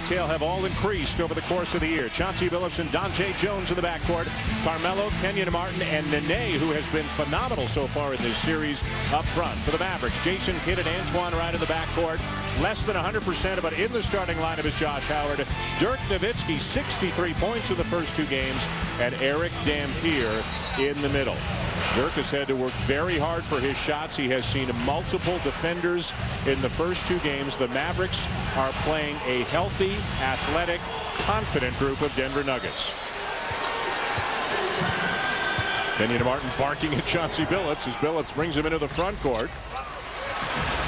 detail have all increased over the course of the year. Chauncey Billups and Dante Jones in the backcourt. Carmelo, Kenyon Martin, and Nene, who has been phenomenal so far in this series, up front. For the Mavericks, Jason Kidd and Antoine Wright in the backcourt. Less than 100%, but in the starting lineup is Josh Howard. Dirk Nowitzki, 63 points in the first 2 games, and Eric Dampier in the middle. Dirk has had to work very hard for his shots. He has seen multiple defenders in the first 2 games. The Mavericks are playing a healthy, athletic, confident group of Denver Nuggets. Kenyon Martin barking at Chauncey Billups as Billups brings him into the front court.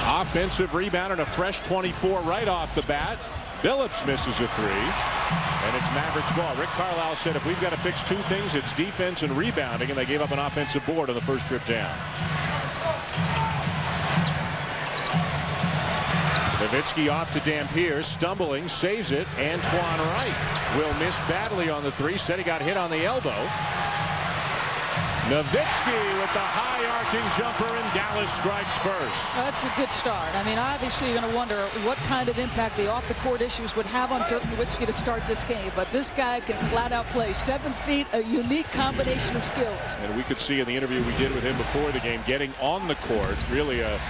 Offensive rebound and a fresh 24 right off the bat. Billups misses a 3, and it's Mavericks ball. Rick Carlisle said if we've got to fix 2 things, it's defense and rebounding, and they gave up an offensive board on the first trip down. Nowitzki off to Dampier, stumbling, saves it. Antoine Wright will miss badly on the 3. Said he got hit on the elbow. Nowitzki with the high arcing jumper, and Dallas strikes first. That's a good start. I mean, obviously you're going to wonder what kind of impact the off-the-court issues would have on Dirk Nowitzki to start this game. But this guy can flat out play. 7 feet, a unique combination of skills. And we could see in the interview we did with him before the game, getting on the court, really a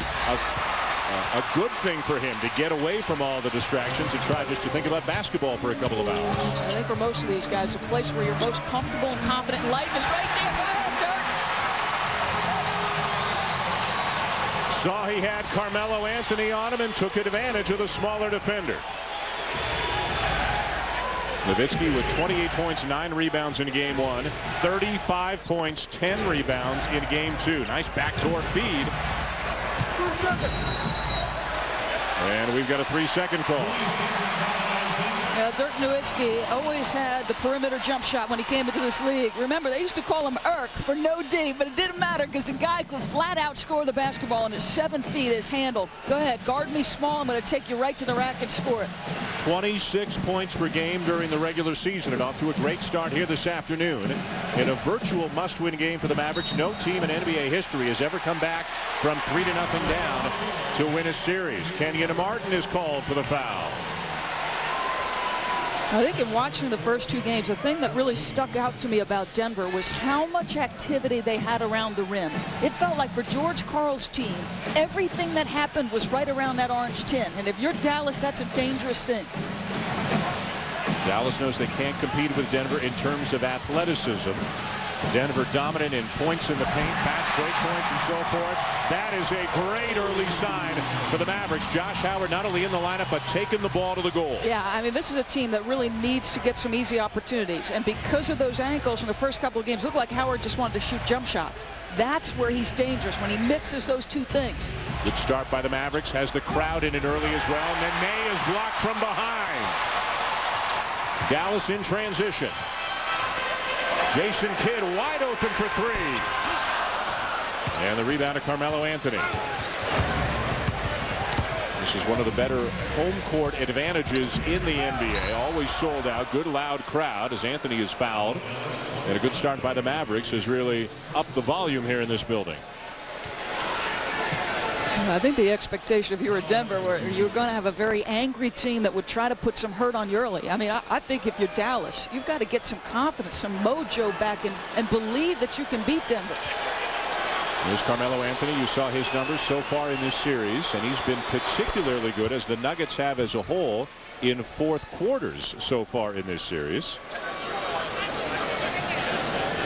good thing for him to get away from all the distractions and try just to think about basketball for a couple of hours. I think for most of these guys, a place where you're most comfortable and confident. Life is right there. Go ahead, Dirk. Saw he had Carmelo Anthony on him and took advantage of the smaller defender. Nowitzki with 28 points, 9 rebounds in game 1, 35 points, 10 rebounds in game 2. Nice backdoor feed. And we've got a 3-second call. Dirk Nowitzki always had the perimeter jump shot when he came into this league. Remember, they used to call him Irk for no D, but it didn't matter because the guy could flat out score the basketball, and his 7 feet is handled. Go ahead, guard me small. I'm going to take you right to the rack and score it. 26 points per game during the regular season, and off to a great start here this afternoon. In a virtual must-win game for the Mavericks, no team in NBA history has ever come back from 3-0 down to win a series. Kenyon Martin is called for the foul. I think in watching the first 2 games, the thing that really stuck out to me about Denver was how much activity they had around the rim. It felt like for George Karl's team, everything that happened was right around that orange tin. And if you're Dallas, that's a dangerous thing. Dallas knows they can't compete with Denver in terms of athleticism. Denver dominant in points in the paint, fast break points, and so forth. That is a great early sign for the Mavericks. Josh Howard not only in the lineup, but taking the ball to the goal. Yeah, I mean, this is a team that really needs to get some easy opportunities. And because of those ankles in the first couple of games, it looked like Howard just wanted to shoot jump shots. That's where he's dangerous, when he mixes those 2 things. Good start by the Mavericks. Has the crowd in it early as well. Nene is blocked from behind. Dallas in transition. Jason Kidd wide open for 3. And the rebound to Carmelo Anthony. This is one of the better home court advantages in the NBA. Always sold out. Good loud crowd as Anthony is fouled. And a good start by the Mavericks has really upped the volume here in this building. I think the expectation if you were Denver, where you're going to have a very angry team that would try to put some hurt on you early. I mean, I think if you're Dallas, you've got to get some confidence, some mojo back and believe that you can beat Denver. There's Carmelo Anthony. You saw his numbers so far in this series, and he's been particularly good, as the Nuggets have as a whole, in fourth quarters so far in this series.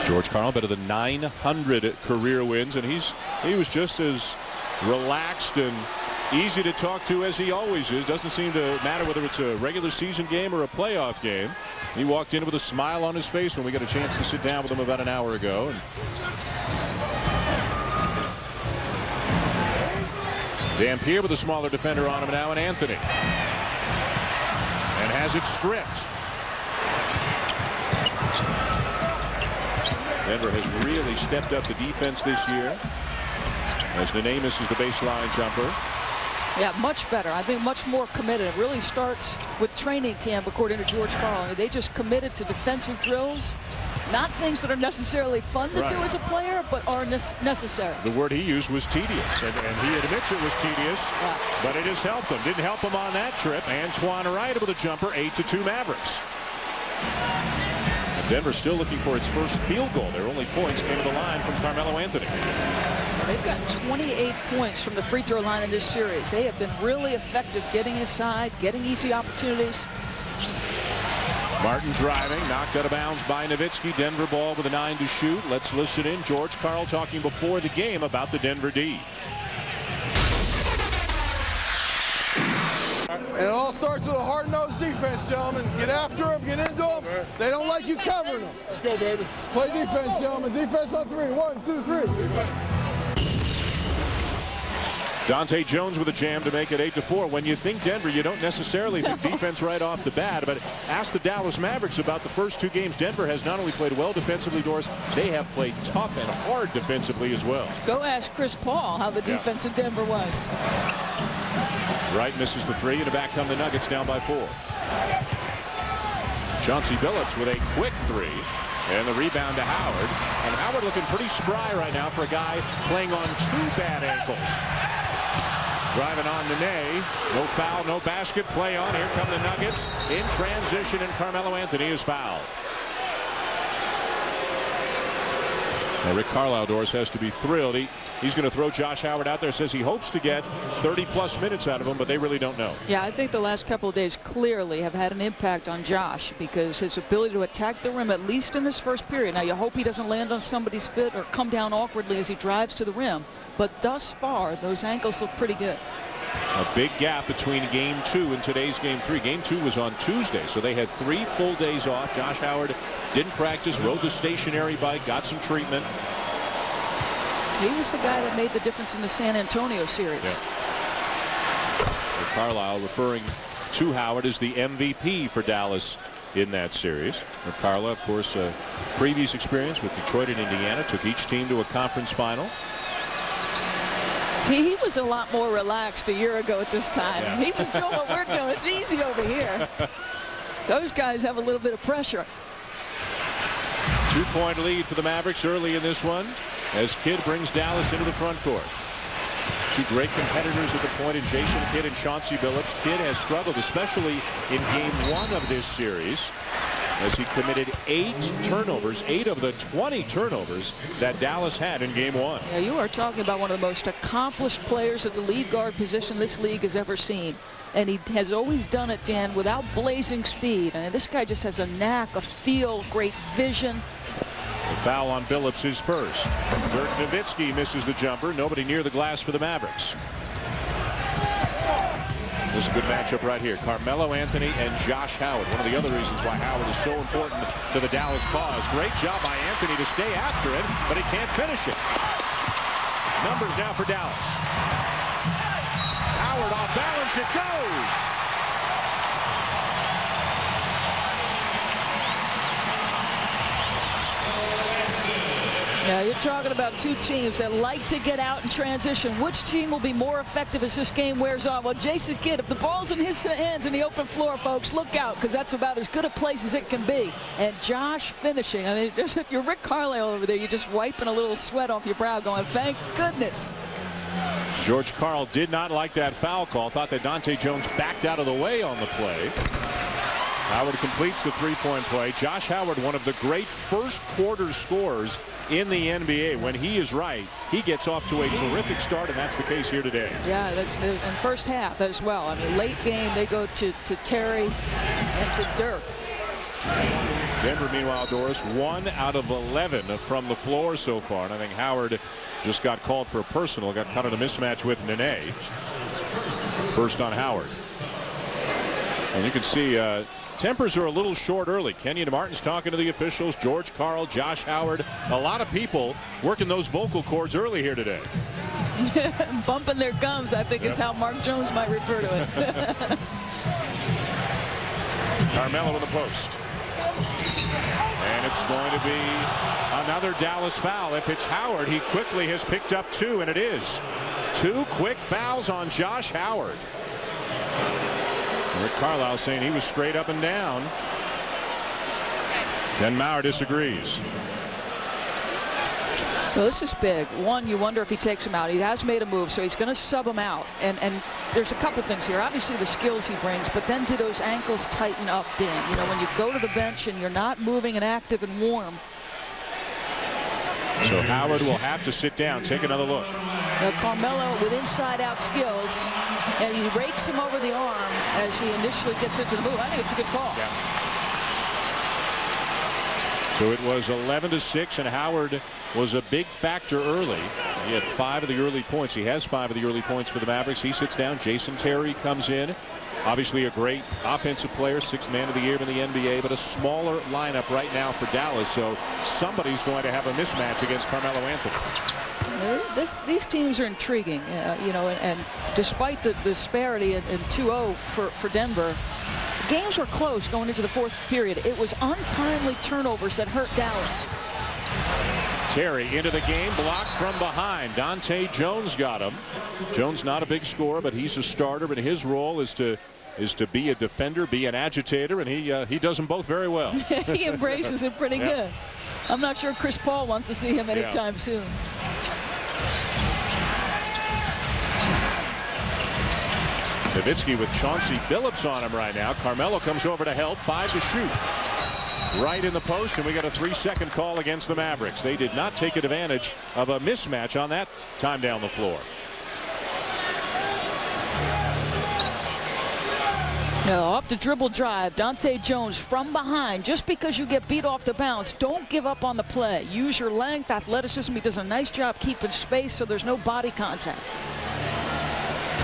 George Karl better than 900 career wins, and he was just as relaxed and easy to talk to as he always is. Doesn't seem to matter whether it's a regular season game or a playoff game. He walked in with a smile on his face when we got a chance to sit down with him about an hour ago. Dampier with a smaller defender on him now, and Anthony. And has it stripped. Denver has really stepped up the defense this year, as Nene misses the baseline jumper. Yeah, much better. I think much more committed. It really starts with training camp, according to George Karl. They just committed to defensive drills Not things that are necessarily fun to do as a player, but are necessary. The word he used was tedious, and he admits it was tedious, but it has helped him. Didn't help him on that trip. Antoine Wright with a jumper, 8-2 Mavericks. And Denver still looking for its first field goal. Their only points came to the line from Carmelo Anthony. They've got 28 points from the free throw line in this series. They have been really effective getting inside, getting easy opportunities. Martin driving, knocked out of bounds by Nowitzki. Denver ball with a 9 to shoot. Let's listen in. George Karl talking before the game about the Denver D. And it all starts with a hard-nosed defense, gentlemen. Get after them, get into them. They don't like you covering them. Let's go, baby. Let's play defense, gentlemen. Defense on 3. 1, 2, 3. Dante Jones with a jam to make it 8-4. When you think Denver, you don't necessarily think defense right off the bat. But ask the Dallas Mavericks about the first 2 games. Denver has not only played well defensively, Doris, they have played tough and hard defensively as well. Go ask Chris Paul how the defense in Denver was. Wright misses the 3, and back come the Nuggets down by 4. Chauncey Billups with a quick 3. And the rebound to Howard. And Howard looking pretty spry right now for a guy playing on 2 bad ankles. Driving on Nene. No foul, no basket. Play on. Here come the Nuggets in transition, and Carmelo Anthony is fouled. Now Rick Carlisle, Doris, has to be thrilled. He's going to throw Josh Howard out there. Says he hopes to get 30-plus minutes out of him, but they really don't know. Yeah, I think the last couple of days clearly have had an impact on Josh because his ability to attack the rim, at least in his first period. Now, you hope he doesn't land on somebody's foot or come down awkwardly as he drives to the rim. But thus far, those ankles look pretty good. A big gap between Game 2 and today's Game 3. Game 2 was on Tuesday, so they had 3 full days off. Josh Howard didn't practice, rode the stationary bike, got some treatment. He was the guy that made the difference in the San Antonio series. Yeah. Carlisle referring to Howard as the MVP for Dallas in that series. Carlisle, of course, previous experience with Detroit and Indiana, took each team to a conference final. He was a lot more relaxed a year ago at this time. Yeah. He was doing what we're doing. It's easy over here. Those guys have a little bit of pressure. 2-point lead for the Mavericks early in this one as Kidd brings Dallas into the front court. 2 great competitors at the point in Jason Kidd and Chauncey Billups. Kidd has struggled, especially in Game 1 of this series, as he committed 8 turnovers, 8 of the 20 turnovers that Dallas had in Game 1. Yeah, you are talking about one of the most accomplished players at the lead guard position this league has ever seen. And he has always done it, Dan, without blazing speed. And this guy just has a knack, a feel, great vision. The foul on Billups is first. Dirk Nowitzki misses the jumper. Nobody near the glass for the Mavericks. This is a good matchup right here. Carmelo Anthony and Josh Howard. One of the other reasons why Howard is so important to the Dallas cause. Great job by Anthony to stay after it, but he can't finish it. Numbers now for Dallas. Howard off balance, it goes. Yeah, you're talking about 2 teams that like to get out in transition. Which team will be more effective as this game wears on? Well, Jason Kidd, if the ball's in his hands in the open floor, folks, look out, because that's about as good a place as it can be. And Josh finishing. I mean, if you're Rick Carlisle over there, you're just wiping a little sweat off your brow going, thank goodness. George Karl did not like that foul call. Thought that Dante Jones backed out of the way on the play. Howard completes the 3-point play. Josh Howard, one of the great first quarter scorers in the NBA. When he is right, he gets off to a terrific start, and that's the case here today. Yeah, that's in first half as well. I mean, late game, they go to Terry and to Dirk. Denver, meanwhile, Doris, 1 out of 11 from the floor so far. And I think Howard just got called for a personal, got caught in a mismatch with Nene. First on Howard. And you can see tempers are a little short early. Kenyon Martin's talking to the officials. George Karl, Josh Howard. A lot of people working those vocal cords early here today. Bumping their gums, I think, is how Mark Jones might refer to it. Carmelo in the post. And it's going to be another Dallas foul. If it's Howard, he quickly has picked up 2, and it is 2 quick fouls on Josh Howard. Rick Carlisle saying he was straight up and down. Then Maurer disagrees. Well, this is big. One, you wonder if he takes him out. He has made a move, so he's going to sub him out. And there's a couple things here. Obviously, the skills he brings, but then do those ankles tighten up, Dan? You know, when you go to the bench and you're not moving and active and warm. So Howard will have to sit down. Take another look. Now, Carmelo with inside-out skills, and he rakes him over the arm as he initially gets into the move. I think it's a good call. Yeah. So it was 11-6, and Howard was a big factor early. He had 5 of the early points. He has 5 of the early points for the Mavericks. He sits down. Jason Terry comes in. Obviously a great offensive player, 6th man of the year in the NBA, but a smaller lineup right now for Dallas. So somebody's going to have a mismatch against Carmelo Anthony. These teams are intriguing, you know, and despite the disparity in 2-0 for Denver, games were close going into the 4th period. It was untimely turnovers that hurt Dallas. Terry into the game, blocked from behind. Dante Jones got him. Jones not a big scorer, but he's a starter, and his role is to be a defender, be an agitator, and he does them both very well. He embraces it pretty good. I'm not sure Chris Paul wants to see him anytime soon. Nowitzki with Chauncey Billups on him right now. Carmelo comes over to help. 5 to shoot. Right in the post, and we got a 3-second call against the Mavericks. They did not take advantage of a mismatch on that time down the floor. Now, off the dribble drive, Dante Jones from behind. Just because you get beat off the bounce, don't give up on the play. Use your length, athleticism. He does a nice job keeping space so there's no body contact.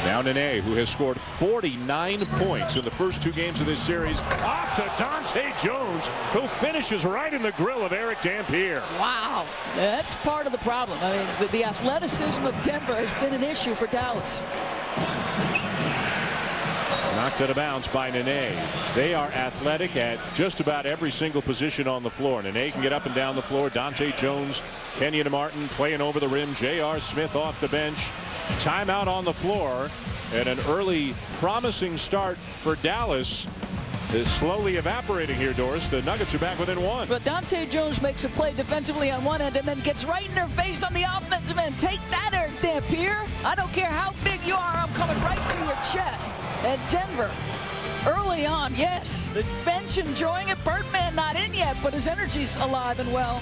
Now Nene, who has scored 49 points in the first 2 games of this series. Off to Dante Jones, who finishes right in the grill of Eric Dampier. Wow. That's part of the problem. I mean, the athleticism of Denver has been an issue for Dallas. Knocked out of bounds by Nene. They are athletic at just about every single position on the floor. Nene can get up and down the floor. Dante Jones, Kenyon Martin playing over the rim. J.R. Smith off the bench. Timeout on the floor, and an early promising start for Dallas is slowly evaporating here, Doris. The Nuggets are back within 1. But Dante Jones makes a play defensively on one end and then gets right in their face on the offensive end. Take that, Eric Dampier. I don't care how big you are, I'm coming right to your chest. And Denver, early on, yes, the bench enjoying it. Birdman not in yet, but his energy's alive and well.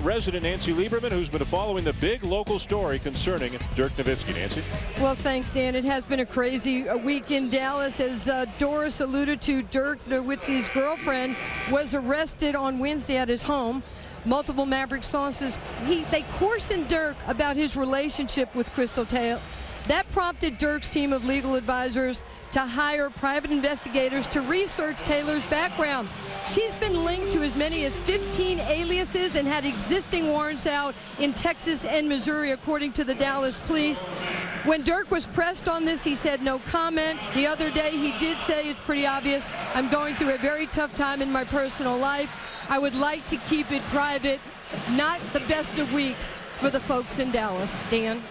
Resident Nancy Lieberman, who's been following the big local story concerning Dirk Nowitzki. Nancy? Well, thanks, Dan. It has been a crazy week in Dallas. As Doris alluded to, Dirk Nowitzki's girlfriend was arrested on Wednesday at his home. Multiple Maverick sources, they questioned Dirk about his relationship with Crystal Taylor. That prompted Dirk's team of legal advisors to hire private investigators to research Taylor's background. She's been linked to as many as 15 aliases and had existing warrants out in Texas and Missouri, according to the Dallas police. When Dirk was pressed on this, he said no comment. The other day, he did say it's pretty obvious. I'm going through a very tough time in my personal life. I would like to keep it private. Not the best of weeks for the folks in Dallas. Dan?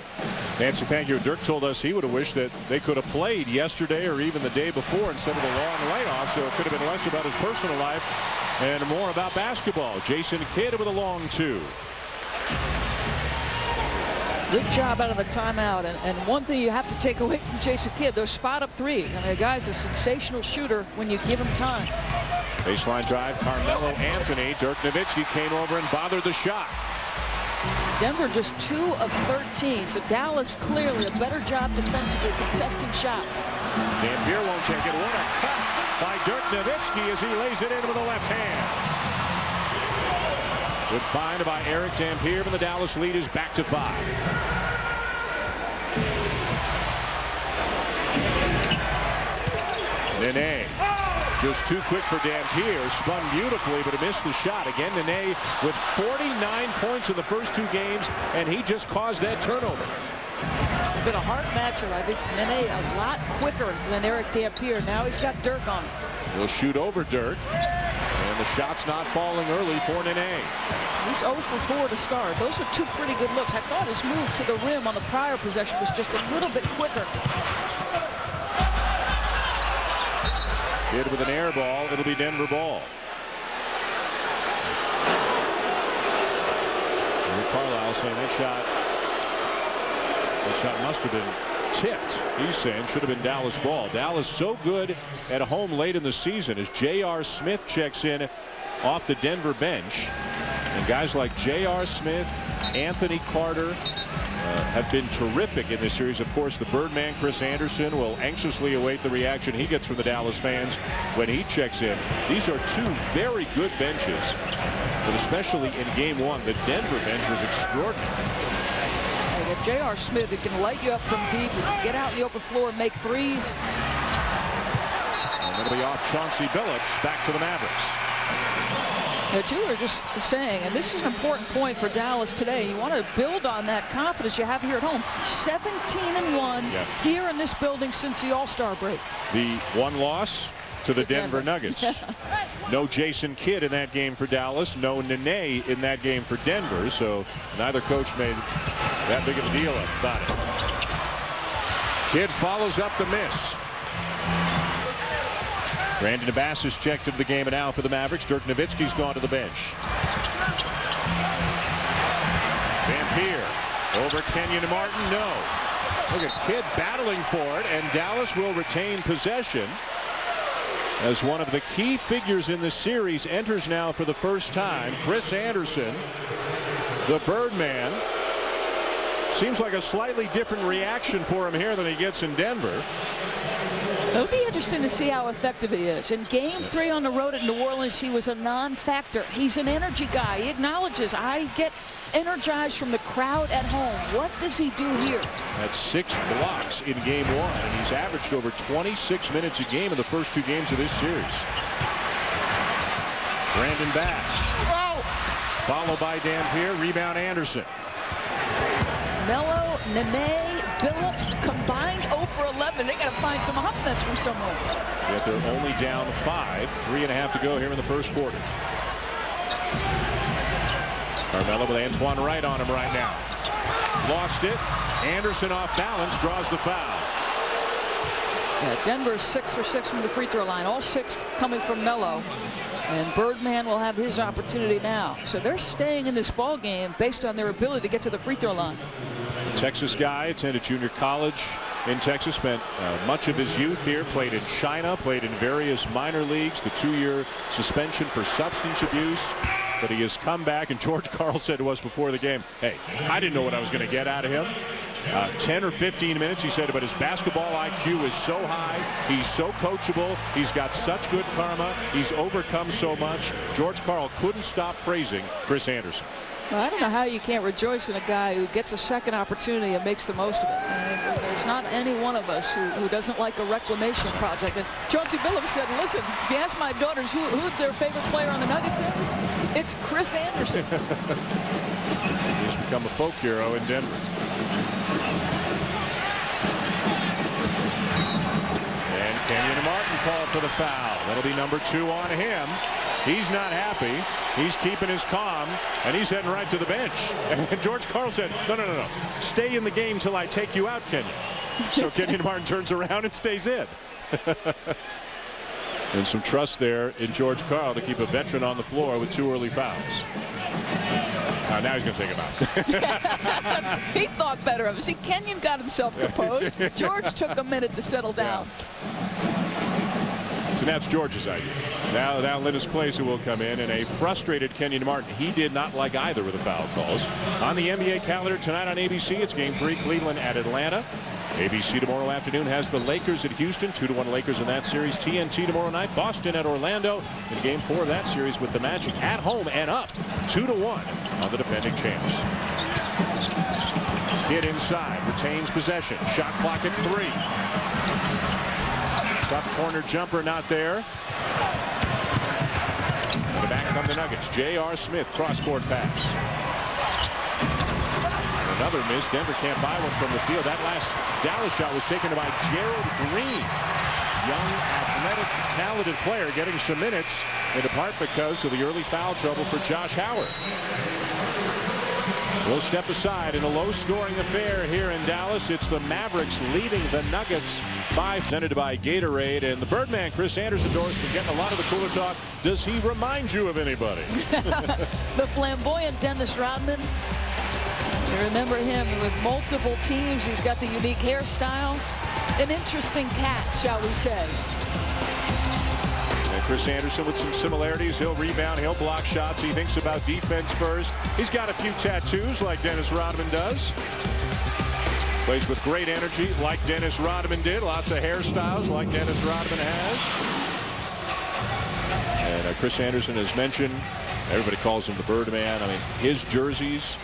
Nancy, thank you. Dirk told us he would have wished that they could have played yesterday or even the day before instead of the long layoff, so it could have been less about his personal life and more about basketball. Jason Kidd with a long 2. Good job out of the timeout. And one thing you have to take away from Jason Kidd, those spot-up threes. I mean, the guy's a sensational shooter when you give him time. Baseline drive, Carmelo Anthony. Dirk Nowitzki came over and bothered the shot. Denver just 2 of 13, so Dallas clearly a better job defensively contesting shots. Dampier won't take it. What a cut by Dirk Nowitzki as he lays it in with the left hand. Good find by Eric Dampier, and the Dallas lead is back to 5. Nene. Just too quick for Dampier. Spun beautifully, but he missed the shot. Again, Nene with 49 points in the first 2 games, and he just caused that turnover. It's been a hard matchup. I think Nene a lot quicker than Eric Dampier. Now he's got Dirk on him. He'll shoot over Dirk, and the shot's not falling early for Nene. He's 0 for 4 to start. Those are 2 pretty good looks. I thought his move to the rim on the prior possession was just a little bit quicker. Kidd with an air ball. It'll be Denver ball. Carlisle saying that shot must have been tipped. He's saying should have been Dallas ball. Dallas so good at home late in the season as J.R. Smith checks in off the Denver bench. And guys like J.R. Smith, Anthony Carter have been terrific in this series. Of course, the Birdman, Chris Anderson, will anxiously await the reaction he gets from the Dallas fans when he checks in. These are two very good benches, but especially in game one, the Denver bench was extraordinary. J.R. Smith, who can light you up from deep, who can get out in the open floor and make threes. And it'll be off Chauncey Billups, back to the Mavericks. That you were just saying, and this is an important point for Dallas today. You want to build on that confidence you have here at home. 17-1 here in this building since the All-Star break. The one loss to the Denver Nuggets. No Jason Kidd in that game for Dallas. No Nene in that game for Denver. So neither coach made that big of a deal about it. Kidd follows up the miss. Brandon Abbas is checked into the game now for the Mavericks. Dirk Nowitzki's gone to the bench. Van Peer over Kenyon Martin. No. Look at Kidd battling for it, and Dallas will retain possession as one of the key figures in the series enters now for the first time. Chris Anderson, the Birdman. Seems like a slightly different reaction for him here than he gets in Denver. It'll be interesting to see how effective he is. In game 3 on the road at New Orleans, he was a non-factor. He's an energy guy. He acknowledges, I get energized from the crowd at home. What does he do here? Had 6 blocks in game 1, and he's averaged over 26 minutes a game in the first 2 games of this series. Brandon Bass. Followed by Dampier. Rebound Anderson. Melo, Nene, Billups combined 0 for 11. They got to find some offense from somewhere. Yet they're only down 5. 3.5 to go here in the first quarter. Carmelo with Antoine Wright on him right now. Lost it. Anderson off balance, draws the foul. Yeah, Denver's 6 for 6 from the free throw line. All 6 coming from Melo. And Birdman will have his opportunity now. So they're staying in this ball game based on their ability to get to the free throw line. Texas guy, attended junior college in Texas, spent much of his youth here, played in China, played in various minor leagues, the 2-year suspension for substance abuse. But he has come back, and George Karl said to us before the game, hey, I didn't know what I was going to get out of him. 10 or 15 minutes, he said, but his basketball IQ is so high. He's so coachable. He's got such good karma. He's overcome so much. George Karl couldn't stop praising Chris Anderson. Well, I don't know how you can't rejoice in a guy who gets a second opportunity and makes the most of it. And there's not any one of us who doesn't like a reclamation project. And Chauncey Billups said, listen, if you ask my daughters who their favorite player on the Nuggets is, it's Chris Anderson. He's become a folk hero in Denver. And Kenyon Martin called for the foul. That'll be number 2 on him. He's not happy. He's keeping his calm, and he's heading right to the bench. And George Karl said, no. Stay in the game till I take you out, Kenyon. So Kenyon Martin turns around and stays in. And some trust there in George Karl to keep a veteran on the floor with 2 early fouls. Now he's going to take him out. He thought better of it. See, Kenyon got himself composed. George took a minute to settle down. So that's George's idea. Now Linus Clason will come in, and a frustrated Kenyon Martin. He did not like either of the foul calls. On the NBA calendar tonight on ABC, it's Game 3, Cleveland at Atlanta. ABC tomorrow afternoon has the Lakers at Houston, 2-1 Lakers in that series. TNT tomorrow night, Boston at Orlando in Game 4 of that series with the Magic at home and up 2-1 on the defending champs. Kidd inside, retains possession. Shot clock at 3. Tough corner jumper not there. And back come the Nuggets. J.R. Smith, cross-court pass. Another miss. Denver can't buy one from the field. That last Dallas shot was taken by Gerald Green. Young, athletic, talented player getting some minutes in part because of the early foul trouble for Josh Howard. We'll step aside in a low-scoring affair here in Dallas. It's the Mavericks leading the Nuggets by, presented by Gatorade. And the Birdman, Chris Anderson, Doris, been getting a lot of the cooler talk. Does he remind you of anybody? The flamboyant Dennis Rodman. You remember him with multiple teams. He's got the unique hairstyle. An interesting cat, shall we say. And Chris Andersen with some similarities. He'll rebound, he'll block shots. He thinks about defense first. He's got a few tattoos like Dennis Rodman does. Plays with great energy like Dennis Rodman did. Lots of hairstyles like Dennis Rodman has. And Chris Andersen has mentioned, everybody calls him the Birdman. I mean, his jerseys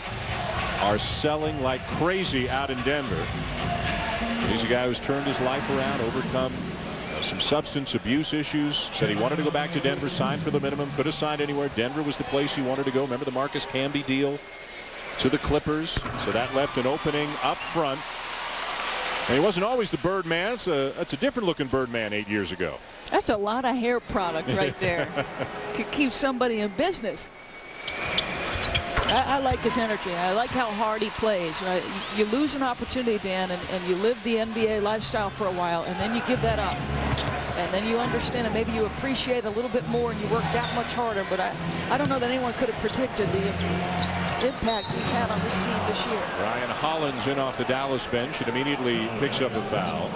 are selling like crazy out in Denver. He's a guy who's turned his life around, overcome some substance abuse issues. Said he wanted to go back to Denver, signed for the minimum, could have signed anywhere. Denver was the place he wanted to go. Remember the Marcus Camby deal to the Clippers? So that left an opening up front. And he wasn't always the Birdman. That's a different looking Birdman 8 years ago. That's a lot of hair product right there. Could keep somebody in business. I like his energy. I like how hard he plays. Right? You lose an opportunity, Dan, and you live the NBA lifestyle for a while, and then you give that up. And then you understand it. Maybe you appreciate it a little bit more, and you work that much harder. But I don't know that anyone could have predicted the impact he's had on this team this year. Ryan Hollins in off the Dallas bench and immediately picks up a foul.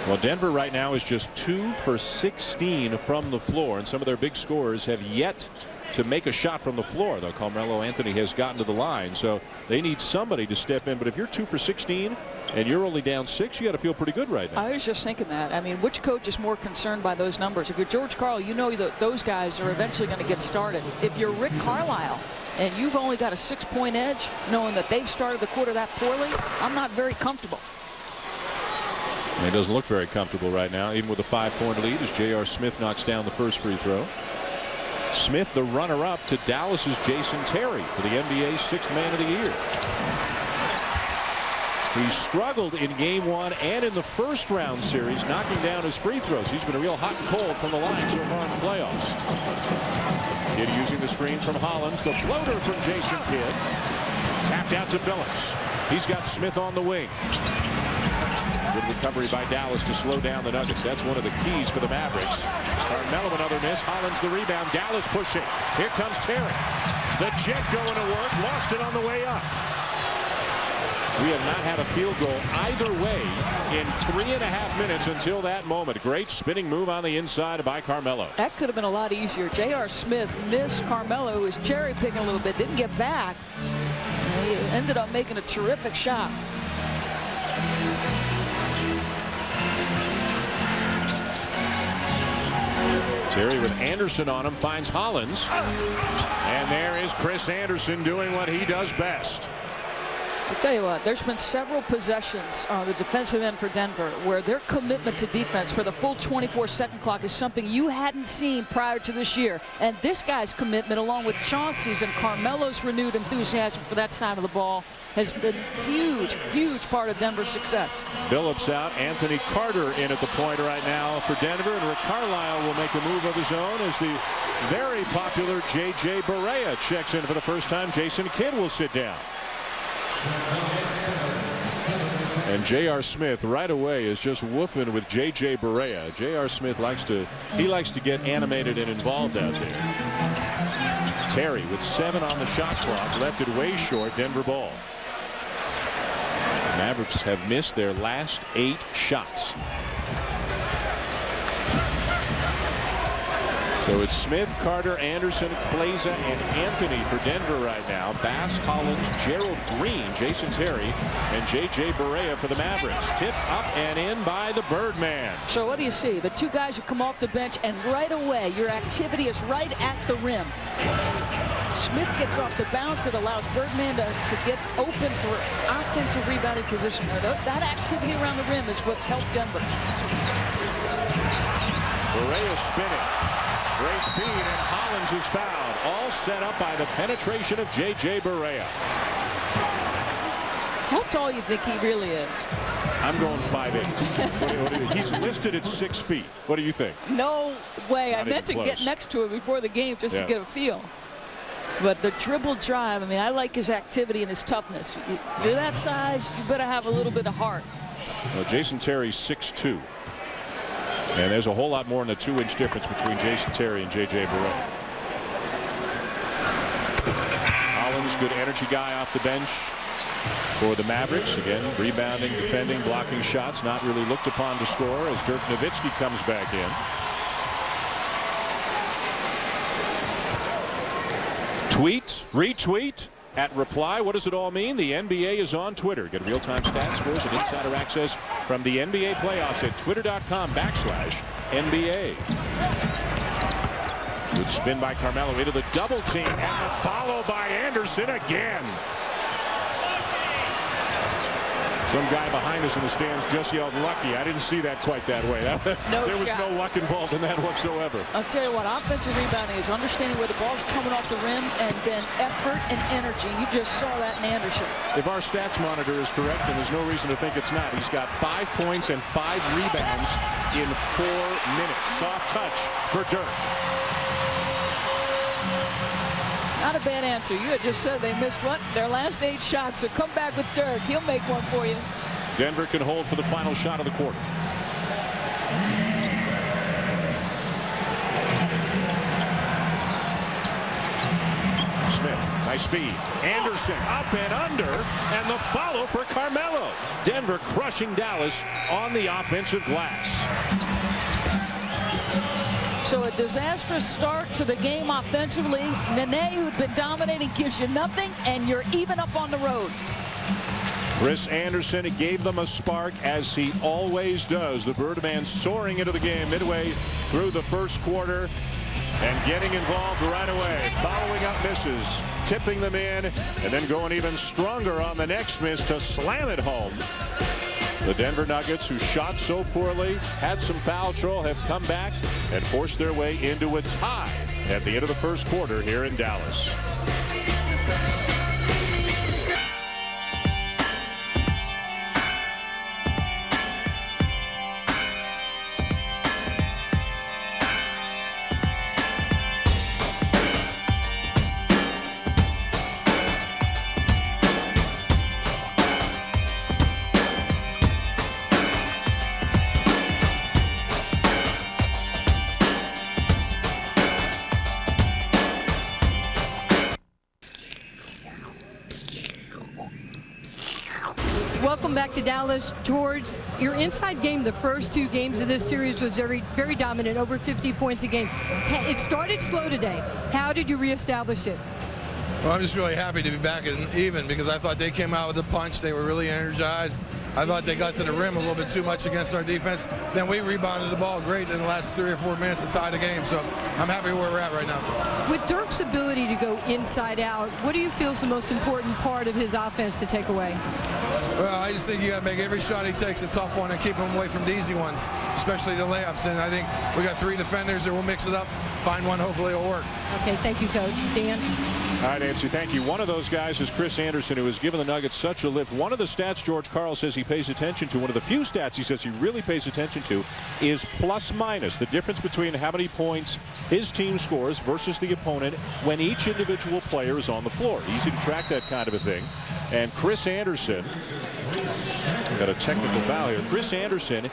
Well, Denver right now is just 2 for 16 from the floor, and some of their big scorers have yet to make a shot from the floor, though Carmelo Anthony has gotten to the line, so they need somebody to step in. But if you're 2 for 16 and you're only down 6, you got to feel pretty good right now. I was just thinking that. I mean, which coach is more concerned by those numbers? If you're George Karl, you know that those guys are eventually going to get started. If you're Rick Carlisle and you've only got a 6-point edge, knowing that they've started the quarter that poorly, I'm not very comfortable. And he doesn't look very comfortable right now, even with a 5-point lead, as J.R. Smith knocks down the first free throw. Smith, the runner-up to Dallas's Jason Terry for the NBA's 6th Man of the Year. He struggled in Game 1 and in the first round series, knocking down his free throws. He's been real hot and cold from the line so far in the playoffs. Kidd using the screen from Hollins. The floater from Jason Kidd. Tapped out to Billups. He's got Smith on the wing. Good recovery by Dallas to slow down the Nuggets. That's one of the keys for the Mavericks. Carmelo another miss. Hollins the rebound. Dallas pushing. Here comes Terry. The jet going to work. Lost it on the way up. We have not had a field goal either way in 3.5 minutes until that moment. Great spinning move on the inside by Carmelo. That could have been a lot easier. J.R. Smith missed Carmelo, who was cherry picking a little bit, didn't get back. And he ended up making a terrific shot. Terry with Anderson on him finds Hollins. And there is Chris Andersen doing what he does best. I'll tell you what, there's been several possessions on the defensive end for Denver where their commitment to defense for the full 24-second clock is something you hadn't seen prior to this year. And this guy's commitment, along with Chauncey's and Carmelo's renewed enthusiasm for that side of the ball, has been huge, huge part of Denver's success. Billups out. Anthony Carter in at the point right now for Denver. And Rick Carlisle will make a move of his own as the very popular J.J. Barea checks in for the first time. Jason Kidd will sit down. And J.R. Smith right away is just woofing with J.J. Barea. J.R. Smith likes to get animated and involved out there. Terry with 7 on the shot clock, left it way short. Denver ball. Mavericks have missed their last 8 shots. So it's Smith, Carter, Anderson, Kleza, and Anthony for Denver right now. Bass, Hollins, Gerald Green, Jason Terry, and J.J. Barea for the Mavericks. Tip up and in by the Birdman. So what do you see? The 2 guys who come off the bench, and right away your activity is right at the rim. Smith gets off the bounce. It allows Birdman to get open for offensive rebounding position. That activity around the rim is what's helped Denver. Barea spinning. Great feed, and Hollins is fouled. All set up by the penetration of J.J. Barea. How tall do you think he really is? I'm going 5'8". He's listed at 6 feet. What do you think? No way. Not I meant to even get close. next to him before the game just to get a feel. But the dribble drive, I mean, I like his activity and his toughness. You're that size, you better have a little bit of heart. Well, Jason Terry's 6'2". And there's a whole lot more than a 2-inch difference between Jason Terry and J.J. Barea. Jones, good energy guy off the bench for the Mavericks. Again, rebounding, defending, blocking shots, not really looked upon to score as Dirk Nowitzki comes back in. Tweet, retweet, at reply. What does it all mean? The NBA is on Twitter. Get real-time stats, scores, and insider access from the NBA playoffs at twitter.com/NBA. Good spin by Carmelo into the double team, and a follow by Anderson again. Some guy behind us in the stands just yelled lucky. I didn't see that quite that way. There was no luck involved in that whatsoever. I'll tell you what, offensive rebounding is understanding where the ball's coming off the rim and then effort and energy. You just saw that in Anderson. If our stats monitor is correct, and there's no reason to think it's not, he's got 5 points and 5 rebounds in 4 minutes. Soft touch for Dirk. Not a bad answer. You had just said they missed what? Their last 8 shots. So come back with Dirk. He'll make one for you. Denver can hold for the final shot of the quarter. Smith, nice feed. Anderson up and under, and the follow for Carmelo. Denver crushing Dallas on the offensive glass. So a disastrous start to the game offensively. Nene, who'd been dominating, gives you nothing, and you're even up on the road. Chris Anderson gave them a spark, as he always does. The Birdman soaring into the game midway through the first quarter and getting involved right away. Following up misses, tipping them in, and then going even stronger on the next miss to slam it home. The Denver Nuggets, who shot so poorly, had some foul trouble, have come back and forced their way into a tie at the end of the first quarter here in Dallas. Welcome back to Dallas. George, your inside game the first 2 games of this series was very dominant, over 50 points a game. It started slow today. How did you reestablish it? Well, I'm just really happy to be back and even, because I thought they came out with a punch. They were really energized. I thought they got to the rim a little bit too much against our defense. Then we rebounded the ball great in the last 3 or 4 minutes to tie the game. So I'm happy where we're at right now. With Dirk's ability to go inside out, what do you feel is the most important part of his offense to take away? Well, I just think you got to make every shot he takes a tough one and keep him away from the easy ones, especially the layups. And I think we got 3 defenders, and we'll mix it up, find one, hopefully it'll work. Okay, thank you, Coach. Dan? All right, Nancy, thank you. One of those guys is Chris Anderson, who has given the Nuggets such a lift. One of the stats George Karl says he pays attention to, one of the few stats he says he really pays attention to, is plus-minus, the difference between how many points his team scores versus the opponent when each individual player is on the floor. Easy to track that kind of a thing. And Chris Anderson, got a technical foul here. Chris Anderson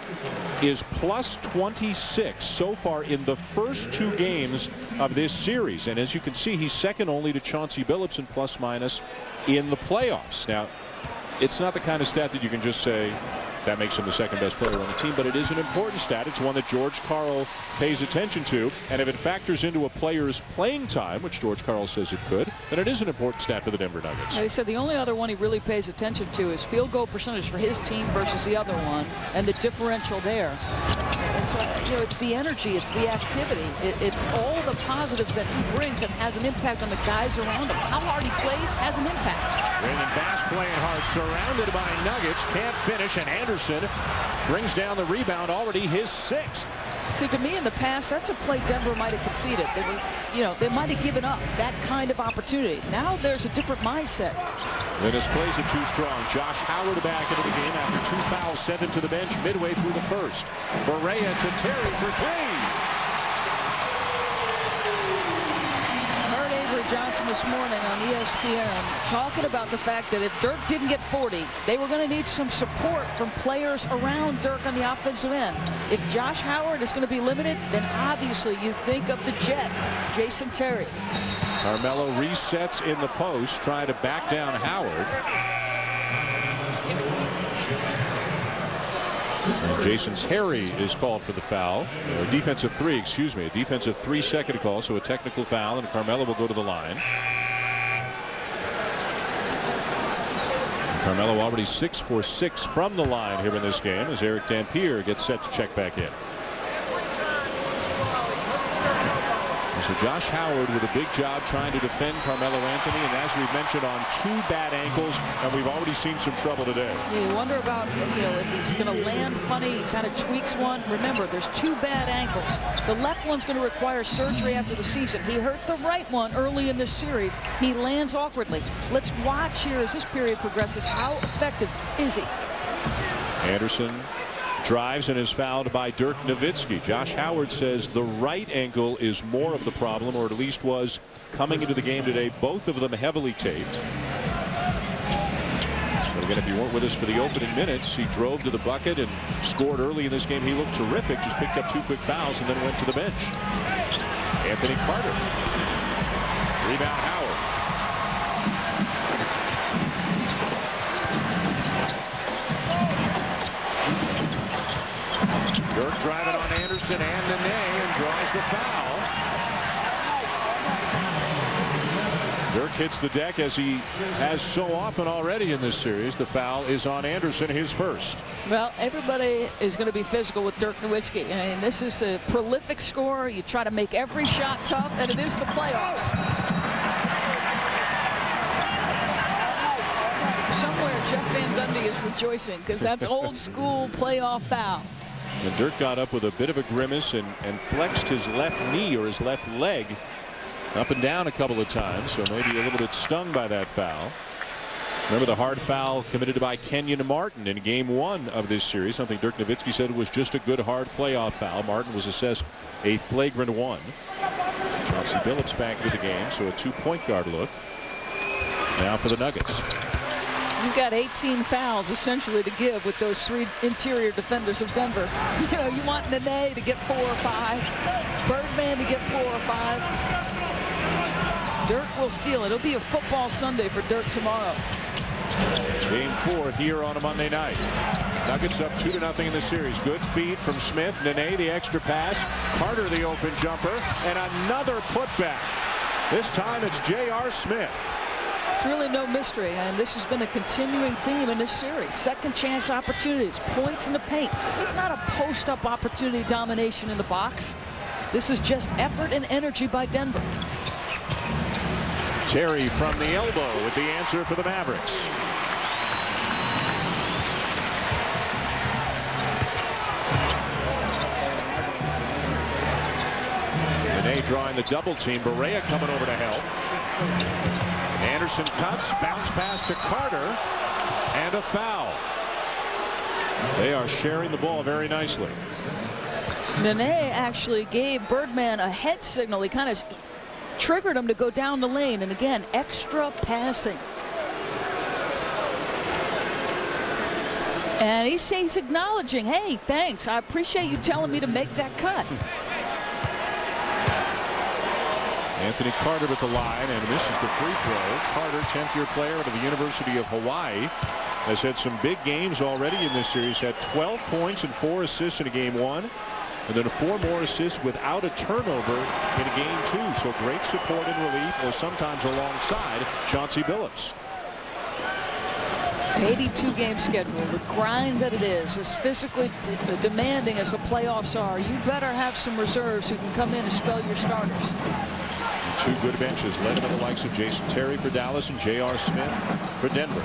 is plus 26 so far in the first 2 games of this series. And as you can see, he's second only to Chauncey Billups in plus-minus in the playoffs. Now, it's not the kind of stat that you can just say that makes him the second best player on the team, but it is an important stat. It's one that George Karl pays attention to, and if it factors into a player's playing time, which George Karl says it could, then it is an important stat for the Denver Nuggets. He said the only other one he really pays attention to is field goal percentage for his team versus the other one, and the differential there. And so, you know, it's the energy, it's the activity, it's all the positives that he brings and has an impact on the guys around him. How hard he plays has an impact. Raymond Bass playing hard, surrounded by Nuggets, can't finish, and Anderson brings down the rebound, already his 6th. See, to me in the past, that's a play Denver might have conceded. They were, you know, they might have given up that kind of opportunity. Now there's a different mindset. Dennis plays it too strong. Josh Howard back into the game after 2 fouls sent him to the bench midway through the first. Barea to Terry for 3. Johnson this morning on ESPN talking about the fact that if Dirk didn't get 40, they were going to need some support from players around Dirk on the offensive end. If Josh Howard is going to be limited, then obviously you think of the Jet, Jason Terry. Carmelo resets in the post, trying to back down Howard. And Jason Terry is called for the foul. A defensive three, excuse me. A defensive 3-second call, so a technical foul, and Carmelo will go to the line. Carmelo already 6 for 6 from the line here in this game as Eric Dampier gets set to check back in. So Josh Howard with a big job trying to defend Carmelo Anthony, and as we've mentioned, on 2 bad ankles, and we've already seen some trouble today. Yeah, you wonder about, if he's going to land funny, he kind of tweaks one. Remember, there's 2 bad ankles. The left one's going to require surgery after the season. He hurt the right one early in this series. He lands awkwardly. Let's watch here as this period progresses. How effective is he? Anderson drives and is fouled by Dirk Nowitzki. Josh Howard says the right ankle is more of the problem, or at least was coming into the game today. Both of them heavily taped. But again, if you weren't with us for the opening minutes, he drove to the bucket and scored early in this game. He looked terrific, just picked up 2 quick fouls and then went to the bench. Anthony Carter. Rebound Howard. Dirk driving on Anderson and Nene and draws the foul. Dirk hits the deck as he has so often already in this series. The foul is on Anderson, his first. Well, everybody is going to be physical with Dirk Nowitzki. I mean, this is a prolific scorer. You try to make every shot tough, and it is the playoffs. Somewhere Jeff Van Gundy is rejoicing because that's old school playoff foul. And Dirk got up with a bit of a grimace and flexed his left knee or his left leg up and down a couple of times, so maybe a little bit stung by that foul. Remember the hard foul committed by Kenyon Martin in game 1 of this series, something Dirk Nowitzki said was just a good hard playoff foul. Martin was assessed a flagrant 1. Chauncey Billups back into the game, so a 2-point guard look now for the Nuggets. You've got 18 fouls essentially to give with those 3 interior defenders of Denver. You want Nene to get 4 or 5, Birdman to get 4 or 5. Dirk will feel it. It'll be a football Sunday for Dirk tomorrow. Game 4 here on a Monday night. Nuggets up 2-0 in the series. Good feed from Smith. Nene the extra pass. Carter the open jumper. And another putback. This time it's J.R. Smith. It's really no mystery, and this has been a continuing theme in this series. Second chance opportunities, points in the paint. This is not a post-up opportunity domination in the box. This is just effort and energy by Denver. Terry from the elbow with the answer for the Mavericks. Nene drawing the double team. Barea coming over to help. Anderson cuts, bounce pass to Carter, and a foul. They are sharing the ball very nicely. Nene actually gave Birdman a head signal. He kind of triggered him to go down the lane, and again, extra passing. And he's acknowledging, hey, thanks. I appreciate you telling me to make that cut. Anthony Carter with the line and misses the free throw. Carter, 10th-year player out of the University of Hawaii, has had some big games already in this series. Had 12 points and 4 assists in a game 1, and then 4 more assists without a turnover in a game 2. So great support and relief, or sometimes alongside Chauncey Billups. 82-game schedule, the grind that it is, as physically demanding as the playoffs are. You better have some reserves who can come in and spell your starters. 2 good benches led by the likes of Jason Terry for Dallas and J.R. Smith for Denver.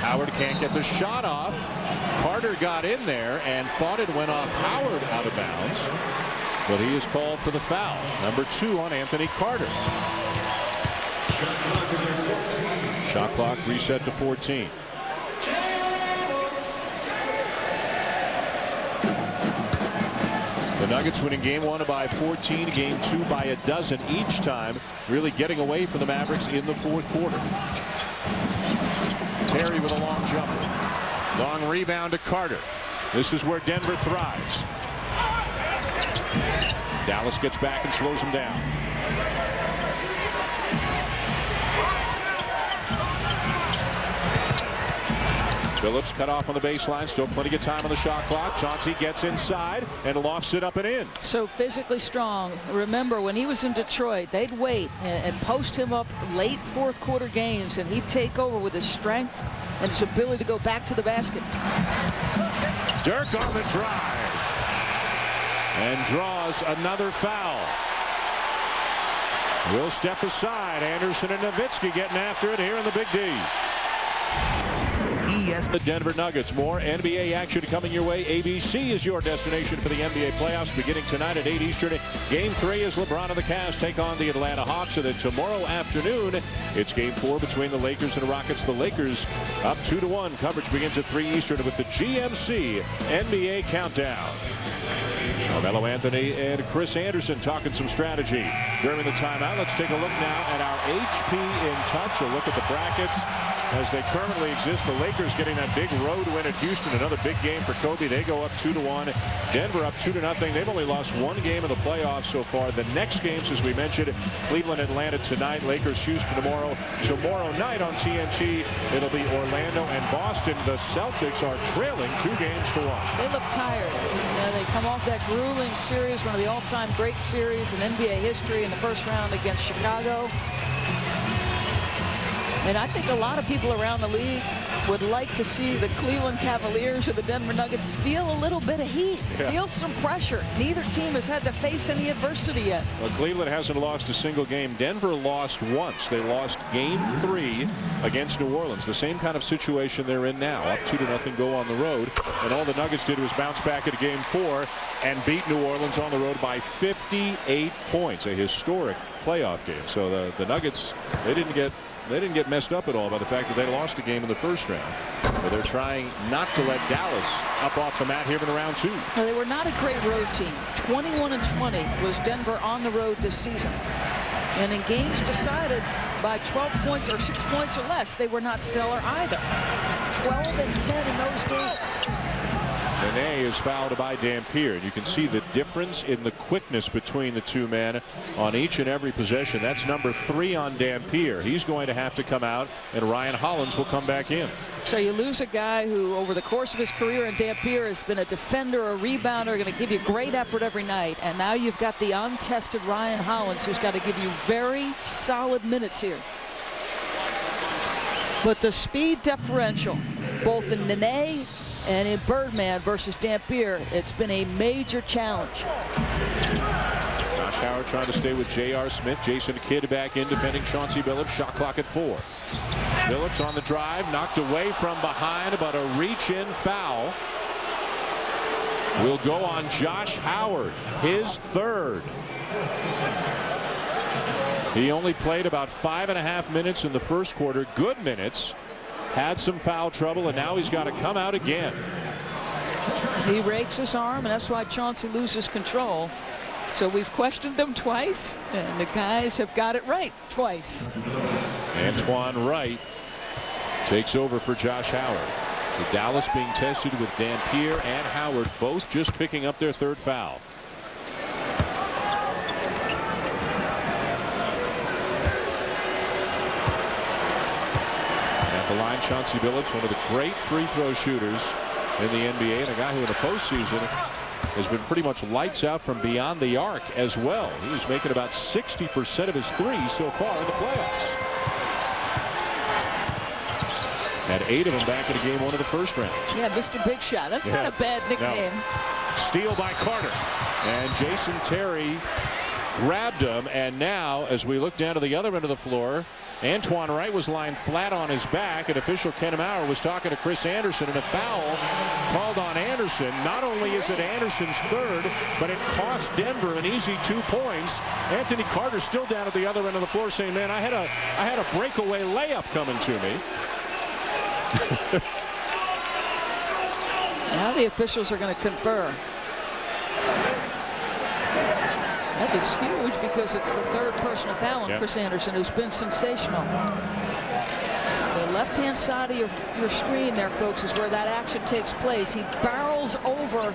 Howard can't get the shot off. Carter got in there and thought it went off Howard out of bounds, but he is called for the foul. Number 2 on Anthony Carter. Shot clock reset to 14. The Nuggets winning game 1 by 14, game 2 by a dozen each time, really getting away from the Mavericks in the fourth quarter. Terry with a long jumper. Long rebound to Carter. This is where Denver thrives. Dallas gets back and slows him down. Phillips cut off on the baseline. Still plenty of time on the shot clock. Chauncey gets inside and lofts it up and in. So physically strong. Remember, when he was in Detroit, they'd wait and post him up late fourth quarter games, and he'd take over with his strength and his ability to go back to the basket. Dirk on the drive and draws another foul. Will step aside. Anderson and Nowitzki getting after it here in the Big D. The Denver Nuggets. More NBA action coming your way. ABC is your destination for the NBA playoffs beginning tonight at 8 Eastern. Game 3 is LeBron and the Cavs take on the Atlanta Hawks. And then tomorrow afternoon, it's game 4 between the Lakers and the Rockets. The Lakers up 2-1. Coverage begins at 3 Eastern with the GMC NBA Countdown. Carmelo Anthony and Chris Anderson talking some strategy during the timeout. Let's take a look now at our HP in touch. A look at the brackets as they currently exist. The Lakers getting that big road win at Houston. Another big game for Kobe. They go up 2-1. Denver up 2-0. They've only lost one game in the playoffs so far. The next games, as we mentioned, Cleveland, Atlanta tonight. Lakers, Houston tomorrow. Tomorrow night on TNT, it'll be Orlando and Boston. The Celtics are trailing 2-1. They look tired. They come off that grueling series, one of the all-time great series in NBA history in the first round against Chicago. And I think a lot of people around the league would like to see the Cleveland Cavaliers or the Denver Nuggets feel a little bit of heat, feel some pressure. Neither team has had to face any adversity yet. Well, Cleveland hasn't lost a single game. Denver lost once. They lost game 3 against New Orleans. The same kind of situation they're in now. Up 2-0, go on the road. And all the Nuggets did was bounce back at game 4 and beat New Orleans on the road by 58 points. A historic playoff game. So the Nuggets, they didn't get messed up at all by the fact that they lost a game in the first round. But they're trying not to let Dallas up off the mat here in round 2. No, they were not a great road team. 21-20 was Denver on the road this season. And in games decided by 12 points or 6 points or less, they were not stellar either. 12-10 in those games. Nene is fouled by Dampier. And you can see the difference in the quickness between the two men on each and every possession. That's number 3 on Dampier. He's going to have to come out, and Ryan Hollins will come back in. So you lose a guy who, over the course of his career in Dampier, has been a defender, a rebounder, going to give you great effort every night. And now you've got the untested Ryan Hollins, who's got to give you very solid minutes here. But the speed differential, both in Nene and in Birdman versus Dampier, it's been a major challenge. Josh Howard trying to stay with J.R. Smith. Jason Kidd back in defending Chauncey Billups. Shot clock at 4. Billups on the drive, knocked away from behind, but a reach-in foul will go on Josh Howard, his 3rd. He only played about 5.5 minutes in the first quarter. Good minutes. Had some foul trouble, and now he's got to come out again. He rakes his arm, and that's why Chauncey loses control. So we've questioned him twice, and the guys have got it right twice. Antoine Wright takes over for Josh Howard. The Dallas being tested with Dampier and Howard both just picking up their 3rd foul. The line, Chauncey Billups, one of the great free throw shooters in the NBA, and a guy who in the postseason has been pretty much lights out from beyond the arc as well. He's making about 60% of his threes so far in the playoffs. Had 8 of them back in game 1 of the first round. Yeah, Mr. Big Shot. That's not a bad nickname. No. Steal by Carter. And Jason Terry grabbed him, and now as we look down to the other end of the floor, Antoine Wright was lying flat on his back, and official Ken Maurer was talking to Chris Anderson, and a foul called on Anderson. Not only is it Anderson's 3rd, but it cost Denver an easy 2 points. Anthony Carter still down at the other end of the floor saying, man, I had a breakaway layup coming to me. Now the officials are going to confer. is huge because it's the third personal foul on Chris Anderson, who's been sensational. The left-hand side of your screen there, folks, is where that action takes place. He barrels over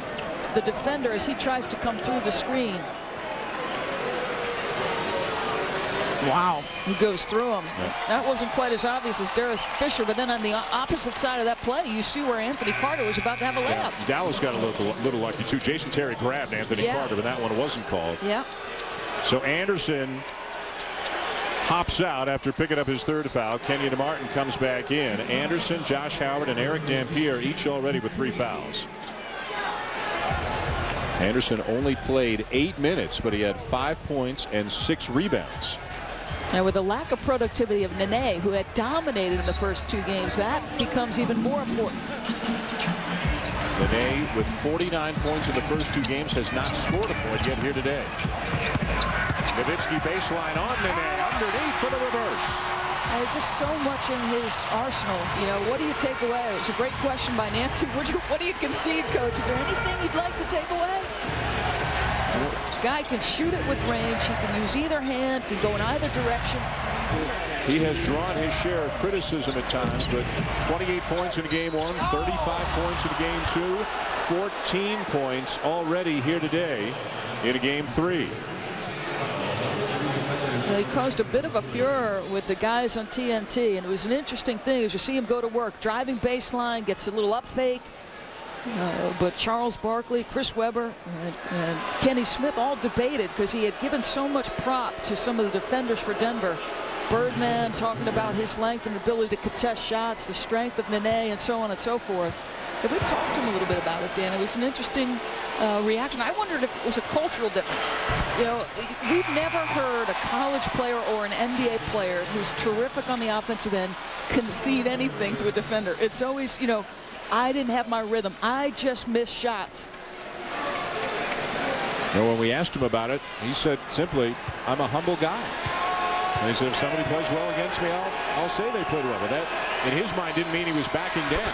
the defender as he tries to come through the screen. Wow. He goes through him. That wasn't quite as obvious as Derek Fisher, but then on the opposite side of that play, you see where Anthony Carter was about to have a layup. Dallas got a little lucky, too. Jason Terry grabbed Anthony Carter, but that one wasn't called. Yeah. So Anderson hops out after picking up his third foul. Kenyon Martin comes back in. Anderson, Josh Howard, and Eric Dampier each already with 3 fouls. Anderson only played 8 minutes, but he had 5 points and 6 rebounds. Now, with the lack of productivity of Nene, who had dominated in the first 2 games, that becomes even more important. Nene, with 49 points in the first 2 games, has not scored a point yet here today. Nowitzki baseline on Nene, underneath for the reverse. There's just so much in his arsenal. You know, what do you take away? It's a great question by Nancy. What do you concede, Coach? Is there anything you'd like to take away? Guy can shoot it with range. He can use either hand. Can go in either direction. He has drawn his share of criticism at times, but 28 points in game 1, 35 points in game 2, 14 points already here today in game 3. He caused a bit of a furor with the guys on TNT, and it was an interesting thing as you see him go to work, driving baseline, gets a little up fake. But Charles Barkley, Chris Webber, and Kenny Smith all debated because he had given so much prop to some of the defenders for Denver. Birdman talking about his length and ability to contest shots, the strength of Nene, and so on and so forth. And we talked to him a little bit about it, Dan. It was an interesting reaction. I wondered if it was a cultural difference. You know, we've never heard a college player or an NBA player who's terrific on the offensive end concede anything to a defender. It's always, you know, I didn't have my rhythm. I just missed shots. And when we asked him about it, he said simply, I'm a humble guy. And he said, if somebody plays well against me, I'll say they played well. But that, in his mind, didn't mean he was backing down.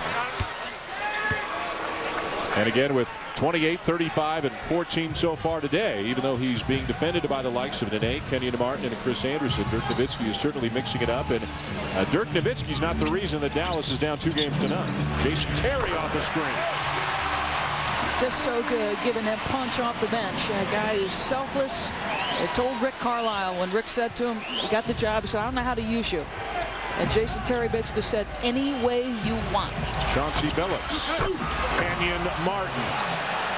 And again, with 28, 35, and 14 so far today, even though he's being defended by the likes of Nene, Kenyon Martin, and Chris Anderson, Dirk Nowitzki is certainly mixing it up. And Dirk Nowitzki's not the reason that Dallas is down 2 games to none. Jason Terry off the screen. Just so good, giving him punch off the bench. A guy who's selfless. I told Rick Carlisle when Rick said to him, you got the job, he said, I don't know how to use you. And Jason Terry basically said, any way you want. Chauncey Billups, Kenyon Martin.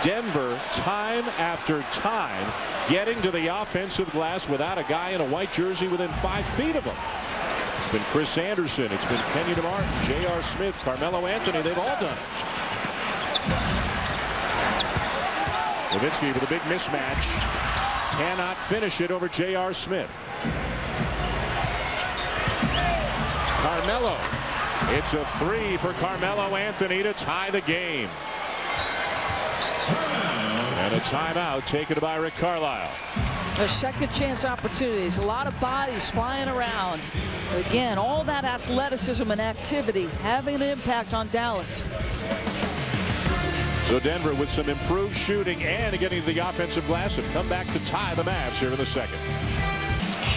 Denver, time after time, getting to the offensive glass without a guy in a white jersey within 5 feet of him. It's been Chris Anderson, it's been Kenyon Martin, J.R. Smith, Carmelo Anthony, they've all done it. Nowitzki with a big mismatch. Cannot finish it over J.R. Smith. Carmelo. It's a 3 for Carmelo Anthony to tie the game. And a timeout taken by Rick Carlisle. There's second chance opportunities. A lot of bodies flying around. Again, all that athleticism and activity having an impact on Dallas. So Denver with some improved shooting and getting to the offensive glass have come back to tie the Mavs here in the second.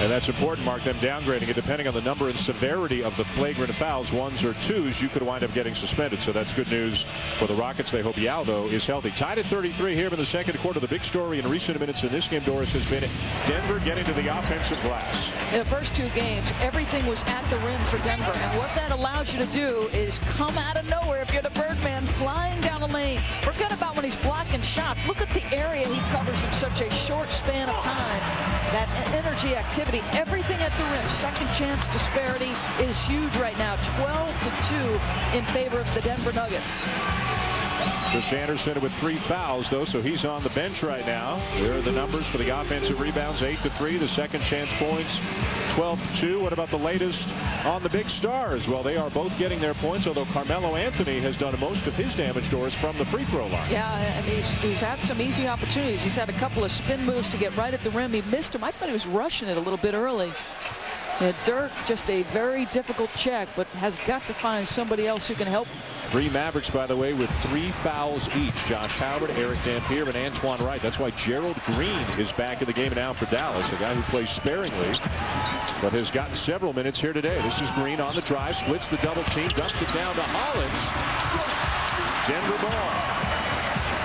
And that's important, Mark, them downgrading it depending on the number and severity of the flagrant fouls, 1s or 2s, you could wind up getting suspended. So that's good news for the Rockets. They hope Yao, though, is healthy. Tied at 33 here in the second quarter. The big story in recent minutes in this game, Doris, has been Denver getting to the offensive glass. In the first 2 games, everything was at the rim for Denver. And what that allows you to do is come out of nowhere if you're the Birdman flying down the lane. Forget about when he's blocking shots. Look at the area he covers in such a short span of time. That energy, activity, everything at the rim. Second chance disparity is huge right now. 12-2 in favor of the Denver Nuggets. Chris Anderson with 3 fouls, though, so he's on the bench right now. There are the numbers for the offensive rebounds, 8-3. The second chance points, 12-2. What about the latest on the big stars? Well, they are both getting their points, although Carmelo Anthony has done most of his damage, Doris, from the free throw line. Yeah, and he's had some easy opportunities. He's had a couple of spin moves to get right at the rim. He missed them. I thought he was rushing it a little bit early. And Dirk, just a very difficult check, but has got to find somebody else who can help. 3 Mavericks, by the way, with 3 fouls each. Josh Howard, Eric Dampier, and Antoine Wright. That's why Gerald Green is back in the game now for Dallas, a guy who plays sparingly, but has gotten several minutes here today. This is Green on the drive, splits the double team, dumps it down to Hollins. Denver ball.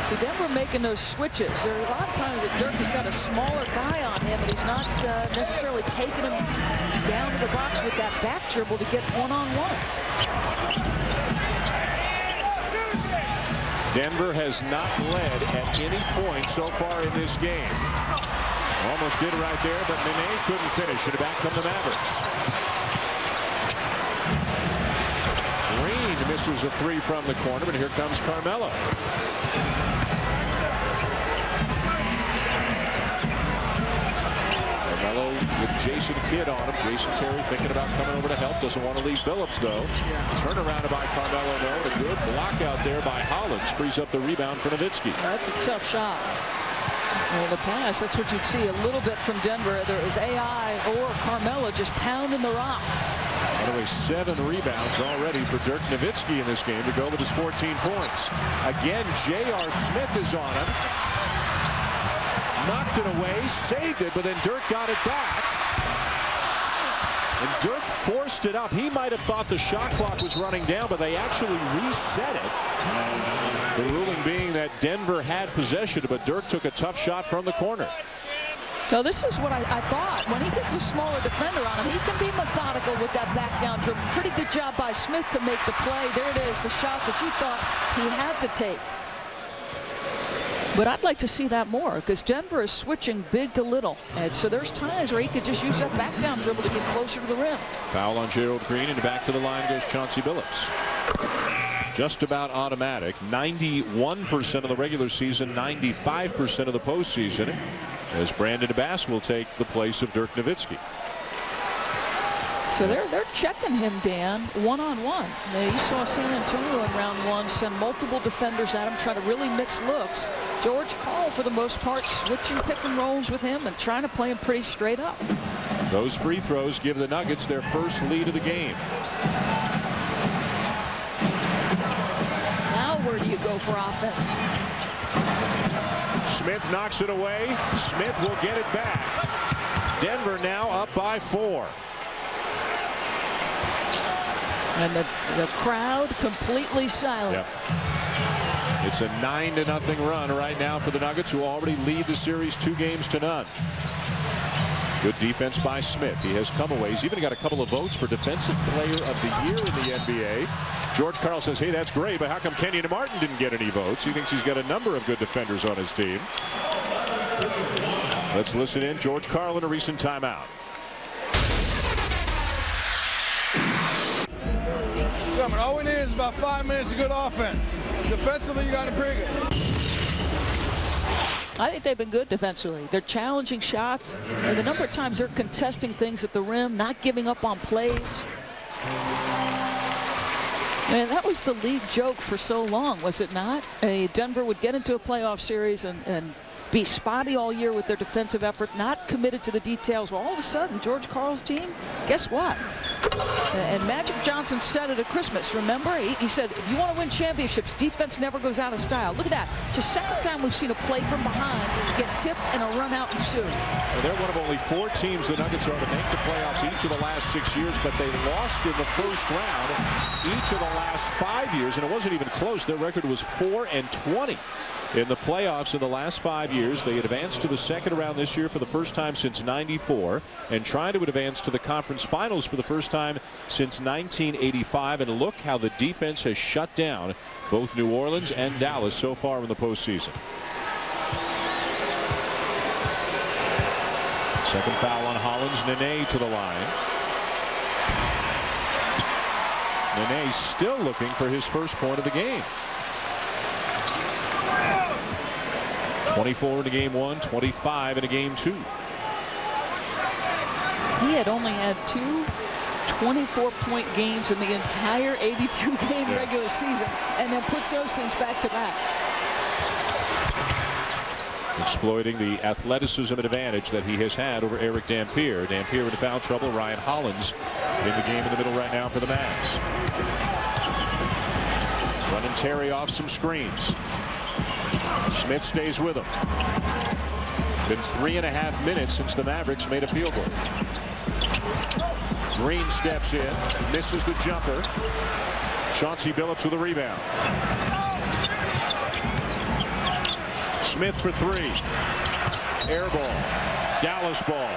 See, Denver making those switches. There are a lot of times that Dirk has got a smaller guy on him, and he's not necessarily taking him down to the box with that back dribble to get one-on-one. Denver has not led at any point so far in this game. Almost did it right there, but Nene couldn't finish, and back come the Mavericks. Green misses a 3 from the corner, but here comes Carmelo. Carmelo with Jason Kidd on him. Jason Terry thinking about coming over to help. Doesn't want to leave Billups, though. Turnaround by Carmelo, though. A good block out there by Hollins. Frees up the rebound for Nowitzki. That's a tough shot. Well, the pass, that's what you'd see a little bit from Denver. There is AI or Carmelo just pounding the rock. By the way, 7 rebounds already for Dirk Nowitzki in this game to go with his 14 points. Again, J.R. Smith is on him. Knocked it away, saved it, but then Dirk got it back. And Dirk forced it up. He might have thought the shot clock was running down, but they actually reset it. The ruling being that Denver had possession, but Dirk took a tough shot from the corner. So this is what I thought. When he gets a smaller defender on him, he can be methodical with that back down dribble. Pretty good job by Smith to make the play. There it is, the shot that you thought he had to take. But I'd like to see that more, because Denver is switching big to little. And so there's times where he could just use that back down dribble to get closer to the rim. Foul on Gerald Green, and back to the line goes Chauncey Billups. Just about automatic. 91% of the regular season, 95% of the postseason, as Brandon Abbas will take the place of Dirk Nowitzki. So they're checking him, Dan, one-on-one. Now, you saw San Antonio in round 1 send multiple defenders at him, try to really mix looks. George Karl, for the most part, switching pick and rolls with him and trying to play him pretty straight up. Those free throws give the Nuggets their first lead of the game. Now where do you go for offense? Smith knocks it away. Smith will get it back. Denver now up by 4. And the crowd completely silent. Yep. It's a 9-0 run right now for the Nuggets, who already lead the series 2-0. Good defense by Smith. He has come away. He's even got a couple of votes for Defensive Player of the Year in the NBA. George Karl says, hey, that's great, but how come Kenyon Martin didn't get any votes? He thinks he's got a number of good defenders on his team. Let's listen in. George Karl in a recent timeout. All we need is about 5 minutes of good offense. Defensively, you got to bring it. I think they've been good defensively. They're challenging shots, and the number of times they're contesting things at the rim, not giving up on plays. Man, that was the league joke for so long, was it not? Denver would get into a playoff series and be spotty all year with their defensive effort, not committed to the details. Well, all of a sudden, George Karl's team, guess what? And Magic Johnson said it at Christmas, remember? He said, if you want to win championships, defense never goes out of style. Look at that. Just second time we've seen a play from behind get tipped and a run out ensue. Well, they're one of only 4 teams the Nuggets are to make the playoffs each of the last 6 years, but they lost in the first round each of the last 5 years, and it wasn't even close. Their record was 4-20. In the playoffs in the last 5 years. They advanced to the second round this year for the first time since '94, and trying to advance to the conference finals for the first time since 1985. And look how the defense has shut down both New Orleans and Dallas so far in the postseason. Second foul on Hollins. Nene to the line. Nene still looking for his first point of the game. 24 in game 1, 25 in game 2. He had only had 2 24-point games in the entire 82-game regular season, and then puts those things back to back. exploiting the athleticism advantage that he has had over Eric Dampier. Dampier with foul trouble. Ryan Hollins in the game in the middle right now for the Mavs. Running Terry off some screens. Smith stays with him. Been 3.5 minutes since the Mavericks made a field goal. Green steps in, misses the jumper. Chauncey Billups with a rebound. Smith for three. Air ball. Dallas ball.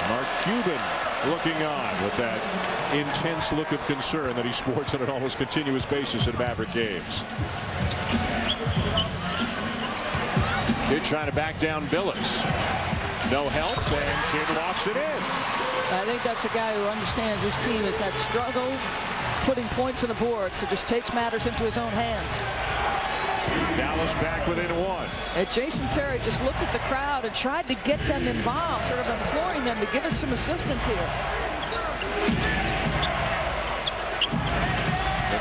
Mark Cuban looking on with that intense look of concern that he sports on an almost continuous basis in Maverick games. Kid trying to back down Billups. No help, and Kid locks it in. I think that's a guy who understands his team has had struggle putting points on the board, so just takes matters into his own hands. Dallas back within one. And Jason Terry just looked at the crowd and tried to get them involved, sort of imploring them to give us some assistance here.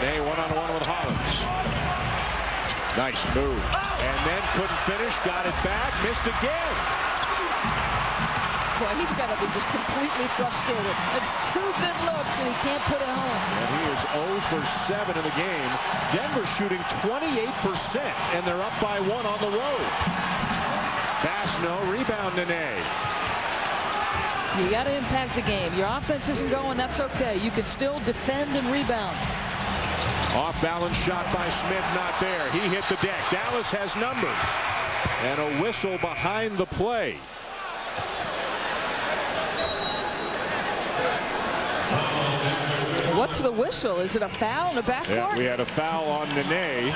Nene one-on-one with Hollins. Nice move. And then couldn't finish, got it back, missed again. Boy, he's got to be just completely frustrated. It's 2 good looks, and he can't put it home. And he is 0 for 7 in the game. Denver shooting 28%, and they're up by 1 on the road. Pass no, rebound Nene. You got to impact the game. Your offense isn't going, that's okay. You can still defend and rebound. Off-balance shot by Smith, not there. He hit the deck. Dallas has numbers. And a whistle behind the play. What's the whistle? Is it a foul in the backcourt? Yeah, we had a foul on Nene,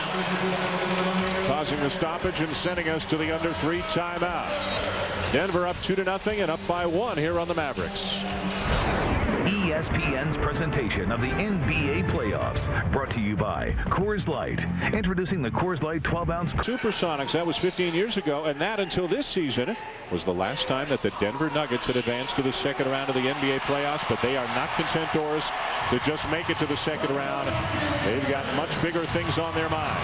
causing the stoppage and sending us to the under 3 timeout. Denver up 2-0 and up by 1 here on the Mavericks. ESPN's presentation of the NBA playoffs, brought to you by Coors Light. Introducing the Coors Light 12-ounce Supersonics. That was 15 years ago, and that until this season was the last time that the Denver Nuggets had advanced to the second round of the NBA playoffs. But they are not content, Doris, to just make it to the second round. They've got much bigger things on their mind.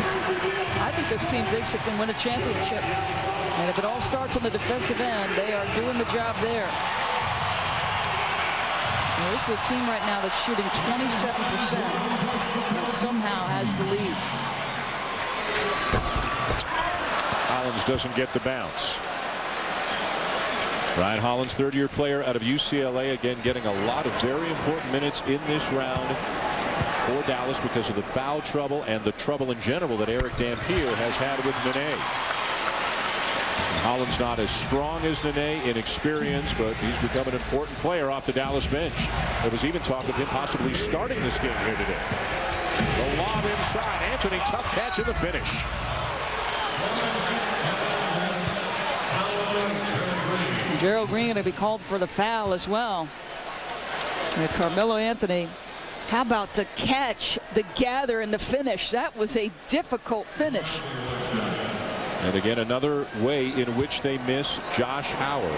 I think this team thinks it can win a championship. And if it all starts on the defensive end, they are doing the job there. Well, this is a team right now that's shooting 27% and somehow has the lead. Hollins doesn't get the bounce. Ryan Hollins, third-year player out of UCLA, again getting a lot of very important minutes in this round for Dallas because of the foul trouble and the trouble in general that Eric Dampier has had with Nene. Hollins not as strong as Nene in experience, but he's become an important player off the Dallas bench. There was even talk of him possibly starting this game here today. The lob inside. Anthony, tough catch in the finish. Gerald Green going to be called for the foul as well. And Carmelo Anthony, how about the catch, the gather, and the finish? That was a difficult finish. And again, another way in which they miss Josh Howard,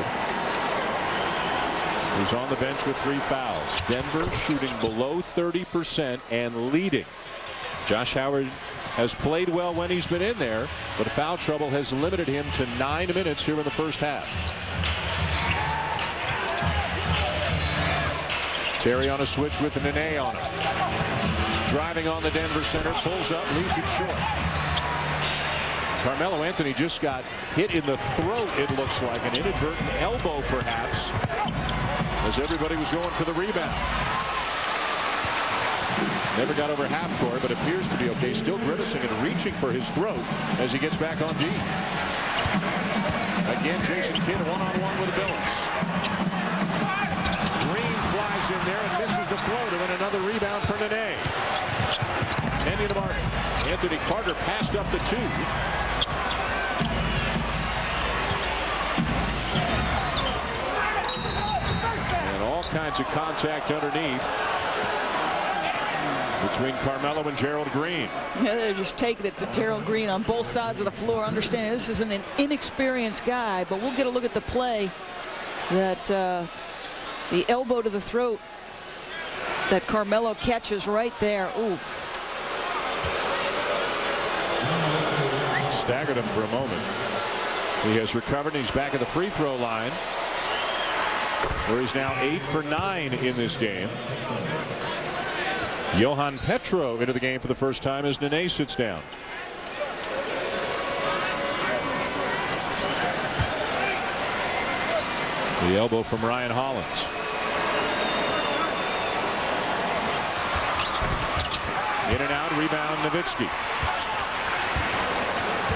who's on the bench with 3 fouls. Denver shooting below 30% and leading. Josh Howard has played well when he's been in there, but foul trouble has limited him to 9 minutes here in the first half. Terry on a switch with Nene on him. Driving on the Denver center, pulls up, leaves it short. Carmelo Anthony just got hit in the throat, it looks like. An inadvertent elbow, perhaps, as everybody was going for the rebound. Never got over half court, but appears to be okay. Still grimacing and reaching for his throat as he gets back on D. Again, Jason Kidd one-on-one with Billups. Green flies in there and misses the floater, and another rebound for Nene. Kenyon Martin. Anthony Carter passed up the 2. And all kinds of contact underneath between Carmelo and Gerald Green. Yeah, they're just taking it to Gerald Green on both sides of the floor. Understanding this is an inexperienced guy, but we'll get a look at the play that the elbow to the throat that Carmelo catches right there. Ooh. Staggered him for a moment. He has recovered. He's back at the free throw line, where he's now 8 for 9 in this game. Johan Petro into the game for the first time as Nene sits down. The elbow from Ryan Hollins. In and out, rebound Nowitzki.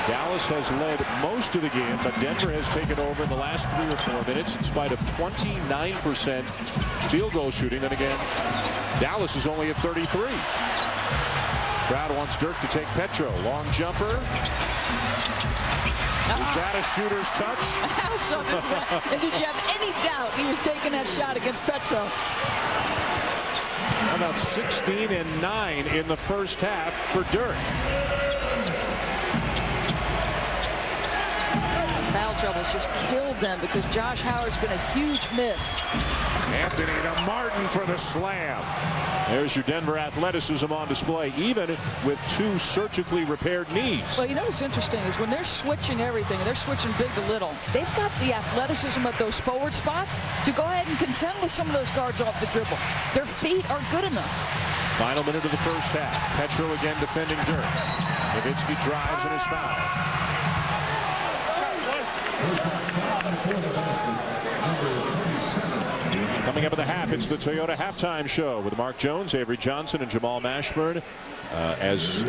Dallas has led most of the game, but Denver has taken over in the last 3 or 4 minutes in spite of 29% field goal shooting. Then again, Dallas is only at 33. Crowd wants Dirk to take Petro. Long jumper. Is that a shooter's touch? And did you have any doubt he was taking that shot against Petro? How about 16 and 9 in the first half for Dirk? Foul troubles just killed them because Josh Howard's been a huge miss. Anthony to Martin for the slam. There's your Denver athleticism on display, even with 2 surgically repaired knees. Well, you know what's interesting is when they're switching everything, they're switching big to little, they've got the athleticism at those forward spots to go ahead and contend with some of those guards off the dribble. Their feet are good enough. Final minute of the first half. Petro again defending Dirk. Nowitzki drives and is fouled. Coming up at the half, it's the Toyota Halftime Show with Mark Jones, Avery Johnson, and Jamal Mashburn. As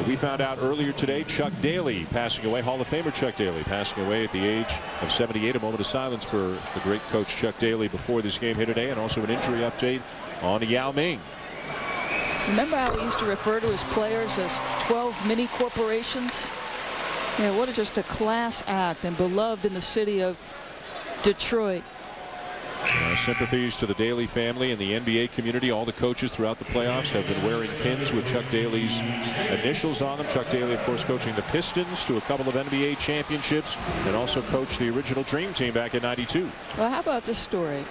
we found out earlier today, Chuck Daly passing away. Hall of Famer Chuck Daly passing away at the age of 78. A moment of silence for the great coach Chuck Daly before this game here today, and also an injury update on Yao Ming. Remember how we used to refer to his players as 12 mini corporations? Yeah, what just a class act and beloved in the city of Detroit. Sympathies to the Daly family and the NBA community. All the coaches throughout the playoffs have been wearing pins with Chuck Daly's initials on them. Chuck Daly, of course, coaching the Pistons to a couple of NBA championships, and also coached the original Dream Team back in '92. Well, how about this story?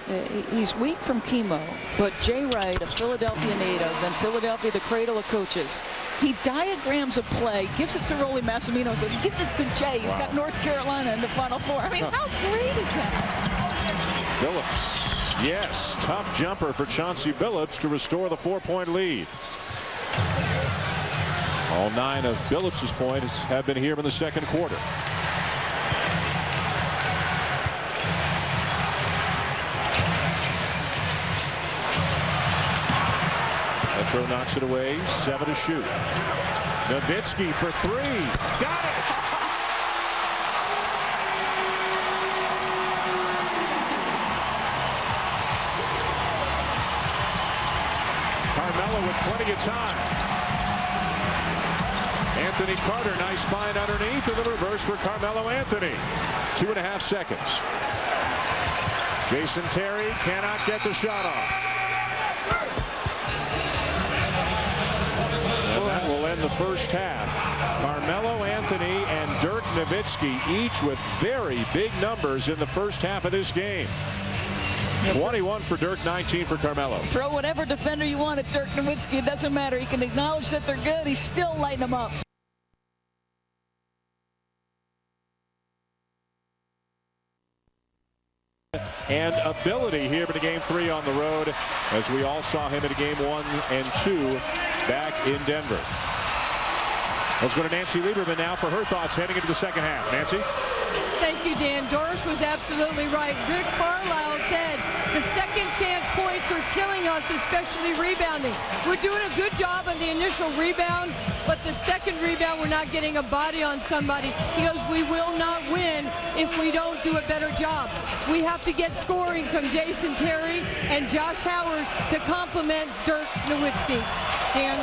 He's weak from chemo, but Jay Wright, a Philadelphia native, and Philadelphia, the cradle of coaches, he diagrams a play, gives it to Rolly Massimino, and says, "Get this to Jay. He's got North Carolina in the Final Four." I mean, how great is that? Billups, yes, tough jumper for Chauncey Billups to restore the 4-point lead. All 9 of Billups' points have been here in the second quarter. Petro knocks it away, 7 to shoot. Nowitzki for 3, got it! Carmelo with plenty of time. Anthony Carter, nice find underneath, and the reverse for Carmelo Anthony. 2.5 seconds. Jason Terry cannot get the shot off. And that will end the first half. Carmelo Anthony and Dirk Nowitzki each with very big numbers in the first half of this game. 21 for Dirk, 19 for Carmelo. Throw whatever defender you want at Dirk Nowitzki. It doesn't matter. He can acknowledge that they're good. He's still lighting them up. And ability here in game 3 on the road, as we all saw him in game 1 and 2 back in Denver. Let's go to Nancy Lieberman now for her thoughts heading into the second half. Nancy? Thank you, Dan. Doris was absolutely right. Rick Carlisle said the second chance points are killing us, especially rebounding. We're doing a good job on the initial rebound, but the second rebound, we're not getting a body on somebody. He goes, we will not win if we don't do a better job. We have to get scoring from Jason Terry and Josh Howard to complement Dirk Nowitzki. Dan?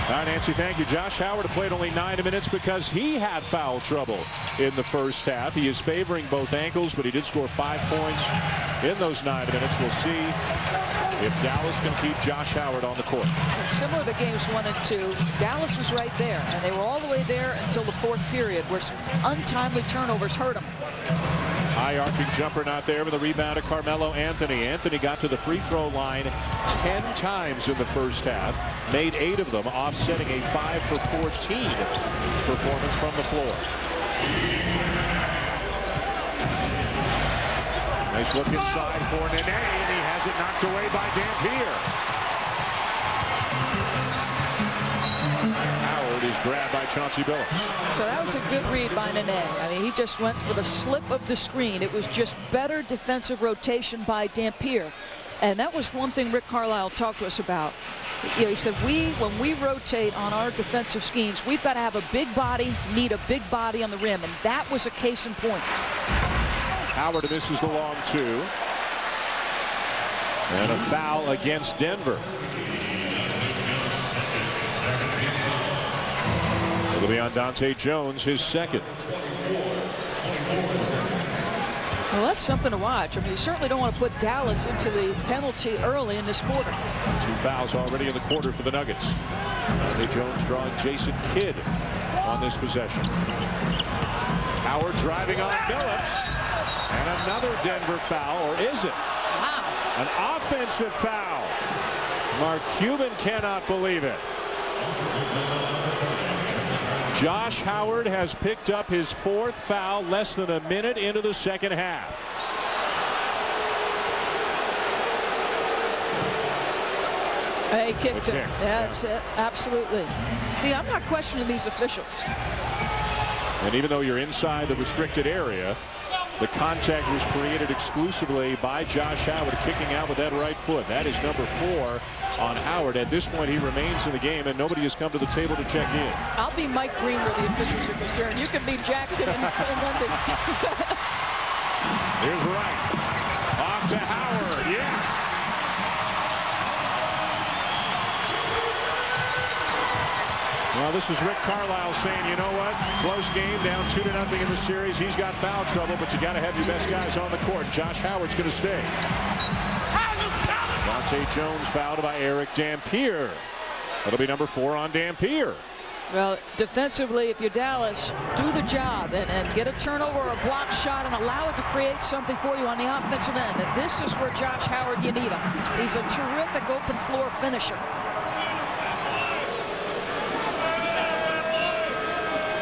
All right, Nancy, thank you. Josh Howard played only 9 minutes because he had foul trouble in the first half. He is favoring both ankles, but he did score 5 points in those 9 minutes. We'll see if Dallas can keep Josh Howard on the court. Similar to games 1 and 2, Dallas was right there, and they were all the way there until the 4th period, where some untimely turnovers hurt them. High arcing jumper not there, but the rebound to Carmelo Anthony. Anthony got to the free throw line 10 times in the first half, made 8 of them, offsetting a 5 for 14 performance from the floor. Nice look inside for Nene, and he has it knocked away by Dampier. Howard is grabbed by Chauncey Billups. So that was a good read by Nene. I mean, he just went for the slip of the screen. It was just better defensive rotation by Dampier. And that was one thing Rick Carlisle talked to us about. You know, he said, when we rotate on our defensive schemes, we've got to have a big body, meet a big body on the rim. And that was a case in point. Howard misses the long 2. And a foul against Denver. It'll be on Dante Jones, his second. Well, that's something to watch. I mean, you certainly don't want to put Dallas into the penalty early in this quarter. 2 fouls already in the quarter for the Nuggets. Dante Jones drawing Jason Kidd on this possession. Howard driving on Billups. And another Denver foul, or is it? Wow. An offensive foul. Mark Cuban cannot believe it. Josh Howard has picked up his 4th foul less than a minute into the second half. He kicked him. That's it. Absolutely. See, I'm not questioning these officials. And even though you're inside the restricted area, the contact was created exclusively by Josh Howard kicking out with that right foot. That is number 4 on Howard. At this point, he remains in the game, and nobody has come to the table to check in. I'll be Mike Green where the officials are concerned. You can be Jackson in London. Here's Wright. Off to Howard. Yes. Well, this is Rick Carlisle saying, you know what? Close game, down 2-0 in the series. He's got foul trouble, but you got to have your best guys on the court. Josh Howard's going to stay. Dante Jones fouled by Eric Dampier. That'll be number 4 on Dampier. Well, defensively, if you're Dallas, do the job and get a turnover or a block shot and allow it to create something for you on the offensive end. And this is where Josh Howard, you need him. He's a terrific open floor finisher.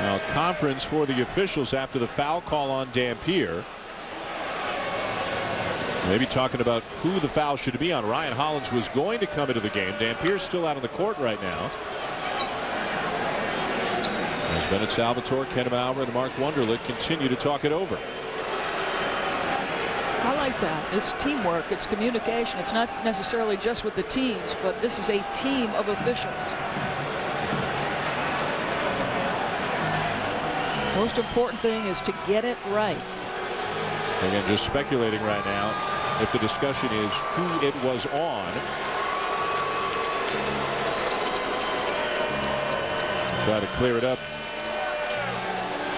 Now, conference for the officials after the foul call on Dampier. Maybe talking about who the foul should be on. Ryan Hollins was going to come into the game. Dampier's still out on the court right now. As Bennett Salvatore, Ken Maurer, and Mark Wunderlich continue to talk it over. I like that. It's teamwork. It's communication. It's not necessarily just with the teams, but this is a team of officials. Most important thing is to get it right. Again, just speculating right now if the discussion is who it was on. Try to clear it up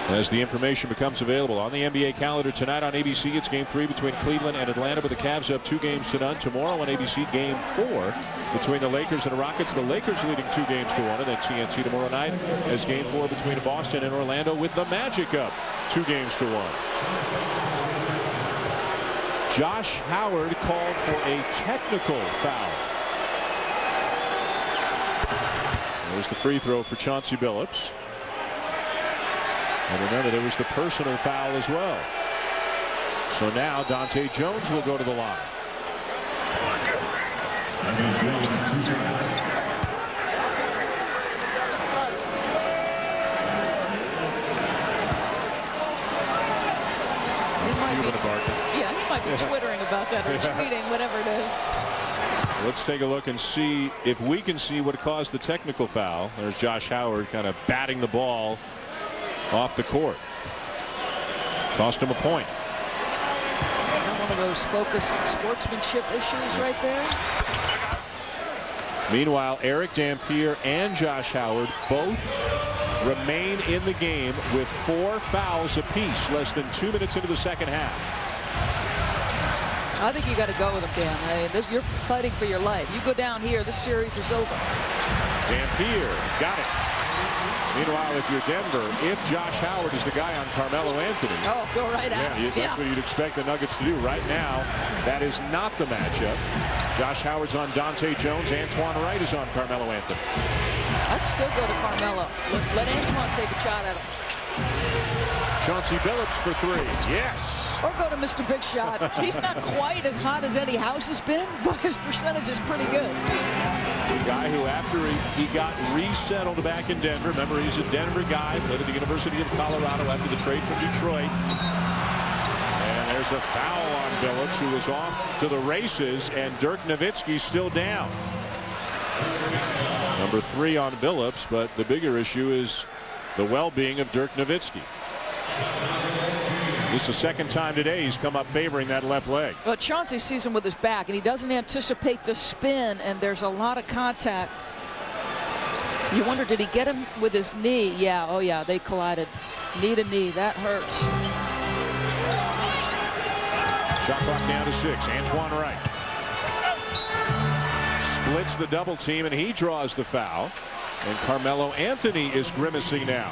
as the information becomes available. On the NBA calendar tonight on ABC, it's Game 3 between Cleveland and Atlanta, with the Cavs up 2-0. Tomorrow on ABC, Game 4 between the Lakers and the Rockets. The Lakers leading 2-1, and then TNT tomorrow night as Game 4 between Boston and Orlando, with the Magic up 2-1. Josh Howard called for a technical foul. There's the free throw for Chauncey Billups. And remember, there was the personal foul as well. So now Dante Jones will go to the line. He might be twittering about that, or tweeting, whatever it is. Let's take a look and see if we can see what caused the technical foul. There's Josh Howard kind of batting the ball off the court. Cost him a point. One of those focus on sportsmanship issues right there. Meanwhile, Eric Dampier and Josh Howard both remain in the game with 4 fouls apiece, less than 2 minutes into the second half. I think you got to go with them, Dan. I mean, you're fighting for your life. You go down here, this series is over. Dampier got it. Meanwhile, if you're Denver, if Josh Howard is the guy on Carmelo Anthony. Oh, go right at him. That's what you'd expect the Nuggets to do. Right now, that is not the matchup. Josh Howard's on Dante Jones. Antoine Wright is on Carmelo Anthony. I'd still go to Carmelo. Let Antoine take a shot at him. Chauncey Billups for three. Yes. Or go to Mr. Big Shot. He's not quite as hot as Eddie House has been, but his percentage is pretty good. A guy who, after he got resettled back in Denver, remember he's a Denver guy, played at the University of Colorado after the trade from Detroit. And there's a foul on Billups, who is off to the races, and Dirk Nowitzki's still down. Number 3 on Billups, but the bigger issue is the well-being of Dirk Nowitzki. This is the second time today he's come up favoring that left leg. But Chauncey sees him with his back, and he doesn't anticipate the spin, and there's a lot of contact. You wonder, did he get him with his knee? Yeah, oh yeah, they collided. Knee to knee, that hurts. Shot clock down to 6. Antoine Wright splits the double team, and he draws the foul. And Carmelo Anthony is grimacing now.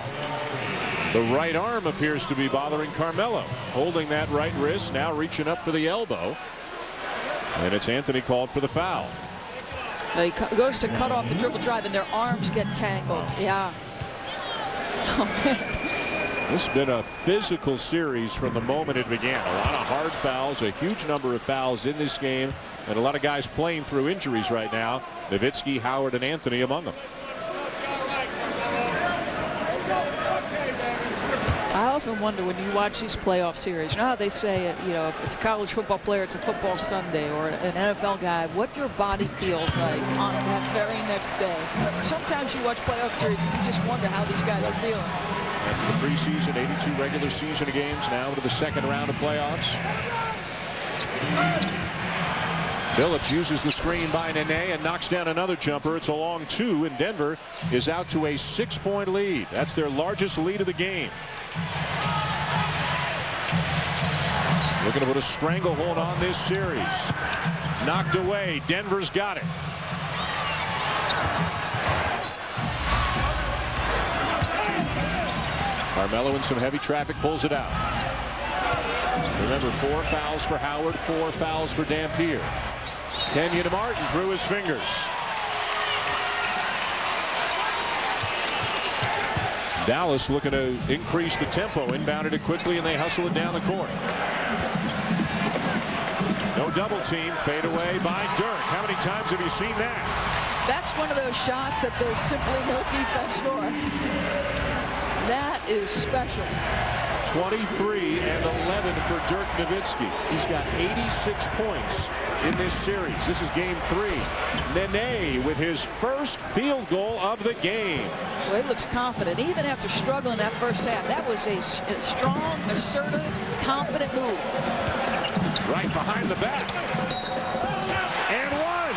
The right arm appears to be bothering Carmelo. Holding that right wrist, now reaching up for the elbow. And it's Anthony called for the foul. He goes to cut off the dribble drive, and their arms get tangled. Yeah. Oh, man. This has been a physical series from the moment it began. A lot of hard fouls, a huge number of fouls in this game, and a lot of guys playing through injuries right now. Nowitzki, Howard, and Anthony among them. I often wonder when you watch these playoff series, you know how they say, you know, if it's a college football player, it's a football Sunday, or an NFL guy, what your body feels like on that very next day. Sometimes you watch playoff series and you just wonder how these guys are feeling. After the preseason, 82 regular season games, now into the second round of playoffs. Billups uses the screen by Nene and knocks down another jumper. It's a long 2, and Denver is out to a 6-point lead. That's their largest lead of the game. Looking to put a stranglehold on this series. Knocked away. Denver's got it. Carmelo in some heavy traffic pulls it out. Remember, 4 fouls for Howard, 4 fouls for Dampier. Kenyon Martin through his fingers. Dallas looking to increase the tempo. Inbounded it quickly, and they hustle it down the court. No double team. Fade away by Dirk. How many times have you seen that? That's one of those shots that there's simply no defense for. That is special. 23 and 11 for Dirk Nowitzki. He's got 86 points in this series. This is game 3. Nene with his first field goal of the game. Well, he looks confident, even after struggling that first half. That was a strong, assertive, confident move. Right behind the back. And one.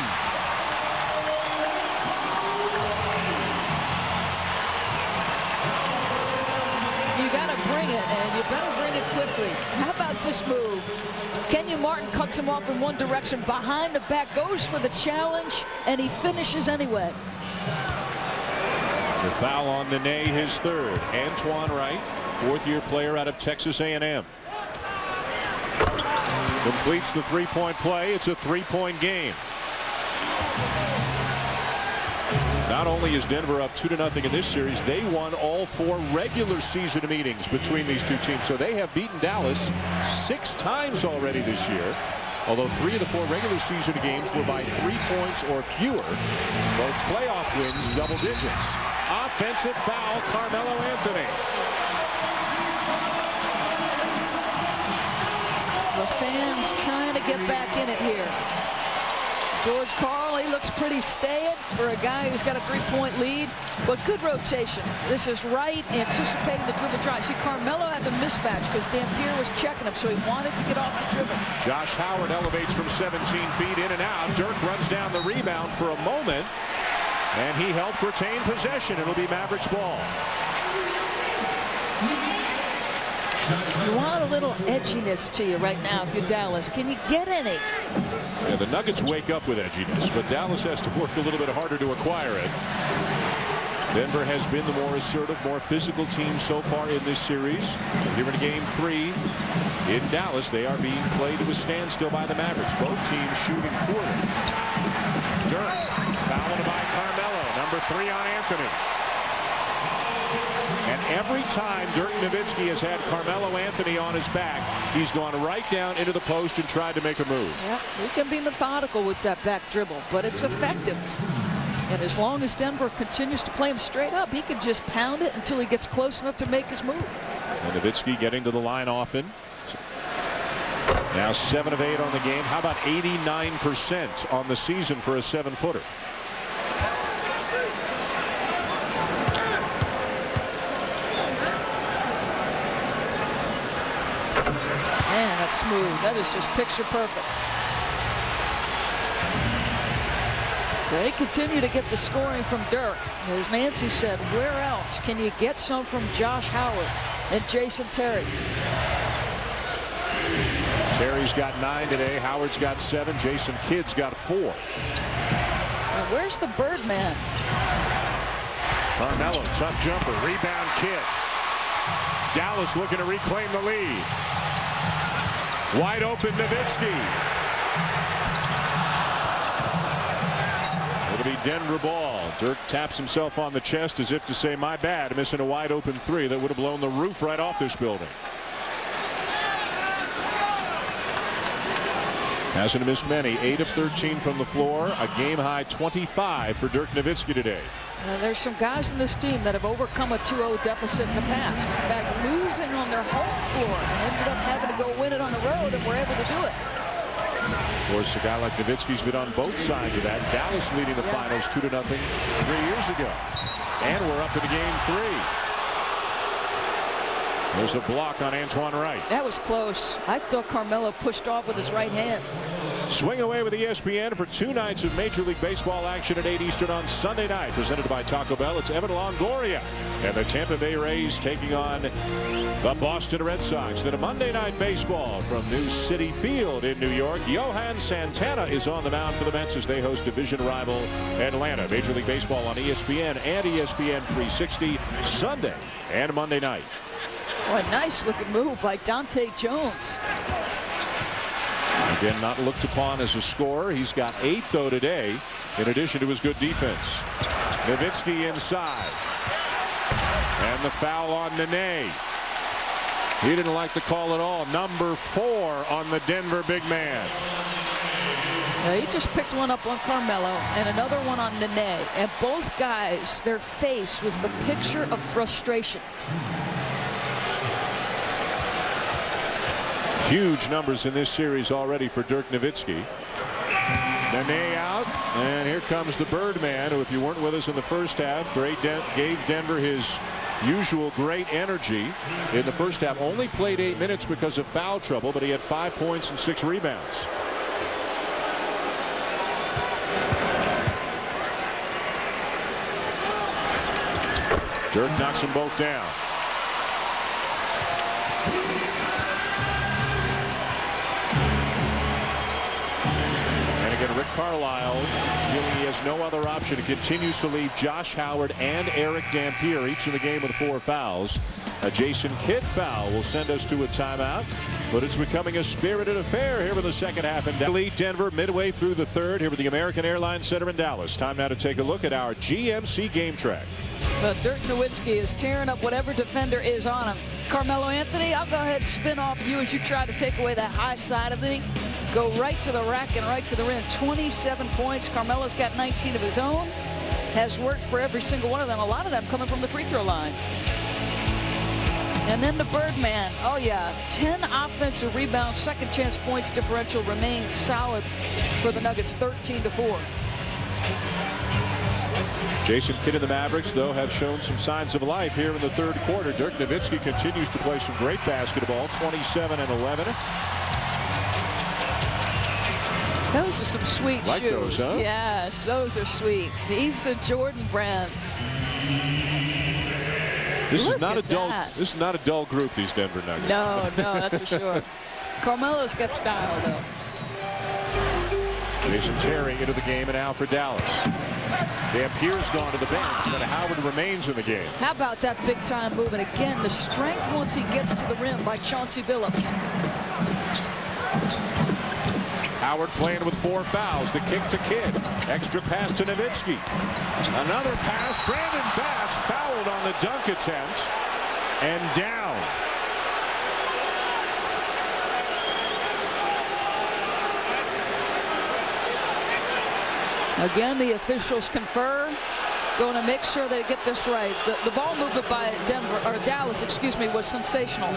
You got to bring it, and you better bring it quickly. How about this move? Kenyon Martin cuts him off in one direction, behind the back, goes for the challenge, and he finishes anyway. The foul on Nene, his 3rd. Antoine Wright, 4th-year player out of Texas A&M. Completes the 3-point play. It's a 3-point game. Not only is Denver up 2-0 in this series, they won all 4 regular season meetings between these two teams. So they have beaten Dallas 6 times already this year. Although 3 of the 4 regular season games were by 3 points or fewer. Both playoff wins double digits. Offensive foul, Carmelo Anthony. The fans trying to get back in it here. George Karl, he looks pretty staid for a guy who's got a 3-point lead, but good rotation. This is Wright anticipating the dribble drive. See, Carmelo had the mismatch because Dampier was checking him, so he wanted to get off the dribble. Josh Howard elevates from 17 feet in and out. Dirk runs down the rebound for a moment, and he helped retain possession. It'll be Mavericks ball. You want a little edginess to you right now if you're Dallas. Can you get any? Yeah, the Nuggets wake up with edginess, but Dallas has to work a little bit harder to acquire it. Denver has been the more assertive, more physical team so far in this series. Here in game 3 in Dallas, they are being played to a standstill by the Mavericks. Both teams shooting poorly. Dirk fouled by Carmelo. Number 3 on Anthony. And every time Dirk Nowitzki has had Carmelo Anthony on his back, he's gone right down into the post and tried to make a move. Yeah, he can be methodical with that back dribble, but it's effective. And as long as Denver continues to play him straight up, he can just pound it until he gets close enough to make his move. And Nowitzki getting to the line often. Now 7 of 8 on the game. How about 89% on the season for a 7-footer? Man, that's smooth. That is just picture perfect. They continue to get the scoring from Dirk. As Nancy said, where else can you get some from Josh Howard and Jason Terry? Terry's got 9 today. Howard's got 7. Jason Kidd's got 4. And where's the Birdman? Carmelo, tough jumper. Rebound Kidd. Dallas looking to reclaim the lead. Wide open Nowitzki. It'll be Denver ball. Dirk taps himself on the chest as if to say, my bad, missing a wide open 3 that would have blown the roof right off this building. Hasn't missed many. 8 of 13 from the floor. A game high 25 for Dirk Nowitzki today. There's some guys in this team that have overcome a 2-0 deficit in the past. In fact, losing on their home floor and ended up having to go win it on the road, and were able to do it. Of course, a guy like Nowitzki's been on both sides of that. Dallas leading the finals 2-0 3 years ago. And we're up into game 3. There's a block on Antoine Wright. That was close. I thought Carmelo pushed off with his right hand. Swing away with ESPN for 2 nights of Major League Baseball action at 8 Eastern on Sunday night. Presented by Taco Bell. It's Evan Longoria and the Tampa Bay Rays taking on the Boston Red Sox. Then a Monday Night Baseball from New City Field in New York. Johan Santana is on the mound for the Mets as they host division rival Atlanta. Major League Baseball on ESPN and ESPN 360 Sunday and Monday night. What a nice looking move by Dante Jones. Again, not looked upon as a scorer. He's got 8 though today, in addition to his good defense. Nowitzki inside. And the foul on Nene. He didn't like the call at all. Number 4 on the Denver big man. He just picked one up on Carmelo and another one on Nene. And both guys, their face was the picture of frustration. Huge numbers in this series already for Dirk Nowitzki. Nene out, and here comes the Birdman, who, if you weren't with us in the first half, gave Denver his usual great energy in the first half. Only played 8 minutes because of foul trouble, but he had 5 points and 6 rebounds. Dirk knocks them both down. Rick Carlisle feeling he has no other option. He continues to lead Josh Howard and Eric Dampier each in the game with 4 fouls. A Jason Kidd foul will send us to a timeout, but it's becoming a spirited affair here in the second half in Dallas. Denver midway through the third here with the American Airlines Center in Dallas. Time now to take a look at our GMC game track. But Dirk Nowitzki is tearing up whatever defender is on him. Carmelo Anthony, I'll go ahead and spin off you as you try to take away that high side of me. Go right to the rack and right to the rim. 27 points. Carmelo's got 19 of his own. Has worked for every single one of them. A lot of them coming from the free throw line. And then the Birdman. Oh, yeah. 10 offensive rebounds. Second chance points differential remains solid for the Nuggets. 13-4. Jason Kidd and the Mavericks, though, have shown some signs of life here in the third quarter. Dirk Nowitzki continues to play some great basketball. 27 and 11. Those are some sweet like shoes. Those, huh? Yes, those are sweet. He's a Jordan brand. This Look is not at a dull. that. This is not a dull group. These Denver Nuggets. No, that's for sure. Carmelo's got style, though. Jason Terry into the game and out for Dallas. Dampier's gone to the bench, but Howard remains in the game. How about that big-time move? And again, the strength once he gets to the rim by Chauncey Billups. Howard playing with 4 fouls. The kick to Kidd. Extra pass to Nowitzki. Another pass. Brandon Bass fouled on the dunk attempt and down. Again, the officials confer. Going to make sure they get this right. The ball movement by Dallas, excuse me, was sensational.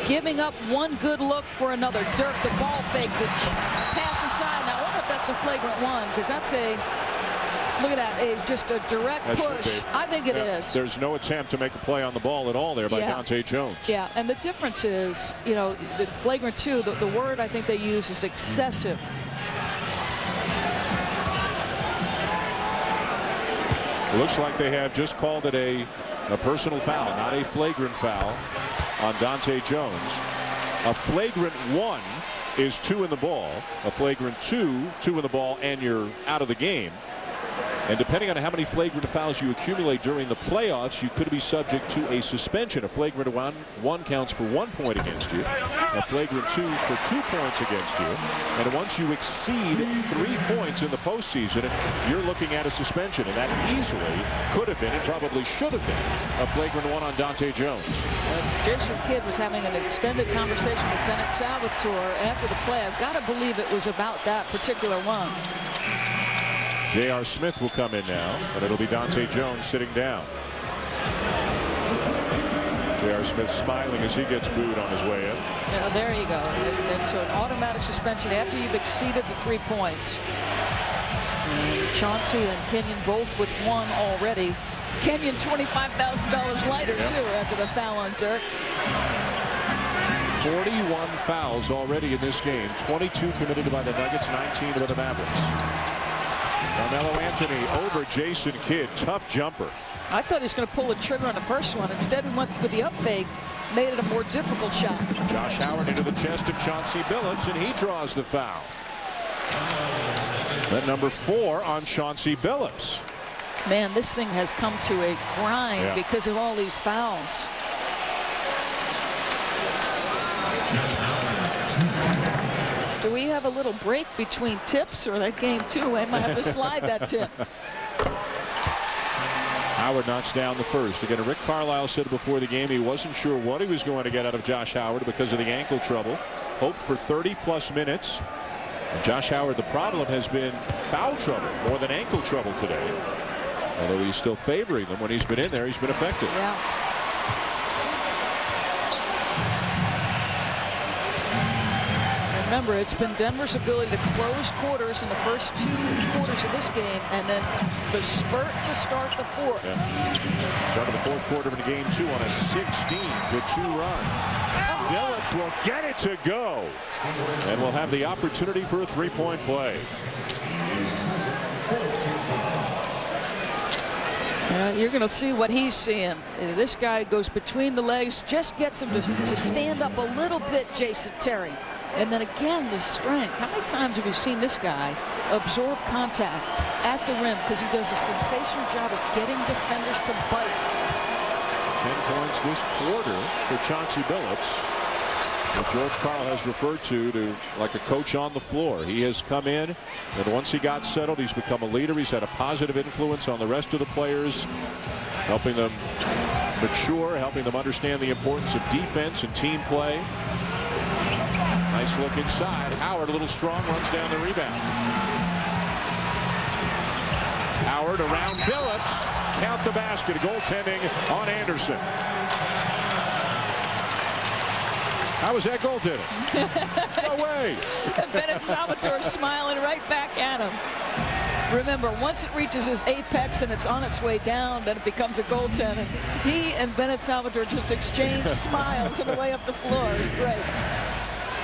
Giving up one good look for another. Dirk, the ball fake, the pass inside. Now, I wonder if that's a flagrant one, because that's a, look at that, it's just a direct push. I think it is. There's no attempt to make a play on the ball at all there by Dante Jones. Yeah, and the difference is, you know, the flagrant 2, the word I think they use is excessive. It looks like they have just called it a personal foul, not a flagrant foul on Dante Jones. A flagrant 1 is 2 in the ball. A flagrant 2 in the ball, and you're out of the game. And depending on how many flagrant fouls you accumulate during the playoffs, you could be subject to a suspension. A flagrant 1 counts for 1 point against you. A flagrant 2 for 2 points against you. And once you exceed 3 points in the postseason, you're looking at a suspension. And that easily could have been, and probably should have been, a flagrant 1 on Dante Jones. Jason Kidd was having an extended conversation with Bennett Salvatore after the play. I've got to believe it was about that particular one. J.R. Smith will come in now, but it'll be Dante Jones sitting down. J.R. Smith smiling as he gets booed on his way in. Yeah, there you go. It's an automatic suspension after you've exceeded the 3 points. Chauncey and Kenyon both with 1 already. Kenyon $25,000 lighter, too, after the foul on Dirk. 41 fouls already in this game. 22 committed by the Nuggets, 19 by the Mavericks. Carmelo Anthony over Jason Kidd. Tough jumper. I thought he was going to pull the trigger on the first one. Instead, we went with the up fake. Made it a more difficult shot. Josh Howard into the chest of Chauncey Billups, and he draws the foul. That number 4 on Chauncey Billups. Man, this thing has come to a grind because of all these fouls. Do we have a little break between tips, or that game too? I might have to slide that tip. Howard knocks down the first. Again, Rick Carlisle said before the game he wasn't sure what he was going to get out of Josh Howard because of the ankle trouble. Hoped for 30+ minutes. And Josh Howard, the problem has been foul trouble more than ankle trouble today. Although he's still favoring them when he's been in there, he's been effective. Yeah. Remember, it's been Denver's ability to close quarters in the first 2 quarters of this game, and then the spurt to start the 4th. Yeah. Started the 4th quarter of game 2 on a 16-2 run. Billups will get it to go, and will have the opportunity for a 3-point play. You're going to see what he's seeing. This guy goes between the legs, just gets him to stand up a little bit, Jason Terry. And then again, the strength. How many times have you seen this guy absorb contact at the rim because he does a sensational job of getting defenders to bite? 10 points this quarter for Chauncey Billups. What George Karl has referred to like a coach on the floor. He has come in, and once he got settled, he's become a leader. He's had a positive influence on the rest of the players, helping them mature, helping them understand the importance of defense and team play. Nice look inside. Howard, a little strong, runs down the rebound. Howard around Billups. Count the basket. Goaltending on Anderson. How was that goaltending? No way. And Bennett Salvatore smiling right back at him. Remember, once it reaches its apex and it's on its way down, then it becomes a goaltending. He and Bennett Salvatore just exchanged smiles on the way up the floor. It was great.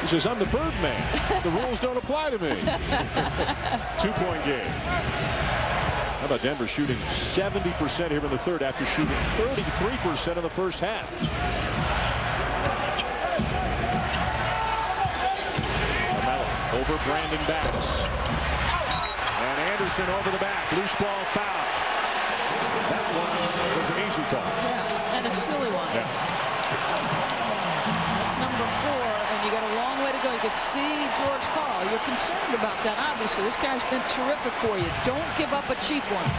He says, I'm the Birdman. The rules don't apply to me. 2-point game. How about Denver shooting 70% here in the third after shooting 33% in the first half? Carmelo over Brandon Bass. And Anderson over the back. Loose ball foul. That one was an easy call. Yeah, and a silly one. Yeah. That's number 4, and you got a long way to go. You can see George Karl. You're concerned about that, obviously. This guy's been terrific for you. Don't give up a cheap one.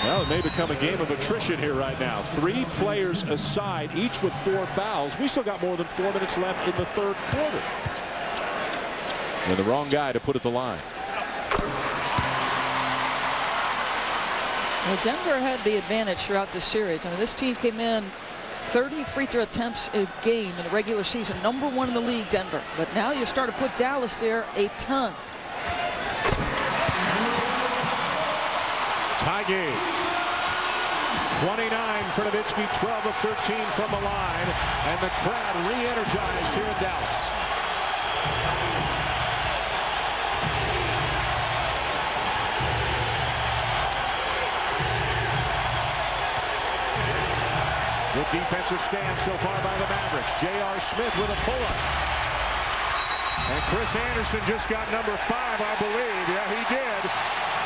Well, it may become a game of attrition here right now. 3 players aside, each with 4 fouls. We still got more than 4 minutes left in the third quarter. And the wrong guy to put at the line. Well, Denver had the advantage throughout this series. I mean, this team came in 30 free throw attempts a game in the regular season. Number 1 in the league, Denver. But now you start to put Dallas there a ton. Tie game. 29 for Nowitzki, 12 of 13 from the line. And the crowd re-energized here in Dallas. Good defensive stand so far by the Mavericks. J.R. Smith with a pull-up. And Chris Anderson just got number 5, I believe. Yeah, he did.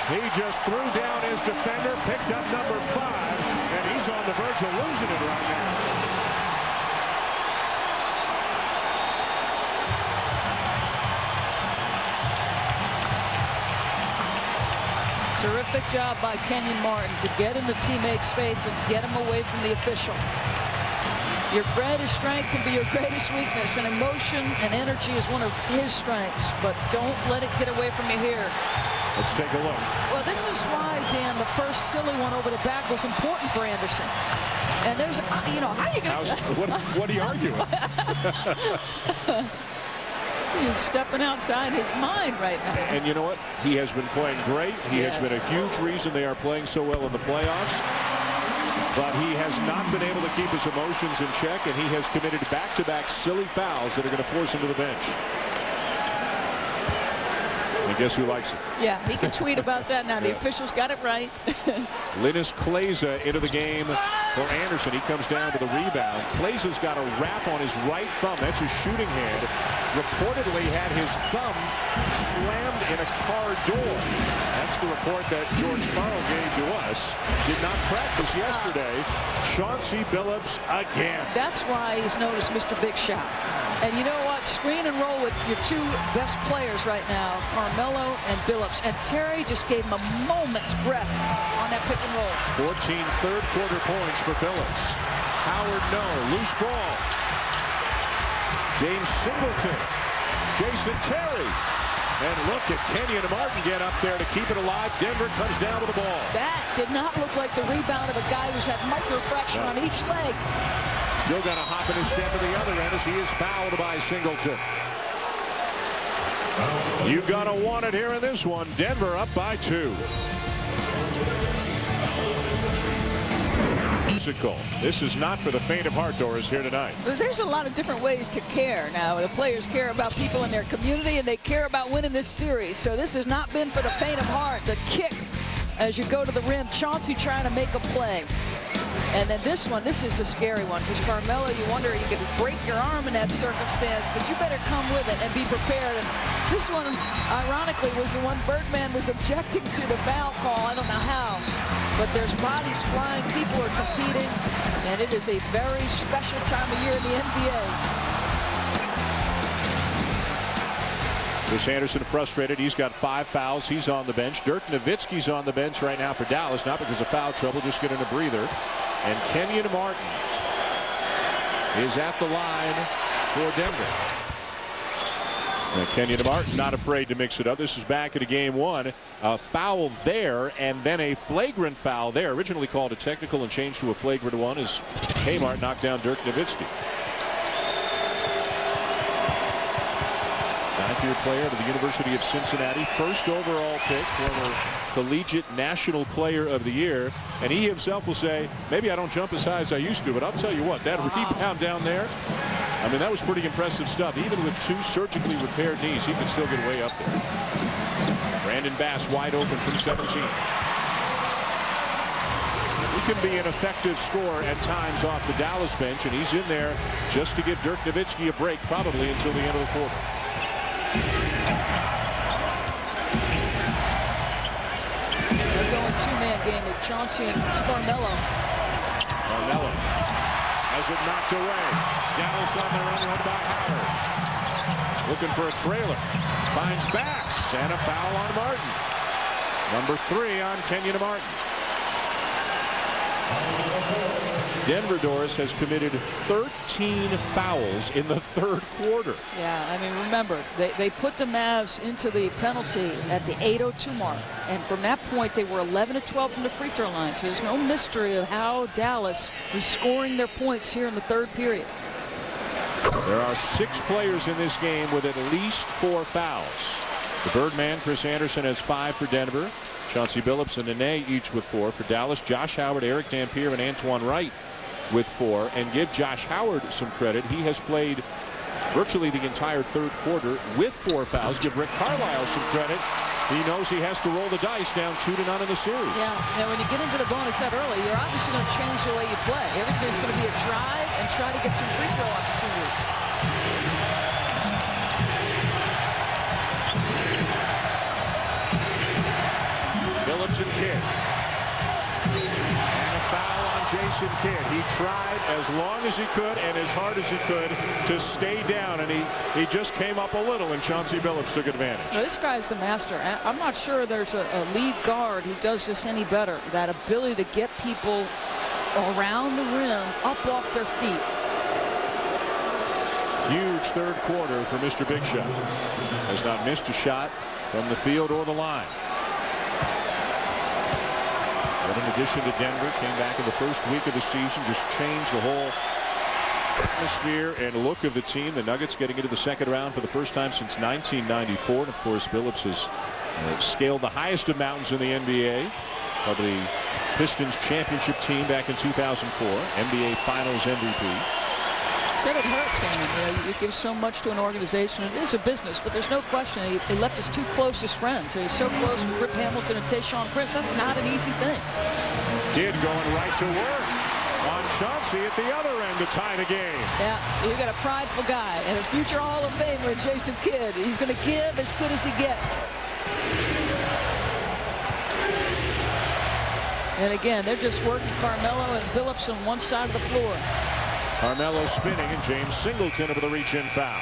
He just threw down his defender, picked up number 5, and he's on the verge of losing it right now. Terrific job by Kenyon Martin to get in the teammate's space and get him away from the official. Your greatest strength can be your greatest weakness, and emotion and energy is one of his strengths, but don't let it get away from you here. Let's take a look. Well, this is why, Dan, the first silly one over the back was important for Anderson. And there's, you know, how are you going to... What are you arguing? He's stepping outside his mind right now. And you know what? He has been playing great. He has been a huge reason they are playing so well in the playoffs. But he has not been able to keep his emotions in check, and he has committed back-to-back silly fouls that are going to force him to the bench. And guess who likes it? Yeah, he can tweet about that now. The officials got it right. Linus Kleza into the game for Anderson. He comes down with a rebound. Kleza's got a wrap on his right thumb. That's his shooting hand. Reportedly had his thumb slammed in a car door. That's the report that George Karl gave to us. Did not practice yesterday. Chauncey Billups again. That's why he's known as Mr. Big Shot. And you know what? Screen and roll with your 2 best players right now, Carmelo and Billups. And Terry just gave him a moment's breath on that pick and roll. 14 third-quarter points for Billups. Howard, no. Loose ball. James Singleton. Jason Terry. And look at Kenyon Martin get up there to keep it alive. Denver comes down with the ball. That did not look like the rebound of a guy who's had microfracture on each leg. Still got a hop in his step at the other end as he is fouled by Singleton. You gotta want it here in this one. Denver up by 2. Musical. This is not for the faint of heart, Doris, here tonight. There's a lot of different ways to care now. The players care about people in their community, and they care about winning this series. So this has not been for the faint of heart. The kick as you go to the rim. Chauncey trying to make a play. And then this one, this is a scary one, because Carmelo, you wonder, you could break your arm in that circumstance, but you better come with it and be prepared. And this one, ironically, was the one Birdman was objecting to the foul call. I don't know how, but there's bodies flying, people are competing, and it is a very special time of year in the NBA. Chris Anderson frustrated. He's got 5 fouls. He's on the bench. Dirk Nowitzki's on the bench right now for Dallas, not because of foul trouble, just getting a breather. And Kenyon Martin is at the line for Denver. And Kenyon Martin not afraid to mix it up. This is back at game 1. A foul there and then a flagrant foul there. Originally called a technical and changed to a flagrant one as Kmart knocked down Dirk Nowitzki. 9th-year player to the University of Cincinnati, first overall pick, former collegiate national player of the year, and he himself will say, maybe I don't jump as high as I used to, but I'll tell you what, that rebound down there, I mean, that was pretty impressive stuff. Even with 2 surgically repaired knees, he could still get way up there. Brandon Bass wide open from 17. He can be an effective scorer at times off the Dallas bench, and he's in there just to give Dirk Nowitzki a break, probably until the end of the quarter. game with Chauncey and Carmelo. Carmelo has it knocked away. Dallas on the run by Howard. Looking for a trailer. Finds Bax and a foul on Martin. Number 3 on Kenyon Martin. Denver, Doris, has committed 13 fouls in the third quarter. Yeah, I mean, remember, they put the Mavs into the penalty at the 8:02 mark. And from that point, they were 11 of 12 from the free throw line. So there's no mystery of how Dallas was scoring their points here in the third period. There are 6 players in this game with at least 4 fouls. The Birdman, Chris Anderson, has 5 for Denver. Chauncey Billups and Nene each with 4 for Dallas. Josh Howard, Eric Dampier, and Antoine Wright with 4. And give Josh Howard some credit. He has played virtually the entire third quarter with 4 fouls. Give Rick Carlisle some credit. He knows he has to roll the dice down 2-0 in the series. Yeah, now when you get into the bonus set early, you're obviously going to change the way you play. Everything's going to be a drive and try to get some free throw opportunities. Billups and Kidd. And a foul on Jason Kidd. He tried as long as he could and as hard as he could to stay down, and he just came up a little, and Chauncey Billups took advantage. Well, this guy's the master. I'm not sure there's a lead guard who does this any better. That ability to get people around the rim, up off their feet. Huge third quarter for Mr. Big Shot. Has not missed a shot from the field or the line. But in addition to Denver, came back in the first week of the season, just changed the whole atmosphere and look of the team. The Nuggets getting into the second round for the first time since 1994. And of course, Billups has scaled the highest of mountains in the NBA. Of the Pistons championship team back in 2004, NBA Finals MVP. Said it hurt, Ken. You give so much to an organization. It is a business, but there's no question he left his 2 closest friends. He's so close with Rip Hamilton and Tayshaun Prince. That's not an easy thing. Kidd going right to work on Chauncey at the other end to tie the game. Yeah, you got a prideful guy and a future Hall of Famer, Jason Kidd. He's going to give as good as he gets. And again, they're just working Carmelo and Billups on one side of the floor. Carmelo spinning, and James Singleton over the reach-in foul.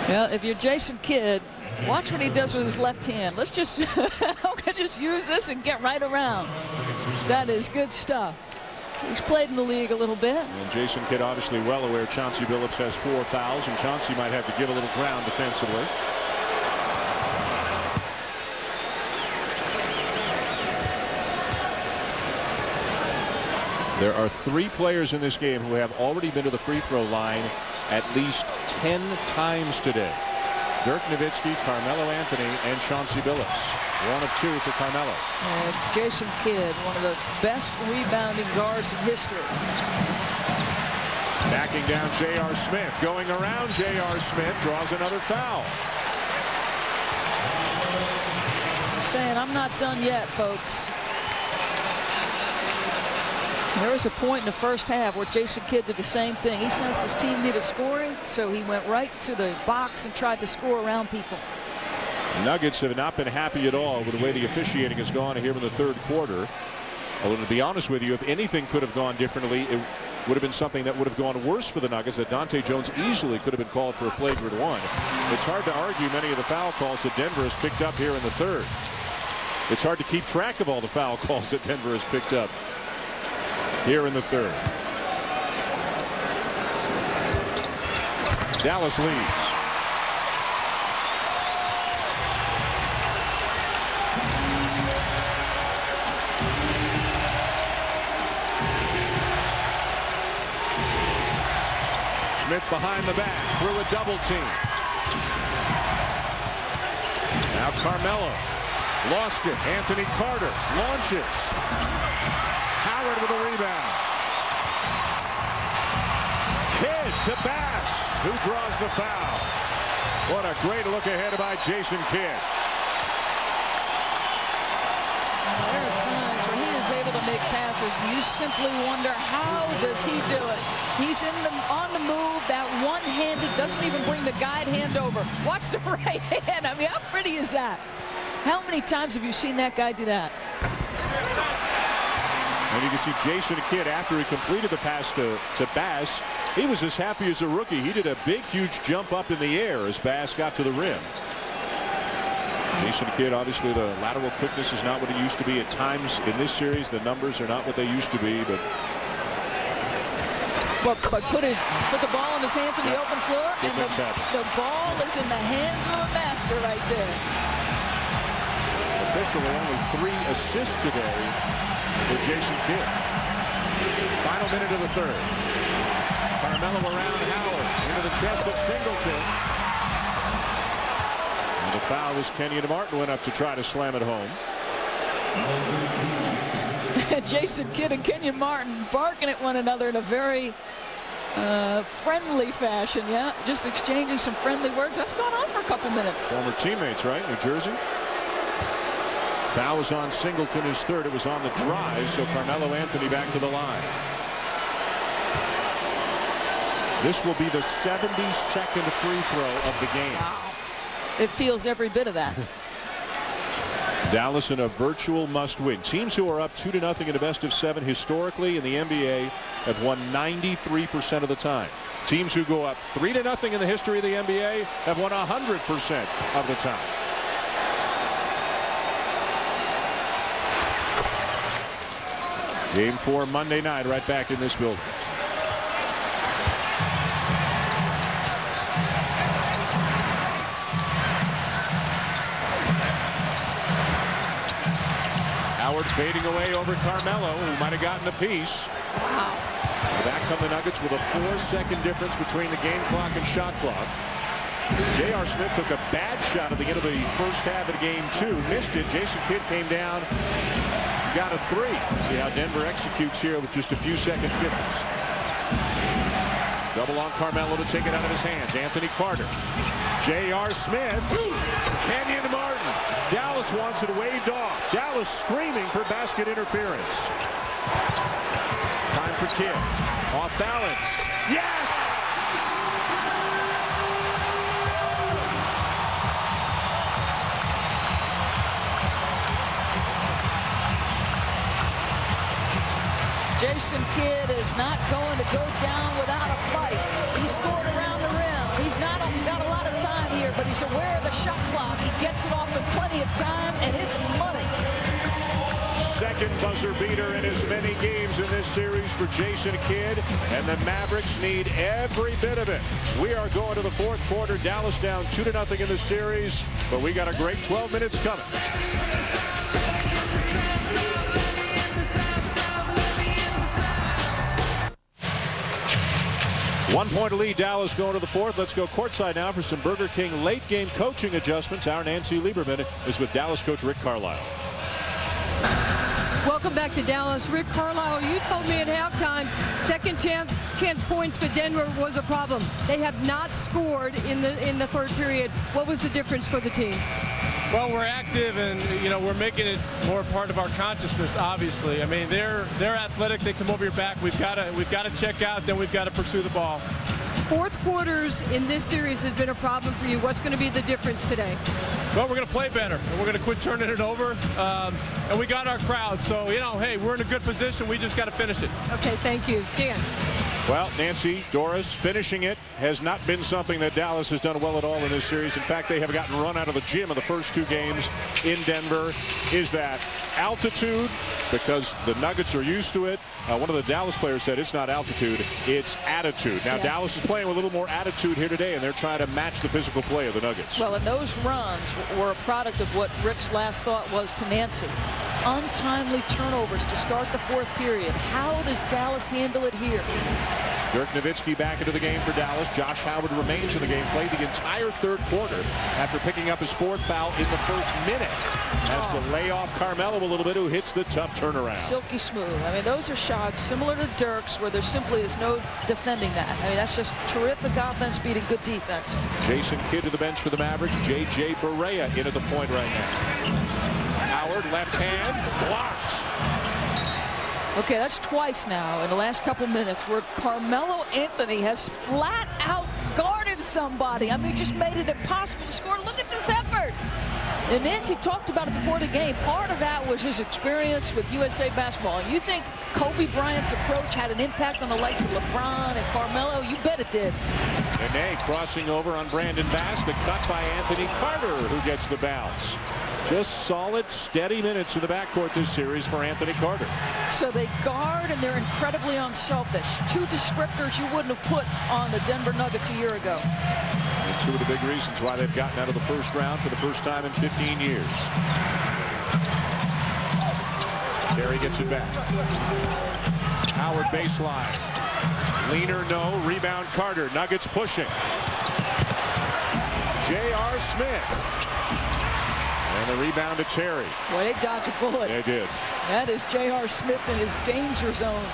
Well, if you're Jason Kidd, watch what he does with his left hand. Let's just use this and get right around. That is good stuff. He's played in the league a little bit. And Jason Kidd obviously well aware Chauncey Billups has 4 fouls, and Chauncey might have to give a little ground defensively. There are 3 players in this game who have already been to the free throw line at least 10 times today. Dirk Nowitzki, Carmelo Anthony, and Chauncey Billups. 1 of 2 for Carmelo. Jason Kidd, one of the best rebounding guards in history. Backing down J.R. Smith. Going around J.R. Smith. Draws another foul. Saying, I'm not done yet, folks. There was a point in the first half where Jason Kidd did the same thing. He sensed his team needed scoring, so he went right to the box and tried to score around people. Nuggets have not been happy at all with the way the officiating has gone here in the third quarter. Although, to be honest with you, if anything could have gone differently, it would have been something that would have gone worse for the Nuggets. That Dante Jones easily could have been called for a flagrant 1. It's hard to argue many of the foul calls that Denver has picked up here in the third. It's hard to keep track of all the foul calls that Denver has picked up here in the third. Dallas leads. Smith behind the back through a double team. Now Carmelo lost it. Anthony Carter launches. Howard with a rebound. Kidd to Bass, who draws the foul. What a great look ahead by Jason Kidd. There are times where he is able able to make passes. You simply wonder, how does he do it? He's on the move. That one-handed doesn't even bring the guide hand over. Watch the right hand. I mean, how pretty is that? How many times have you seen that guy do that? And you can see Jason Kidd, after he completed the pass to Bass, he was as happy as a rookie. He did a big, huge jump up in the air as Bass got to the rim. Jason Kidd, obviously the lateral quickness is not what it used to be at times in this series. The numbers are not what they used to be, but put the ball in his hands in the open floor, and the ball is in the hands of a master right there. Officially only 3 assists today for Jason Kidd. Final minute of the third. Carmelo around Howard into the chest of Singleton. And the foul was Kenyon Martin went up to try to slam it home. Jason Kidd and Kenyon Martin barking at one another in a very friendly fashion. Yeah, just exchanging some friendly words. That's gone on for a couple minutes. Former teammates, right? New Jersey. Foul was on Singleton, his third. It was on the drive, so Carmelo Anthony back to the line. This will be the 72nd free throw of the game. Wow. It feels every bit of that. Dallas in a virtual must-win. Teams who are up 2-0 in a best-of-7 historically in the NBA have won 93% of the time. Teams who go up 3-0 in the history of the NBA have won 100% of the time. Game 4 Monday night, right back in this building. Howard fading away over Carmelo, who might have gotten a piece. Wow. Back come the Nuggets with a 4-second difference between the game clock and shot clock. J.R. Smith took a bad shot at the end of the first half of game 2. Missed it. Jason Kidd came down. Got a 3. See how Denver executes here with just a few seconds difference. Double on Carmelo to take it out of his hands. Anthony Carter. J.R. Smith. Kenyon Martin. Dallas wants it waved off. Dallas screaming for basket interference. Time for Kidd. Off balance. Yes! Jason Kidd is not going to go down without a fight. He scored around the rim. He's not got a lot of time here, but he's aware of the shot clock. He gets it off in plenty of time, and it's money. Second buzzer beater in as many games in this series for Jason Kidd, and the Mavericks need every bit of it. We are going to the fourth quarter. Dallas down 2-0 in the series, but we got a great 12 minutes coming. 1-point lead, Dallas going to the fourth. Let's go courtside now for some Burger King late game coaching adjustments. Our Nancy Lieberman is with Dallas coach Rick Carlisle. Welcome back to Dallas. Rick Carlisle, you told me at halftime second chance points for Denver was a problem. They have not scored in the third period. What was the difference for the team? Well, we're active, and we're making it more part of our consciousness. Obviously, I mean they're athletic. They come over your back. We've got to check out. Then we've got to pursue the ball. Fourth quarters in this series has been a problem for you. What's going to be the difference today? Well, we're going to play better, and we're going to quit turning it over. And we got our crowd, so hey, we're in a good position. We just got to finish it. Okay, thank you, Dan. Well, Nancy, Doris, finishing it has not been something that Dallas has done well at all in this series. In fact, they have gotten run out of the gym in the first 2 games in Denver. Is that altitude? Because the Nuggets are used to it. One of the Dallas players said it's not altitude, it's attitude. Now, Dallas is playing with a little more attitude here today, and they're trying to match the physical play of the Nuggets. Well, and those runs were a product of what Rick's last thought was to Nancy. Untimely turnovers to start the fourth period. How does Dallas handle it here? Dirk Nowitzki back into the game for Dallas. Josh Howard remains in the game, played the entire third quarter after picking up his 4th foul in the first minute. Has to lay off Carmelo a little bit, who hits the tough turnaround. Silky smooth. I mean, those are shots similar to Dirk's where there simply is no defending that. I mean, that's just terrific offense beating good defense. Jason Kidd to the bench for the Mavericks. J.J. Barea into the point right now. Howard, left hand, blocked. Okay, that's twice now in the last couple minutes where Carmelo Anthony has flat out guarded somebody. I mean, just made it impossible to score. Look at this effort. And Nancy talked about it before the game. Part of that was his experience with USA basketball. And you think Kobe Bryant's approach had an impact on the likes of LeBron and Carmelo? You bet it did. Nene crossing over on Brandon Bass. The cut by Anthony Carter, who gets the bounce. Just solid, steady minutes in the backcourt this series for Anthony Carter. So they guard, and they're incredibly unselfish. Two descriptors you wouldn't have put on the Denver Nuggets a year ago. And two of the big reasons why they've gotten out of the first round for the first time in 15 years. Terry gets it back. Howard baseline. Leaner, no. Rebound Carter. Nuggets pushing. J.R. Smith. And the rebound to Terry. Boy, they dodged a bullet. They did. That is J.R. Smith in his danger zone.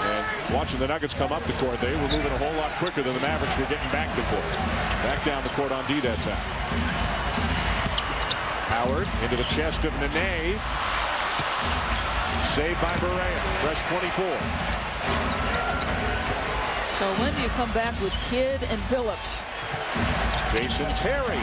And watching the Nuggets come up the court, they were moving a whole lot quicker than the Mavericks were getting back the court. Back down the court on D that time. Howard into the chest of Nene. Saved by Berea. Fresh 24. So when do you come back with Kidd and Billups? Jason Terry.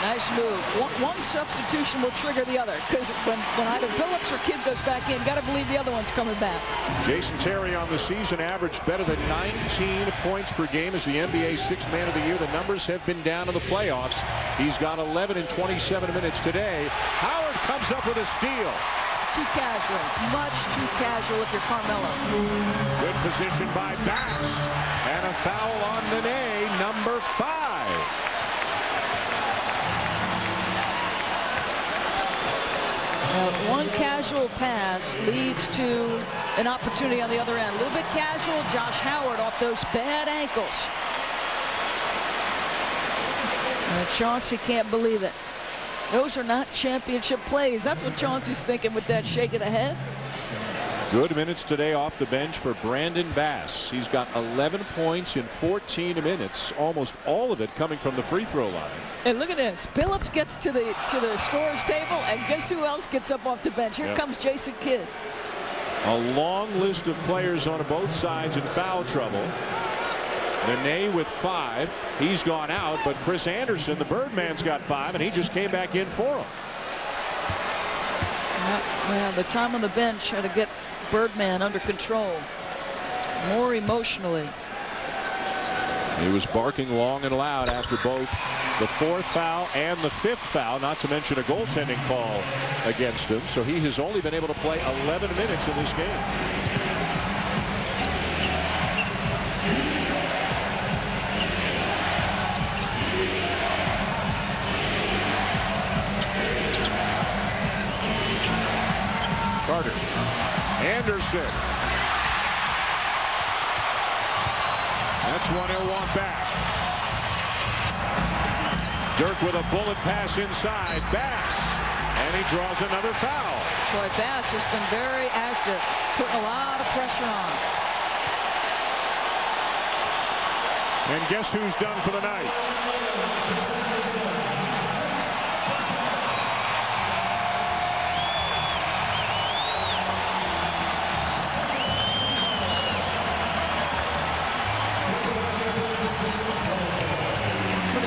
Nice move. One substitution will trigger the other, because when either Billups or Kidd goes back in, got to believe the other one's coming back. Jason Terry on the season averaged better than 19 points per game as the NBA Sixth Man of the Year. The numbers have been down in the playoffs. He's got 11 in 27 minutes today. Howard comes up with a steal. Too casual. Much too casual if you're Carmelo. Good position by Bax. And a foul on Nene, number 5. One casual pass leads to an opportunity on the other end. A little bit casual. Josh Howard off those bad ankles. And Chauncey can't believe it. Those are not championship plays. That's what Chauncey's thinking with that shake of the head. Good minutes today off the bench for Brandon Bass. He's got 11 points in 14 minutes, almost all of it coming from the free throw line. And look at this. Billups gets to the scorer's table, and guess who else gets up off the bench? Here comes Jason Kidd. A long list of players on both sides in foul trouble. Nene with 5. He's gone out, but Chris Anderson, the Birdman's got 5, and he just came back in for him. Well, the time on the bench had to get Birdman under control more emotionally. He was barking long and loud after both the 4th foul and the 5th foul, not to mention a goaltending call against him. So he has only been able to play 11 minutes in this game. Carter. Anderson. That's one he'll want back. Dirk with a bullet pass inside. Bass. And he draws another foul. Boy, Bass has been very active, putting a lot of pressure on. And guess who's done for the night?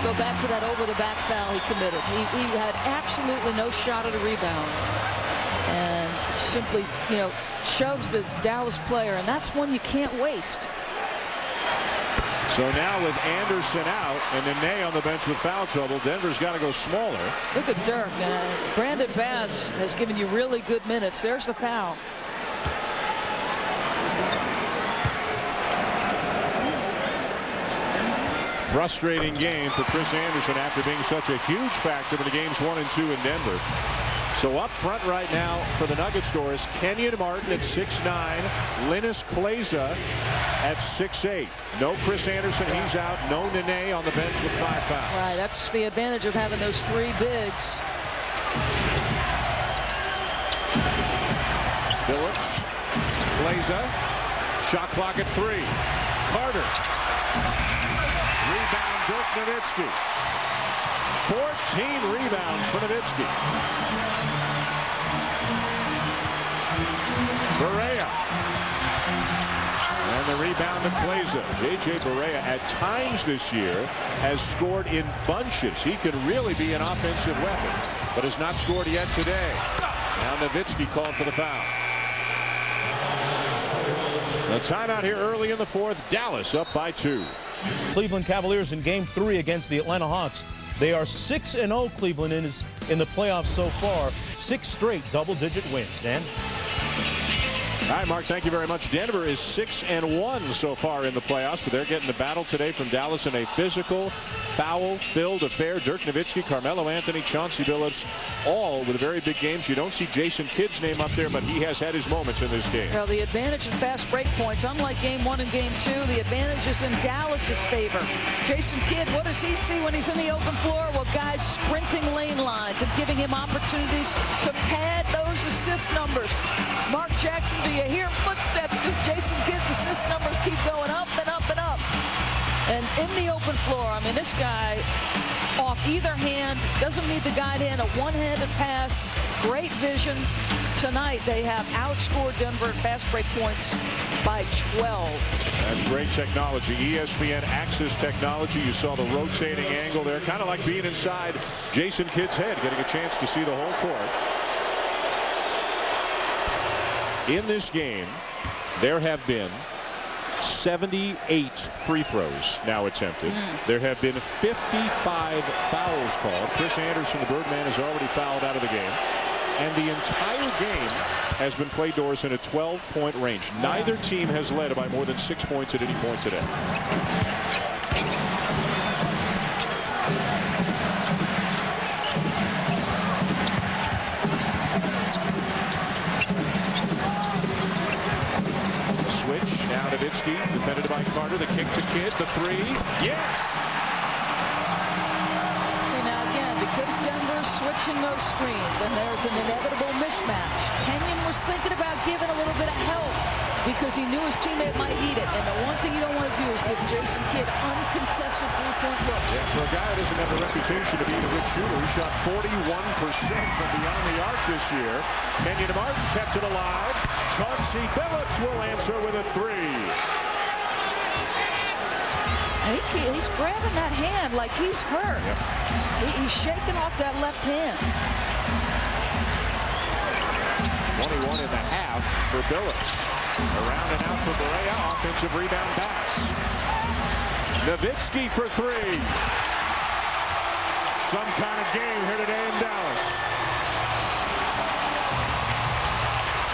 Go back to that over-the-back foul he committed. He had absolutely no shot at a rebound, and simply, shoves the Dallas player, and that's one you can't waste. So now with Anderson out and Nene on the bench with foul trouble, Denver's got to go smaller. Look at Dirk. Brandon Bass has given you really good minutes. There's the foul. Frustrating game for Chris Anderson after being such a huge factor in the games 1 and 2 in Denver. So up front right now for the Nuggets doors, Kenyon Martin at 6'9", Linus Kleza at 6'8". No Chris Anderson, he's out. No Nene on the bench with 5 fouls. Right, that's the advantage of having those 3 bigs. Billups, Kleza, shot clock at 3. Carter. Rebound, Dirk Nowitzki. 14 rebounds for Nowitzki. rebound to Kleza. J.J. Barea at times this year has scored in bunches. He could really be an offensive weapon, but has not scored yet today. Now Nowitzki called for the foul. The timeout here early in the fourth. Dallas up by 2. Cleveland Cavaliers in Game 3 against the Atlanta Hawks. They are 6-0. Cleveland in the playoffs so far. 6 straight double-digit wins. Dan? All right, Mark, thank you very much. Denver is 6-1 so far in the playoffs, but they're getting the battle today from Dallas in a physical, foul-filled affair. Dirk Nowitzki, Carmelo Anthony, Chauncey Billups, all with very big games. You don't see Jason Kidd's name up there, but he has had his moments in this game. Well, the advantage in fast break points, unlike Game 1 and Game 2, the advantage is in Dallas's favor. Jason Kidd, what does he see when he's in the open floor? Well, guys sprinting lane lines and giving him opportunities to pad those assist numbers. Mark Jackson, do you hear footsteps? Because Jason Kidd's assist numbers keep going up and up and up. And in the open floor, I mean, this guy off either hand, doesn't need the guide hand, a one-handed pass, great vision. Tonight, they have outscored Denver at fast break points by 12. That's great technology. ESPN Axis technology. You saw the rotating angle there, kind of like being inside Jason Kidd's head, getting a chance to see the whole court. In this game, there have been 78 free throws now attempted. There have been 55 fouls called. Chris Anderson, the Birdman, is already fouled out of the game. And the entire game has been played doors in a 12-point range. Neither team has led by more than 6 points at any point today. Switch, now Nowitzki, defended by Carter, the kick to Kidd, the three, yes! See, now again, because Denver's switching those screens and there's an inevitable mismatch, Kenyon was thinking about giving a little bit of help because he knew his teammate might need it. And the one thing you don't want to do is give Jason Kidd uncontested three-point looks. Yeah, for a guy who doesn't have a reputation to being a good shooter, he shot 41% from beyond the arc this year. Kenyon Martin kept it alive. Chauncey Billups will answer with a three. And he's grabbing that hand like he's hurt. Yep. He's shaking off that left hand. 21 and a half for Billups. Around and out for Barea. Offensive rebound pass. Nowitzki for three. Some kind of game here today in Dallas.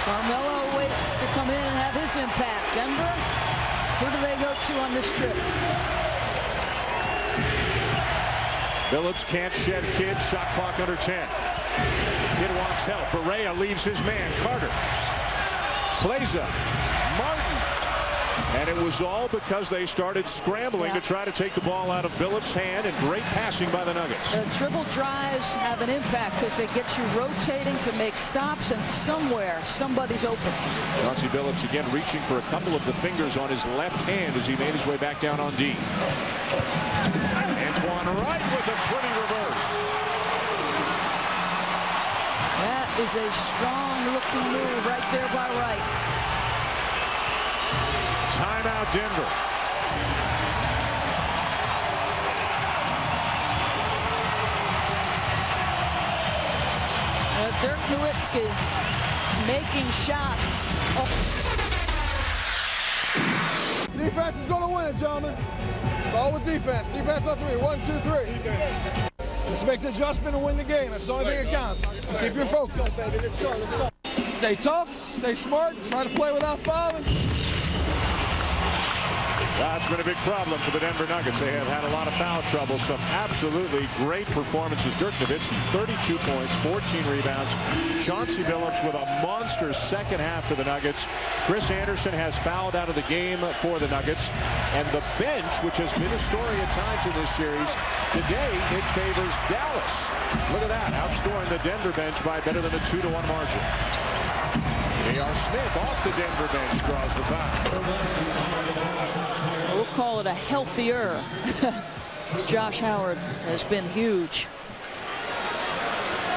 Carmelo waits to come in and have his impact. Denver, who do they go to on this trip? Billups can't shed Kidd. Shot clock under 10. Kidd wants help. Barea leaves his man. Carter. Kleza. Martin. And it was all because they started scrambling to try to take the ball out of Billups' hand, and great passing by the Nuggets. Dribble drives have an impact because they get you rotating to make stops, and somewhere somebody's open. Chauncey Billups again reaching for a couple of the fingers on his left hand as he made his way back down on D. Antoine Wright with a pretty reverse. That is a strong-looking move right there by Wright. Timeout, Denver. Dirk Nowitzki making shots. Defense is going to win it, gentlemen. All with defense. Defense on three. 1, 2, 3. Let's make the adjustment and win the game. That's the only thing that counts. Keep your focus. Let's go. Stay tough. Stay smart. Try to play without fouling. That's been a big problem for the Denver Nuggets. They have had a lot of foul trouble. Some absolutely great performances. Dirk Nowitzki, 32 points, 14 rebounds. Chauncey Billups with a monster second half for the Nuggets. Chris Anderson has fouled out of the game for the Nuggets. And the bench, which has been a story at times in this series, today it favors Dallas. Look at that, outscoring the Denver bench by better than a 2-1 margin. J.R. Smith off the Denver bench draws the foul. We'll call it a healthier. Josh Howard has been huge.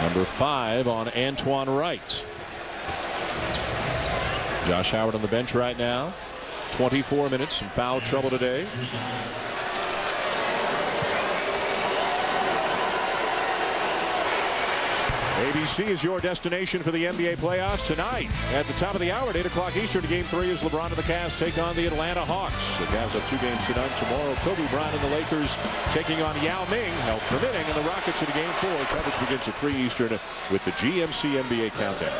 Number 5 on Antoine Wright. Josh Howard on the bench right now. 24 minutes, some foul trouble today. ABC is your destination for the NBA playoffs tonight. At the top of the hour at 8 o'clock Eastern, Game 3 as LeBron and the Cavs take on the Atlanta Hawks. The Cavs have 2 games tonight. Tomorrow, Kobe Bryant and the Lakers taking on Yao Ming, health permitting, and the Rockets in Game 4. Coverage begins at 3 Eastern with the GMC NBA Countdown.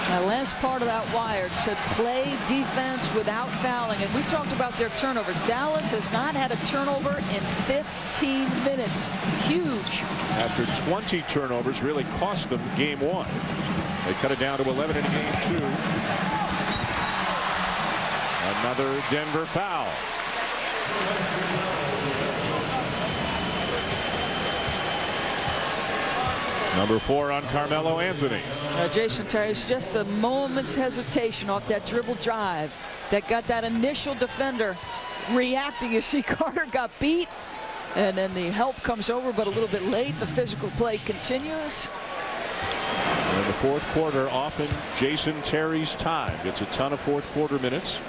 That last part of that wired said play defense without fouling, and we talked about their turnovers. Dallas has not had a turnover in 15 minutes. Huge. After 20 turnovers really cost them Game 1. They cut it down to 11 in Game 2. Another Denver foul. Number 4 on Carmelo Anthony. Jason Terry's just a moment's hesitation off that dribble drive that got that initial defender reacting. You see Carter got beat, and then the help comes over, but a little bit late. The physical play continues. In the fourth quarter, often Jason Terry's time. Gets a ton of fourth quarter minutes.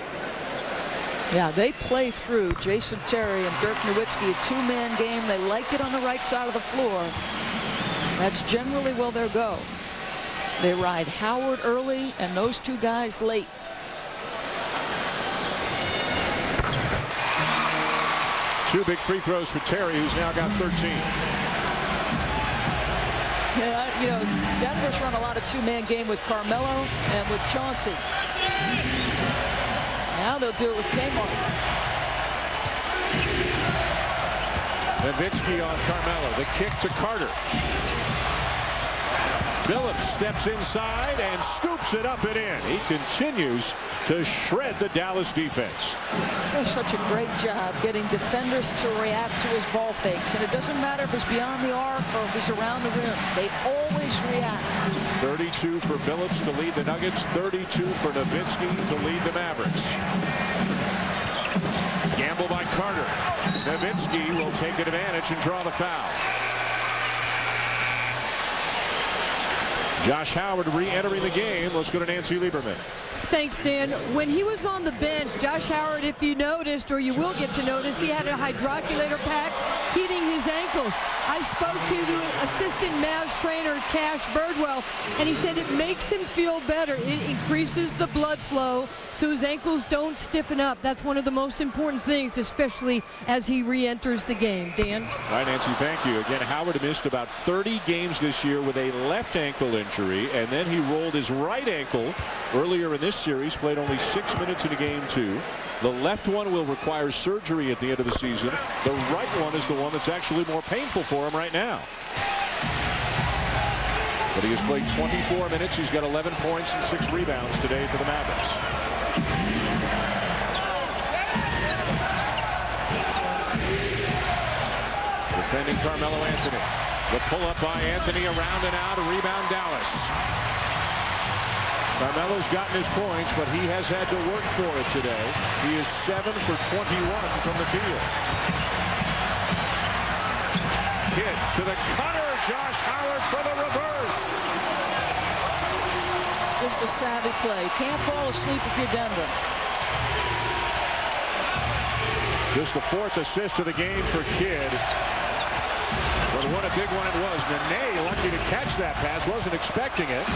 Yeah, they play through Jason Terry and Dirk Nowitzki, a 2-man game. They like it on the right side of the floor. That's generally where they'll go. They ride Howard early and those 2 guys late. Two big free throws for Terry, who's now got 13. Yeah, you know, Denver's run a lot of 2-man game with Carmelo and with Chauncey. Now they'll do it with Kmart. Nowitzki on Carmelo. The kick to Carter. Billups steps inside and scoops it up and in. He continues to shred the Dallas defense. Does such a great job getting defenders to react to his ball fakes. And it doesn't matter if it's beyond the arc or if it's around the rim. They always react. 32 for Billups to lead the Nuggets. 32 for Nowitzki to lead the Mavericks. Gamble by Carter. Nowitzki will take advantage and draw the foul. Josh Howard re-entering the game. Let's go to Nancy Lieberman. Thanks, Dan. When he was on the bench, Josh Howard, if you noticed, or you will get to notice, he had a hydroculator pack heating his ankles. I spoke to the assistant Mavs trainer, Cash Birdwell, and he said it makes him feel better. It increases the blood flow so his ankles don't stiffen up. That's one of the most important things, especially as he re-enters the game. Dan? All right, Nancy, thank you. Again, Howard missed about 30 games this year with a left ankle injury, and then he rolled his right ankle earlier in this series, played only 6 minutes in Game 2. The left one will require surgery at the end of the season. The right one is the one that's actually more painful for him right now. But he has played 24 minutes. He's got 11 points and 6 rebounds today for the Mavericks. Defending Carmelo Anthony. The pull-up by Anthony, around and out, a rebound Dallas. Carmelo's gotten his points, but he has had to work for it today. He is 7 for 21 from the field. Kidd to the cutter. Josh Howard for the reverse. Just a savvy play. Can't fall asleep if you're Denver. Just the 4th assist of the game for Kidd. But what a big one it was. Nene lucky to catch that pass. Wasn't expecting it.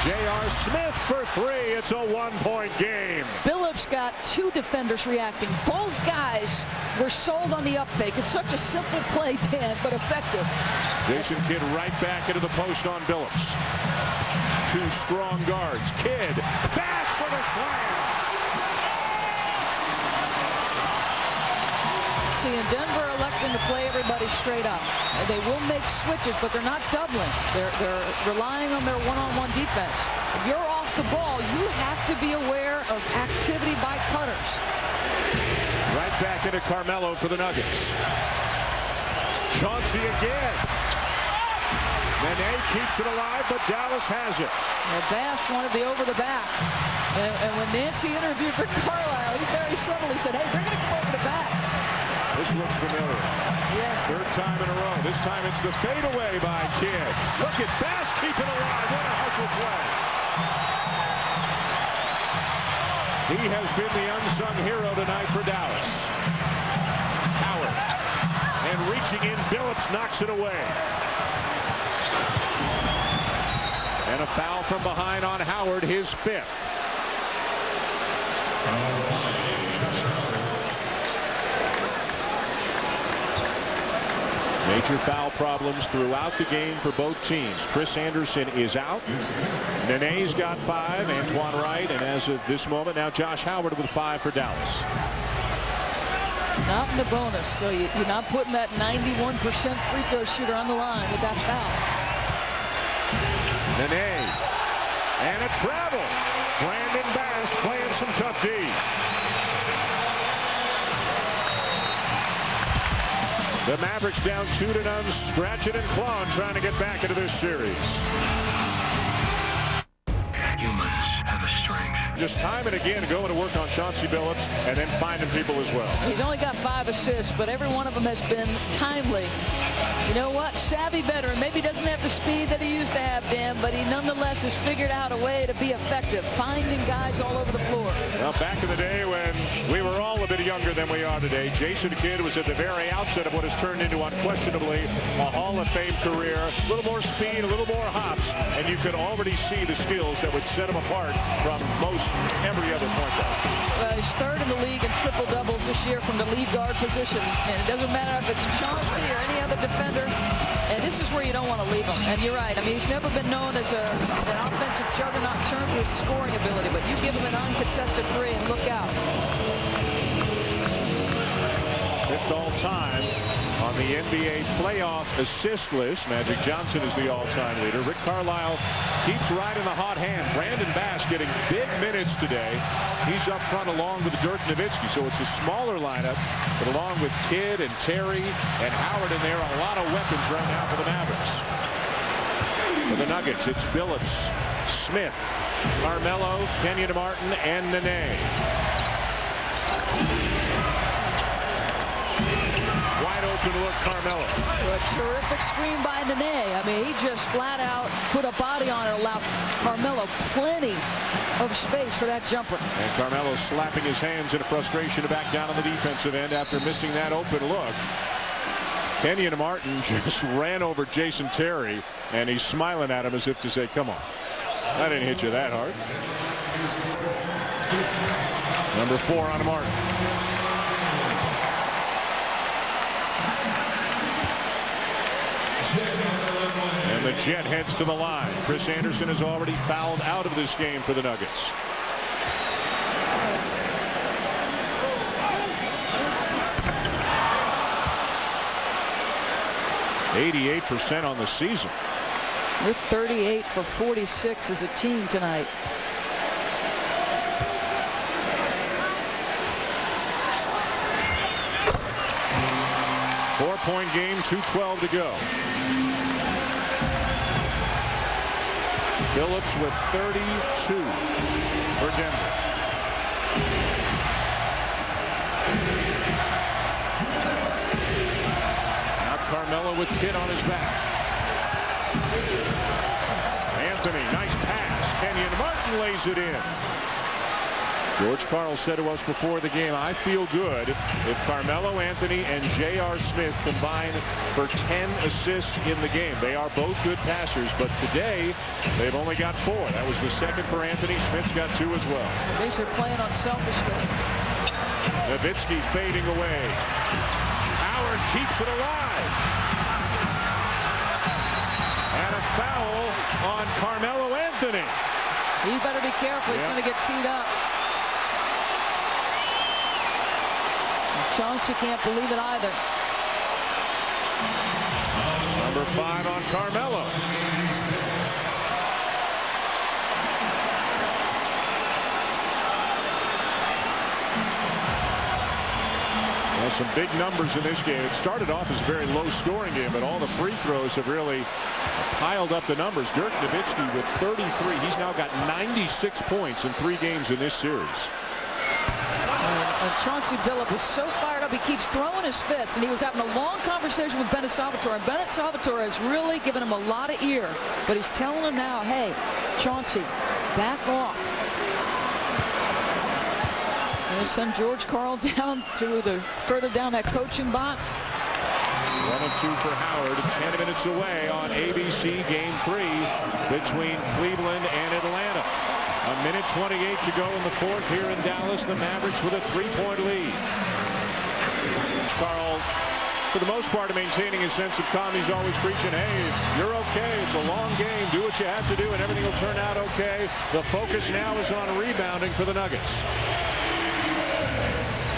J.R. Smith for 3. It's a 1-point game. Billups got 2 defenders reacting. Both guys were sold on the up fake. It's such a simple play, Dan, but effective. Jason Kidd right back into the post on Billups. 2 strong guards. Kidd, pass for the slam. See, in Denver electing to play everybody straight up. They will make switches, but they're not doubling. They're relying on their one-on-one defense. If you're off the ball, you have to be aware of activity by cutters. Right back into Carmelo for the Nuggets. Chauncey again. Nene keeps it alive, but Dallas has it. Well, Bass wanted the over the back. And when Nancy interviewed for Carlisle, he very subtly said, hey, we're going to come over the back. This looks familiar. Yes. 3rd time in a row. This time it's the fadeaway by Kidd. Look at Bass keep it alive. What a hustle play. He has been the unsung hero tonight for Dallas. Howard. And reaching in, Billups knocks it away. And a foul from behind on Howard, his 5th. Major foul problems throughout the game for both teams. Chris Anderson is out. Nene's got 5, Antoine Wright, and as of this moment, now Josh Howard with 5 for Dallas. Not in the bonus, so you're not putting that 91% free throw shooter on the line with that foul. Nene. And a travel. Brandon Bass playing some tough D. The Mavericks down 2-0, scratching and clawing, trying to get back into this series. Humans have a strength. Just time and again going to work on Chauncey Billups and then finding people as well. He's only got 5 assists, but every one of them has been timely. You know what? Savvy veteran. Maybe doesn't have the speed that he used to have, Dan, but he nonetheless has figured out a way to be effective, finding guys all over the floor. Well, back in the day when we were all a bit younger than we are today, Jason Kidd was at the very outset of what has turned into unquestionably a Hall of Fame career. A little more speed, a little more hops, and you could already see the skills that would set him apart from most every other point guard. He's 3rd in the league in triple doubles this year from the lead guard position, and it doesn't matter if it's Chauncey or any other defender. And this is where you don't want to leave him. And you're right. I mean, he's never been known as an offensive juggernaut in terms of his scoring ability, but you give him an uncontested 3 and look out. 5th all-time on the NBA playoff assist list. Magic Johnson is the all-time leader. Rick Carlisle keeps riding the hot hand. Brandon Bass getting big minutes today. He's up front along with Dirk Nowitzki, so it's a smaller lineup, but along with Kidd and Terry and Howard in there, a lot of weapons right now for the Mavericks. For the Nuggets, it's Billups, Smith, Carmelo, Kenyon Martin, and Nene. Wide open look, Carmelo. A terrific screen by Nene. I mean, he just flat out put a body on it, allowed Carmelo plenty of space for that jumper. And Carmelo slapping his hands in frustration to back down on the defensive end after missing that open look. Kenyon Martin just ran over Jason Terry, and he's smiling at him as if to say, come on, I didn't hit you that hard. Number 4 on Martin. And the Jet heads to the line. Chris Anderson is already fouled out of this game for the Nuggets. %88 on the season. We're 38 for 46 as a team tonight. Four-point game, 2:12 to go. Billups with 32 for Denver. Now Carmelo with Kidd on his back. Anthony, nice pass. Kenyon Martin lays it in. George Karl said to us before the game, I feel good if Carmelo Anthony and J.R. Smith combine for 10 assists in the game. They are both good passers, but today they've only got 4. That was the second for Anthony. Smith's got 2 as well. Basically playing unselfishly. Nowitzki fading away. Howard keeps it alive. And a foul on Carmelo Anthony. He better be careful. He's going to get teed up. Chauncey can't believe it either. Number 5 on Carmelo. Well, some big numbers in this game. It started off as a very low-scoring game, but all the free throws have really piled up the numbers. Dirk Nowitzki with 33. He's now got 96 points in 3 games in this series. And Chauncey Billups is so fired up, he keeps throwing his fists, and he was having a long conversation with Bennett Salvatore, and Bennett Salvatore has really given him a lot of ear, but he's telling him now, hey, Chauncey, back off. We'll send George Karl down to the further down that coaching box. 1 of 2 for Howard. 10 minutes away on ABC Game 3 between Cleveland and Atlanta. A minute 28 to go in the fourth here in Dallas. The Mavericks with a 3-point lead. Karl, for the most part, maintaining his sense of calm. He's always preaching, hey, you're okay. It's a long game. Do what you have to do and everything will turn out okay. The focus now is on rebounding for the Nuggets.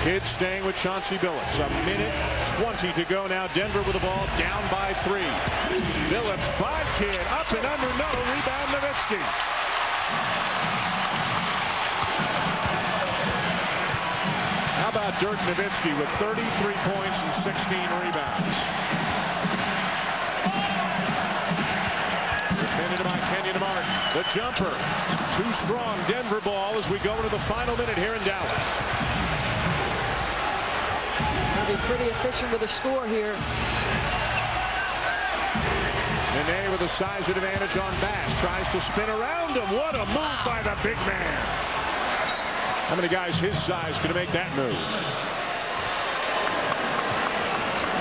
Kidd staying with Chauncey Billups. A minute 20 to go now. Denver with the ball down by 3. Billups by Kidd. Up and under. No. Rebound Nowitzki. How about Dirk Nowitzki with 33 points and 16 rebounds. Defended by Kenyon Martin. The jumper. Too strong. Denver ball as we go into the final minute here in Dallas. Be pretty efficient with a score here. Nene with a size advantage on Bass. Tries to spin around him. What a move by the big man. How many guys his size going to make that move?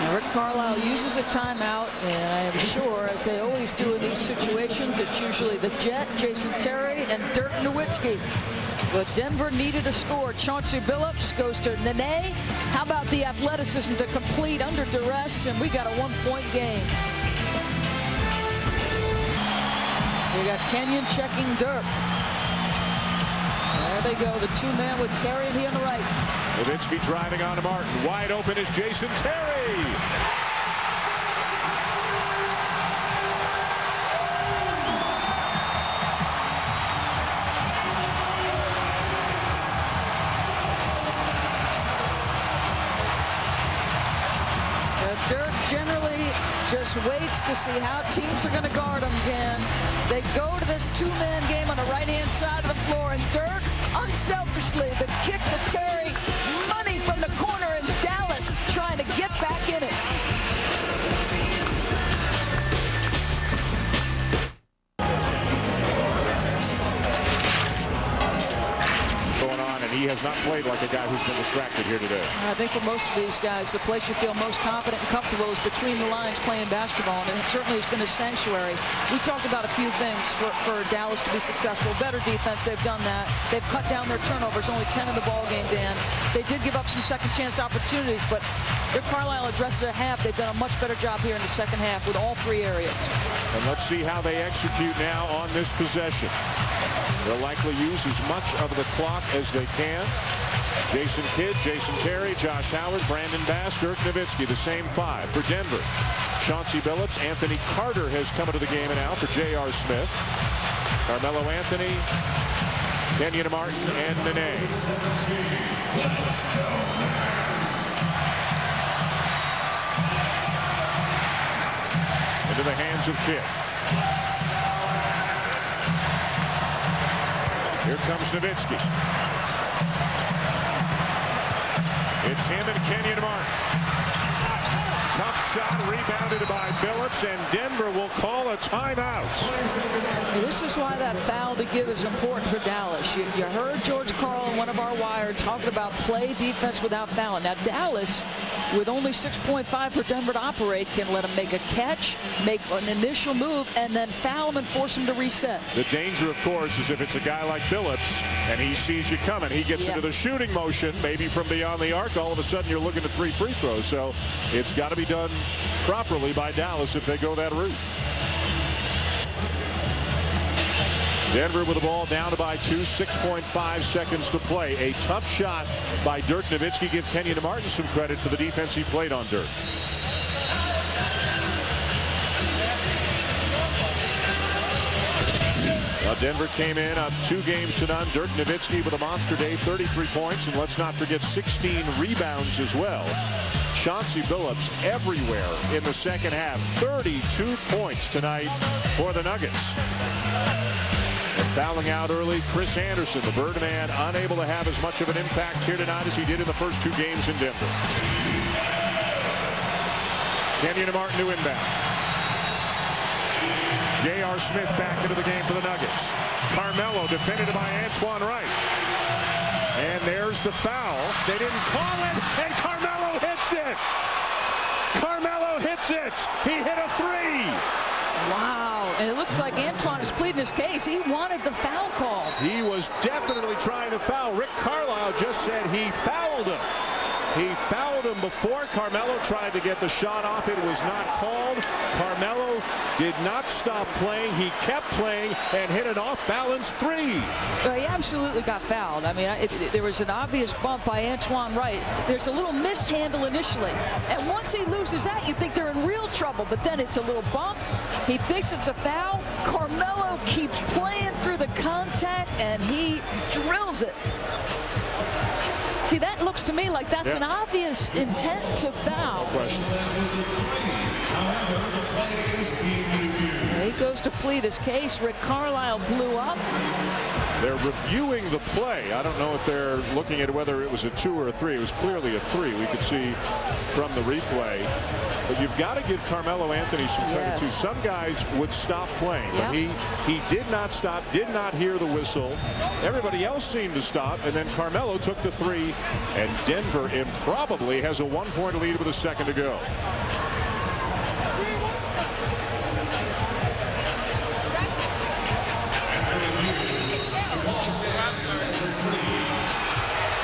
Now Rick Carlisle uses a timeout, and I am sure, as they always do in these situations, it's usually the Jet, Jason Terry, and Dirk Nowitzki. But Denver needed a score. Chauncey Billups goes to Nene. How about the athleticism to complete under duress? And we got a 1-point game. We got Kenyon checking Dirk. There they go. The 2-man with Terry and he on the right. Nowitzki driving on to Martin. Wide open is Jason Terry. Dirk generally just waits to see how teams are going to guard him again. They go to this 2-man game on the right-hand side of the floor, and Dirk, unselfishly, the kick to Terry, money from the corner, in Dallas trying to get back in it. He has not played like a guy who's been distracted here today. I think for most of these guys, the place you feel most confident and comfortable is between the lines playing basketball, and it certainly has been a sanctuary. We talked about a few things for Dallas to be successful. Better defense, they've done that. They've cut down their turnovers, only 10 in the ball game, Dan. They did give up some second chance opportunities, but Rick Carlisle addressed it at half. They've done a much better job here in the second half with all 3 areas. And let's see how they execute now on this possession. They'll likely use as much of the clock as they can. Jason Kidd, Jason Terry, Josh Howard, Brandon Bass, Dirk Nowitzki, the same 5 for Denver. Chauncey Billups, Anthony Carter has come into the game now for J.R. Smith. Carmelo Anthony, Kenyon Martin, and Nene. Into the hands of Kidd. Here comes Nowitzki. It's him and Kenyon Martin. Tough shot rebounded by Billups, and Denver will call a timeout. This is why that foul to give is important for Dallas. You heard George Karl on one of our wire talking about play defense without fouling. Now Dallas, with only 6.5 for Denver to operate, can let him make a catch, make an initial move, and then foul him and force him to reset. The danger, of course, is if it's a guy like Billups and he sees you coming, he gets into the shooting motion, maybe from beyond the arc, all of a sudden you're looking at 3 free throws. So it's got to be done properly by Dallas if they go that route. Denver with the ball down by 2, 6.5 seconds to play. A tough shot by Dirk Nowitzki. Give Kenyon Martin some credit for the defense he played on Dirk. Well, Denver came in up 2 games to none. Dirk Nowitzki with a monster day, 33 points, and let's not forget 16 rebounds as well. Chauncey Billups everywhere in the second half. 32 points tonight for the Nuggets. And fouling out early, Chris Anderson, the Birdman, unable to have as much of an impact here tonight as he did in the first 2 games in Denver. Kenyon Martin to inbound. J.R. Smith back into the game for the Nuggets. Carmelo defended by Antoine Wright. And there's the foul. They didn't call it, and Carmelo hits it. Carmelo hits it. He hit a three. Wow. And it looks like Antoine is pleading his case. He wanted the foul call. He was definitely trying to foul. Rick Carlisle just said he fouled him. He fouled him before Carmelo tried to get the shot off. It was not called. Carmelo did not stop playing. He kept playing and hit an off-balance three. Well, he absolutely got fouled. I mean, there was an obvious bump by Antoine Wright. There's a little mishandle initially. And once he loses that, you think they're in real trouble. But then it's a little bump. He thinks it's a foul. Carmelo keeps playing through the contact, and he drills it. See, that looks to me like that's an obvious intent to foul. He goes to plead his case. Rick Carlisle blew up. They're reviewing the play. I don't know if they're looking at whether it was a 2 or a 3. It was clearly a 3. We could see from the replay. But you've got to give Carmelo Anthony some credit too. Some guys would stop playing, but he did not stop, did not hear the whistle. Everybody else seemed to stop, and then Carmelo took the 3, and Denver improbably has a 1-point lead with a second to go.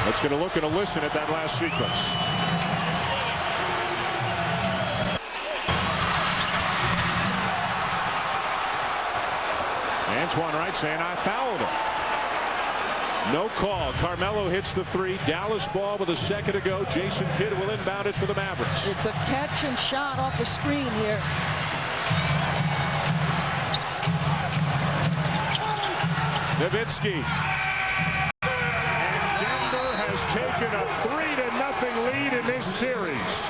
Let's get a look and a listen at that last sequence. Antoine Wright saying, I fouled him. No call. Carmelo hits the 3. Dallas ball with a second to go. Jason Kidd will inbound it for the Mavericks. It's a catch and shot off the screen here. Nowitzki. Taken a 3-0 lead in this series.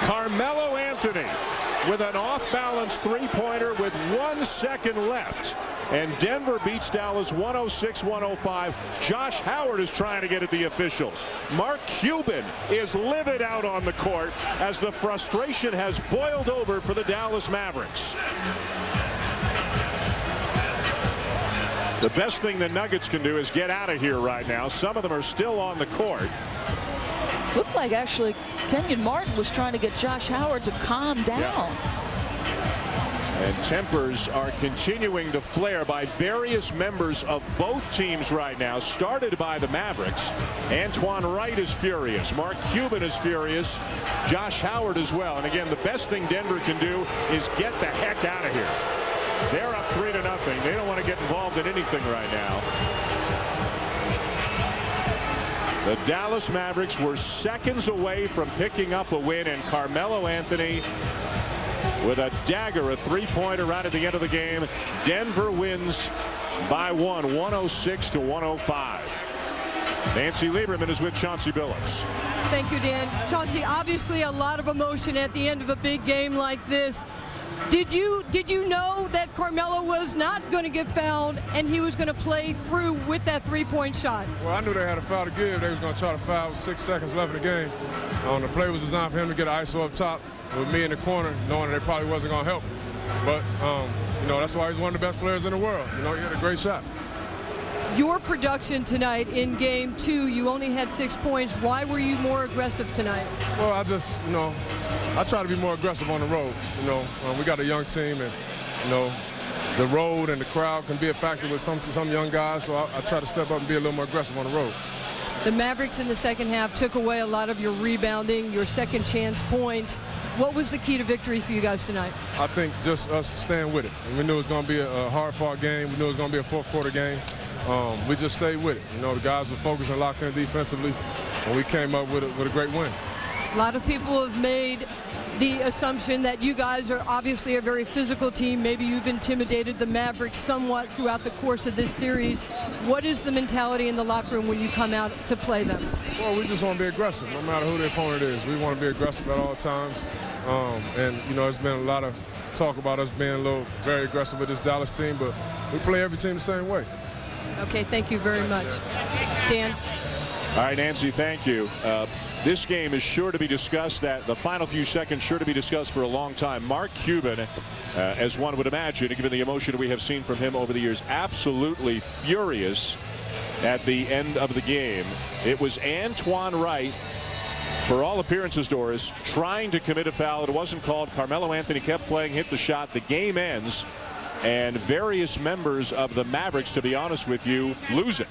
Carmelo Anthony with an off-balance three-pointer with 1 second left. And Denver beats Dallas 106-105. Josh Howard is trying to get at the officials. Mark Cuban is livid out on the court as the frustration has boiled over for the Dallas Mavericks. The best thing the Nuggets can do is get out of here right now. Some of them are still on the court. Looked like actually Kenyon Martin was trying to get Josh Howard to calm down. And tempers are continuing to flare by various members of both teams right now, started by the Mavericks. Antoine Wright is furious. Mark Cuban is furious. Josh Howard as well. And again, the best thing Denver can do is get the heck out of here. They're up 3-0. They don't want to get involved in anything right now. The Dallas Mavericks were seconds away from picking up a win, and Carmelo Anthony with a dagger, a three-pointer right at the end of the game. Denver wins by 1, 106-105. Nancy Lieberman is with Chauncey Billups. Thank you, Dan. Chauncey, obviously a lot of emotion at the end of a big game like this. Did you know that Carmelo was not going to get fouled and he was going to play through with that three-point shot? Well, I knew they had a foul to give. They was going to try to foul with 6 seconds left in the game. The play was designed for him to get an ISO up top with me in the corner, knowing that they probably wasn't going to help. But, that's why he's one of the best players in the world. He had a great shot. Your production tonight in Game 2, you only had 6 points. Why were you more aggressive tonight? Well, I just, I try to be more aggressive on the road. We got a young team, and, the road and the crowd can be a factor with some young guys, so I try to step up and be a little more aggressive on the road. The Mavericks in the second half took away a lot of your rebounding, your second chance points. What was the key to victory for you guys tonight? I think just us staying with it. We knew it was going to be a hard-fought game. We knew it was going to be a fourth-quarter game. We just stayed with it. The guys were focused and locked in defensively, and we came up with a great win. A lot of people have made the assumption that you guys are obviously a very physical team. Maybe you've intimidated the Mavericks somewhat throughout the course of this series. What is the mentality in the locker room when you come out to play them? Well, we just want to be aggressive, no matter who the opponent is. We want to be aggressive at all times. It's been a lot of talk about us being very aggressive with this Dallas team, but we play every team the same way. Okay, thank you very much. Dan? All right, Nancy, thank you. This game is sure to be discussed, the final few seconds sure to be discussed for a long time. Mark Cuban, as one would imagine, given the emotion we have seen from him over the years, absolutely furious at the end of the game. It was Antoine Wright, for all appearances, Doris, trying to commit a foul. It wasn't called. Carmelo Anthony kept playing, hit the shot. The game ends, and various members of the Mavericks, to be honest with you, lose it.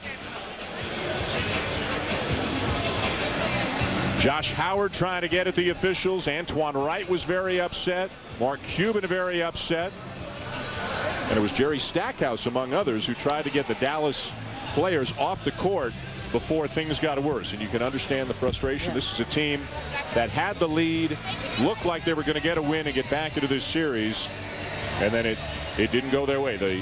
Josh Howard trying to get at the officials. Antoine Wright was very upset. Mark Cuban very upset. And it was Jerry Stackhouse, among others, who tried to get the Dallas players off the court before things got worse. And you can understand the frustration. This is a team that had the lead, looked like they were going to get a win and get back into this series. And then it didn't go their way. The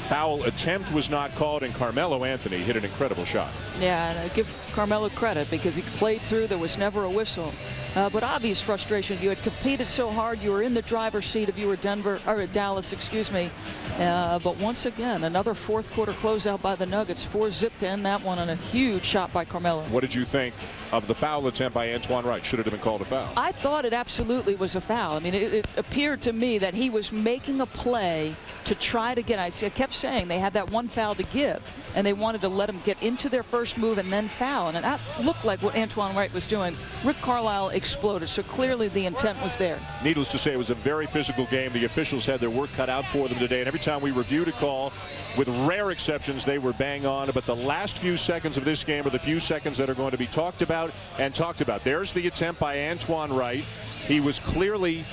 foul attempt was not called, and Carmelo Anthony hit an incredible shot. Yeah, and I give Carmelo credit because he played through. There was never a whistle. But obvious frustration. You had competed so hard. You were in the driver's seat if you were Dallas, excuse me. But once again, another fourth quarter closeout by the Nuggets. 4-zip to end that one, and a huge shot by Carmelo. What did you think of the foul attempt by Antoine Wright? Should it have been called a foul? I thought it absolutely was a foul. I mean, it appeared to me that he was making a play to try to get. I kept saying they had that one foul to give, and they wanted to let him get into their first move and then foul. And that looked like what Antoine Wright was doing. Rick Carlisle exploded, so clearly the intent was there. Needless to say, it was a very physical game. The officials had their work cut out for them today, and every time we reviewed a call, with rare exceptions, they were bang on. But the last few seconds of this game are the few seconds that are going to be talked about and talked about. There's the attempt by Antoine Wright. He was clearly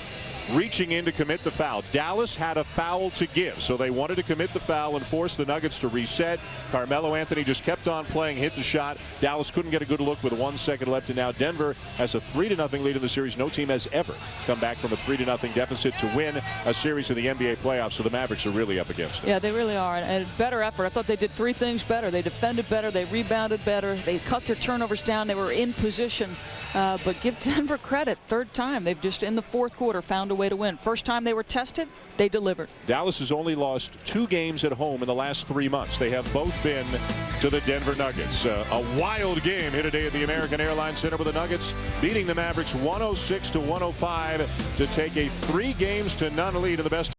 reaching in to commit the foul. Dallas had a foul to give, so they wanted to commit the foul and force the Nuggets to reset. Carmelo Anthony just kept on playing, hit the shot. Dallas couldn't get a good look with 1 second left, and now Denver has a 3-0 lead in the series. No team has ever come back from a 3-0 deficit to win a series in the NBA playoffs, so the Mavericks are really up against it. Yeah, they really are, and better effort. I thought they did 3 things better. They defended better, they rebounded better, they cut their turnovers down, they were in position. But give Denver credit. Third time they've just in the fourth quarter found a way to win. First time they were tested, they delivered. Dallas has only lost 2 games at home in the last 3 months. They have both been to the Denver Nuggets. A wild game here today at the American Airlines Center, with the Nuggets beating the Mavericks 106-105 to take a 3-0 lead in the best